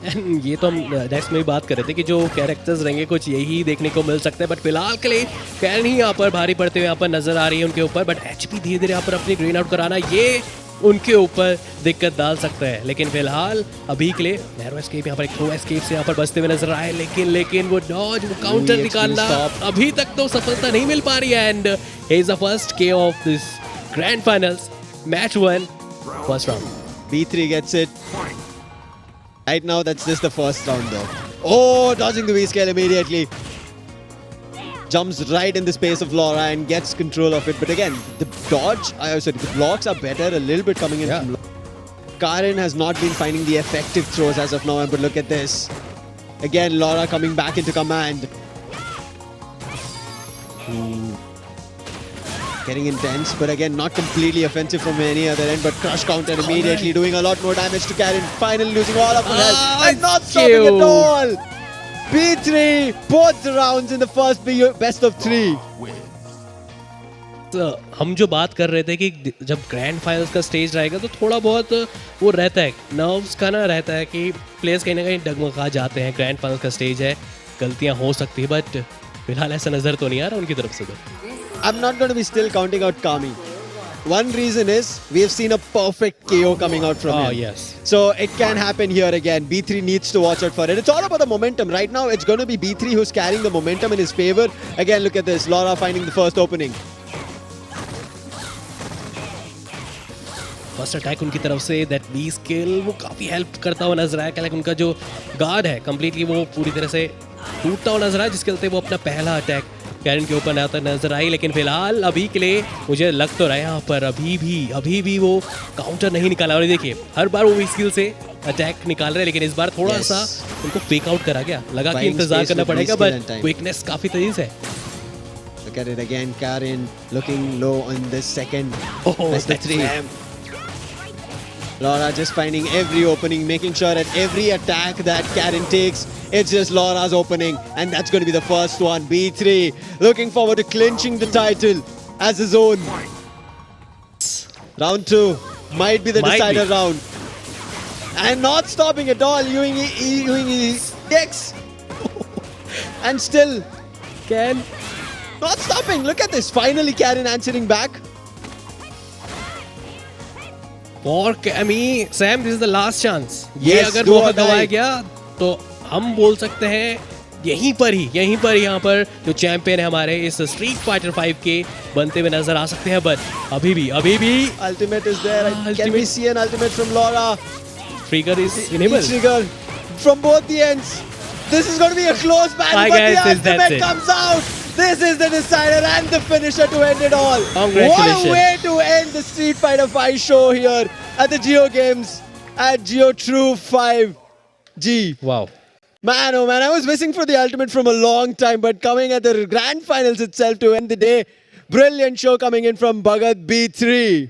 And ये तो हम next में ही बात कर रहे थे कि जो कैरेक्टर्स रहेंगे कुछ यही देखने को मिल सकता है। बट फिलहाल के लिए कैरन ही यहाँ पर भारी पड़ते हुए यहाँ पर नजर आ रही है उनके ऊपर। बट एचपी धीरे धीरे यहाँ पर अपनी ग्रीन आउट कराना ये उनके ऊपर दिक्कत डाल सकता है। लेकिन फिलहाल अभी के लिए नैरो एस्केप यहाँ पर एक थ्रो एस्केप से यहाँ पर बचते हुए नजर आए, लेकिन वो डॉज वो काउंटर निकालना अभी तक तो सफलता नहीं मिल पा रही है। And he is the first K of this grand finals match 1 first round.
B3 gets it. Right now, that's just the first round though. Oh, dodging the V-scale immediately. Jumps right in the space of Laura and gets control of it. But again, the the blocks are better a little bit coming in from Laura. Karen has not been finding the effective throws as of now, but look at this. Again, Laura coming back into command. Getting intense, but again, not completely offensive from any other end, but crush counter immediately, doing a lot more damage to Karen, finally losing all of her health, and not stopping at all! B3, both the rounds in the first best of 3.
तो हम जो बात कर रहे थे कि जब grand finals का स्टेज रहेगा तो थोड़ा बहुत वो रहता है, नर्व्स का ना रहता है कि प्लेयर्स कहीं ना कहीं डगमगा जाते हैं। ग्रैंड फाइनल्स का स्टेज है, गलतियां हो सकती है, बट फिलहाल ऐसा नजर तो नहीं आ रहा उनकी तरफ से। तो
I'm not going to be still counting out Kami. One reason is we have seen a perfect KO coming out from him.
Yes.
So it can happen here again. B3 needs to watch out for it. It's all about the momentum. Right now, it's going to be B3 who's carrying the momentum in his favor. Again, look at this. Laura finding the first opening.
First attack उनकी तरफ say that B skill वो काफ़ी help करता हुआ नजर आया। Like उनका जो गार्ड है कंप्लीटली वो पूरी तरह से टूटता हुआ नजर आया, जिसके चलते वो अपना पहला अटैक कैरन के ऊपर आता नजर आई। लेकिन फिलहाल अभी के लिए मुझे लग तो रहा है यहाँ पर अभी भी वो काउंटर नहीं निकाला। और देखिए हर बार वो स्किल से अटैक निकाल रहे हैं, लेकिन इस बार थोड़ा सा उनको फेक आउट करा गया, लगा कि इंतजार करना पड़ेगा, बट क्विकनेस काफी तेज है।
Look at it again, Karen looking low on this second. That's the 3. Laura just finding every opening, making sure at every attack that Karen takes, it's just Laura's opening, and that's going to be the first one. B3 looking forward to clinching the title as his own. Round 2 might be the decider round. And not stopping at all, Ewing X. And still,
Ken
not stopping. Look at this. Finally, Karen answering back.
For Kami, Sam, this is the last chance. ये
Yes,
अगर
do
मौका
or die.
गवाया गया तो हम बोल सकते हैं यहीं पर यहाँ पर जो चैंपियन है हमारे इस स्ट्रीट फाइटर 5 के बनते हुए नजर आ सकते हैं। बट अभी भी
Ultimate is there. Can we see an ultimate from Laura?
Trigger is enable
Trigger from both the ends. This is going to be a close battle,
I
but
guess
the
that's
ultimate
it.
comes out. This is the decider and the finisher to end it all.
Congratulations.
What a way to end the Street Fighter 5 show here at the JioGames at JioTrue5G.
Wow
Man, oh man, I was wishing for the ultimate from a long time, but coming at the grand finals itself to end the day, brilliant show coming in from Bhagat B3.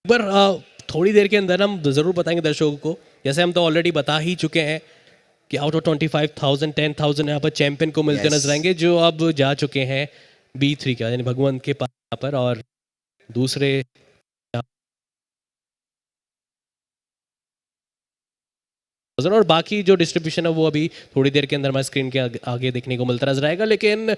पर थोड़ी देर के अंदर हम जरूर बताएंगे दर्शकों को जैसे हम तो ऑलरेडी बता ही चुके हैं कि आउट ऑफ 25,000 10,000 यहाँ पर चैंपियन को मिलते
Yes.
नजर आएंगे, जो अब जा चुके हैं B3 का यानी भगवंत के पास यहाँ पर, और दूसरे और बाकी जो डिस्ट्रीब्यूशन है वो अभी थोड़ी देर के अंदर हमारे स्क्रीन के आगे देखने को मिलता नजर आएगा, लेकिन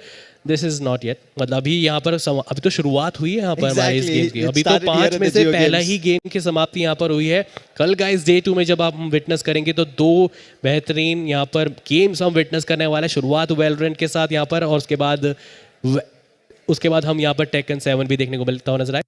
दिस इज नॉट येट, मतलब अभी यहाँ पर अभी तो शुरुआत हुई है यहाँ पर हमारे इस गेम की, अभी तो 5 में से पहला ही गेम की समाप्ति यहाँ पर हुई है। कल गाइस डे 2 में जब आप विटनेस करेंगे तो 2 बेहतरीन यहाँ पर गेम्स हम विटनेस करने वाले हैं। शुरुआत वैलोरेंट के साथ यहाँ पर, और उसके बाद हम यहाँ पर टेकन 7 भी देखने को मिलता हुआ नजर आए।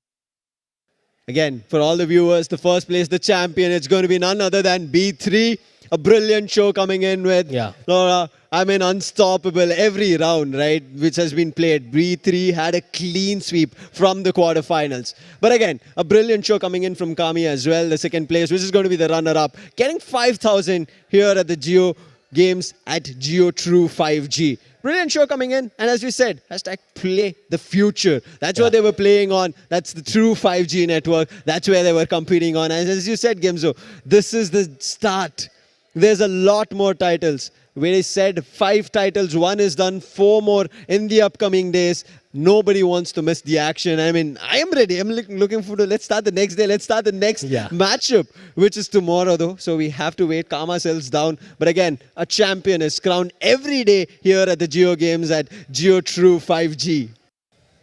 Again, for all the viewers, the first place, the champion, it's going to be none other than B3. A brilliant show coming in with Laura. I mean, unstoppable every round, right, which has been played. B3 had a clean sweep from the quarterfinals. But again, a brilliant show coming in from Kami as well, the second place, which is going to be the runner-up. Getting 5,000 here at the JioGames at JioTrue5G. Brilliant show coming in, and as we said, hashtag play the future. That's what they were playing on. That's the true 5G network. That's where they were competing on. And as you said, Gimzo, this is the start. There's a lot more titles. Where they said 5 titles, 1 is done, 4 more in the upcoming days. Nobody wants to miss the action. I mean, I am ready. I'm looking forward to, let's start the next day. Let's start the next matchup, which is tomorrow though. So we have to wait, calm ourselves down. But again, a champion is crowned every day here at the JioGames at JioTrue5G.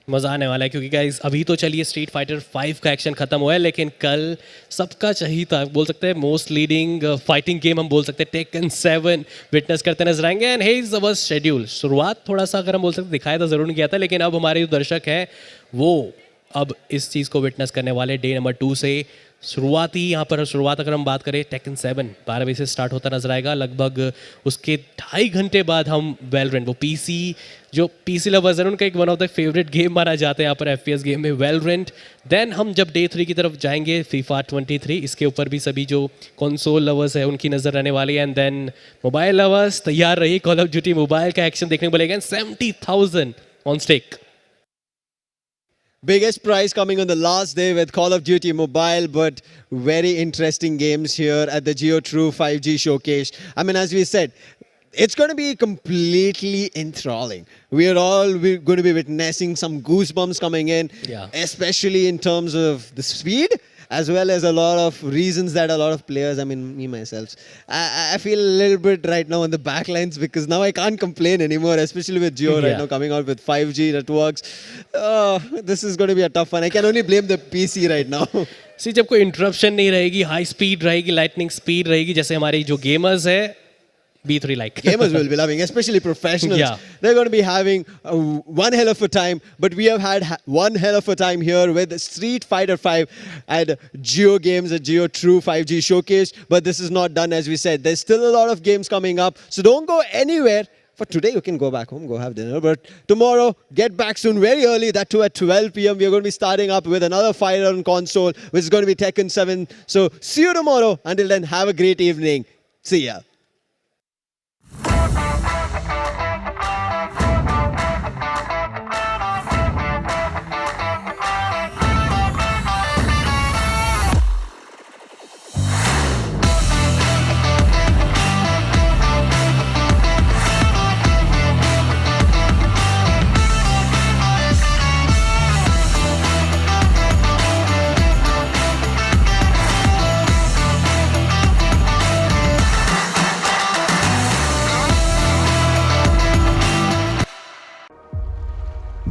मज़ा आने वाला है, क्योंकि guys अभी तो चलिए street fighter 5 का action खत्म हुआ है, लेकिन कल सबका चाहिए था, बोल सकते हैं मोस्ट लीडिंग फाइटिंग गेम हम बोल सकते हैं टेकन 7 विटनेस करते नजर आएंगे। And here is our schedule. शुरुआत थोड़ा सा अगर हम बोल सकते दिखाया तो ज़रूर नहीं किया था, लेकिन अब हमारे जो दर्शक हैं वो अब इस चीज़ को विटनेस करने वाले डे नंबर 2 से। शुरुआत अगर हम बात करें टेकन 7 12 बजे से स्टार्ट होता नजर आएगा। लगभग उसके 2.5 घंटे बाद हम वैलोरेंट, वो पीसी लवर्स हैं उनका एक one of the favourite game माना जाता है यहाँ पर एफपीएस गेम में वैलोरेंट। देन हम जब डे 3 की तरफ जाएंगे फीफा 23, इसके ऊपर भी सभी जो कंसोल लवर्स है उनकी नज़र रहने वाली है। एंड देन मोबाइल लवर्स तैयार रही, कॉल ऑफ ड्यूटी मोबाइल का एक्शन देखने को मिलेगा। 70,000 on stake.
Biggest prize coming on the last day with Call of Duty Mobile, but very interesting games here at the JioTrue5G showcase. I mean, as we said, it's going to be completely enthralling. We're going to be witnessing some goosebumps coming in, especially in terms of the speed, as well as a lot of reasons that a lot of players, I mean, me myself, I feel a little bit right now on the back lines, because now I can't complain anymore, especially with Jio right now coming out with 5G networks. This is going to be a tough one. I can only blame the PC right now.
सी जब कोई interruption नहीं रहेगी, high speed रहेगी, lightning speed रहेगी, जैसे हमारे जो gamers है B3 like.
Gamers will be loving, especially professionals. They're going to be having one hell of a time. But we have had one hell of a time here with Street Fighter 5 at JioGames, at JioTrue5G showcase. But this is not done, as we said. There's still a lot of games coming up. So don't go anywhere. For today, you can go back home, go have dinner. But tomorrow, get back soon, very early, that too at 12 p.m. We're going to be starting up with another fighter on console, which is going to be Tekken 7. So see you tomorrow. Until then, have a great evening. See ya.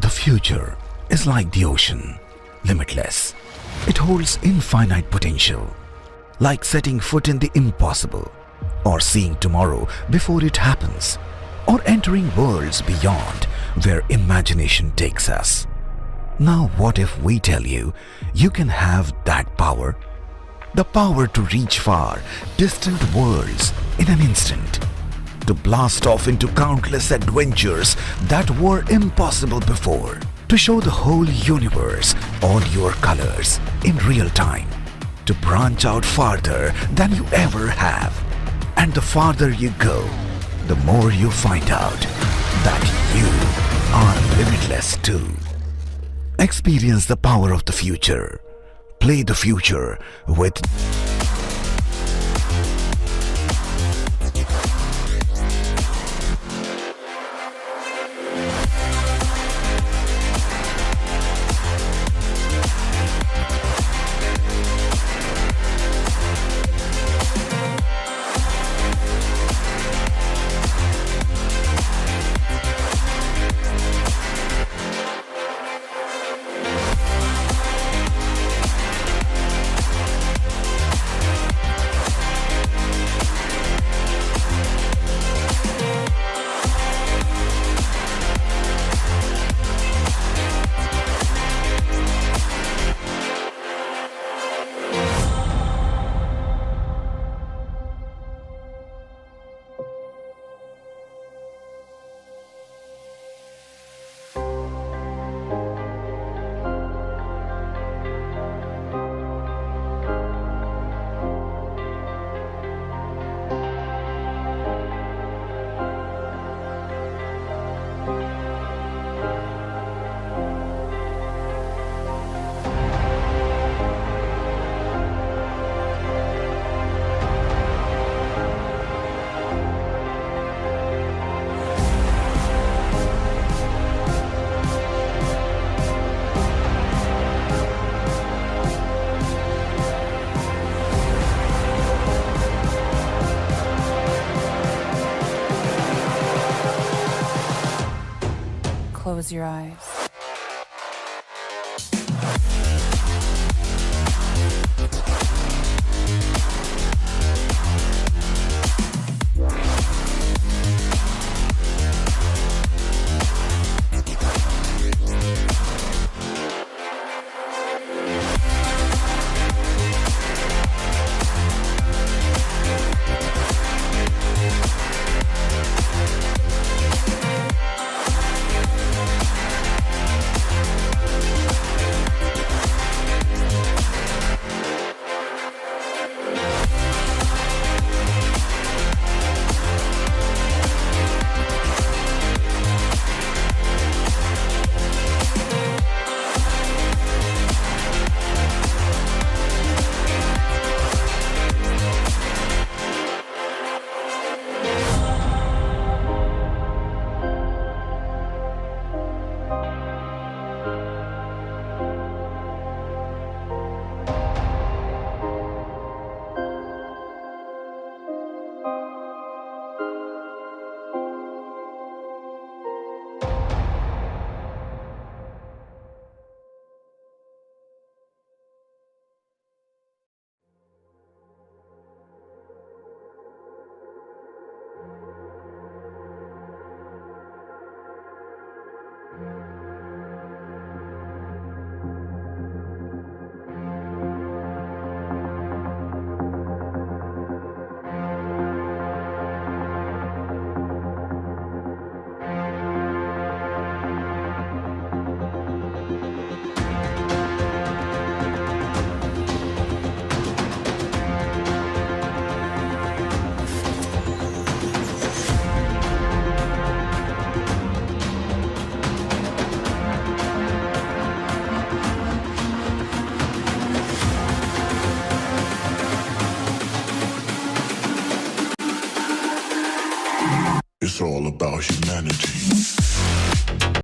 The future is like the ocean, limitless. It holds infinite potential, like setting foot in the impossible, or seeing tomorrow before it happens, or entering worlds beyond where imagination takes us. Now what if we tell you, you can have that power? The power to reach far, distant worlds in an instant. To blast off into countless adventures that were impossible before. To show the whole universe all your colors in real time. To branch out farther than you ever have. And the farther you go, the more you find out that you are limitless too. Experience the power of the future. Play the future with
Close your eyes.
It's all about humanity.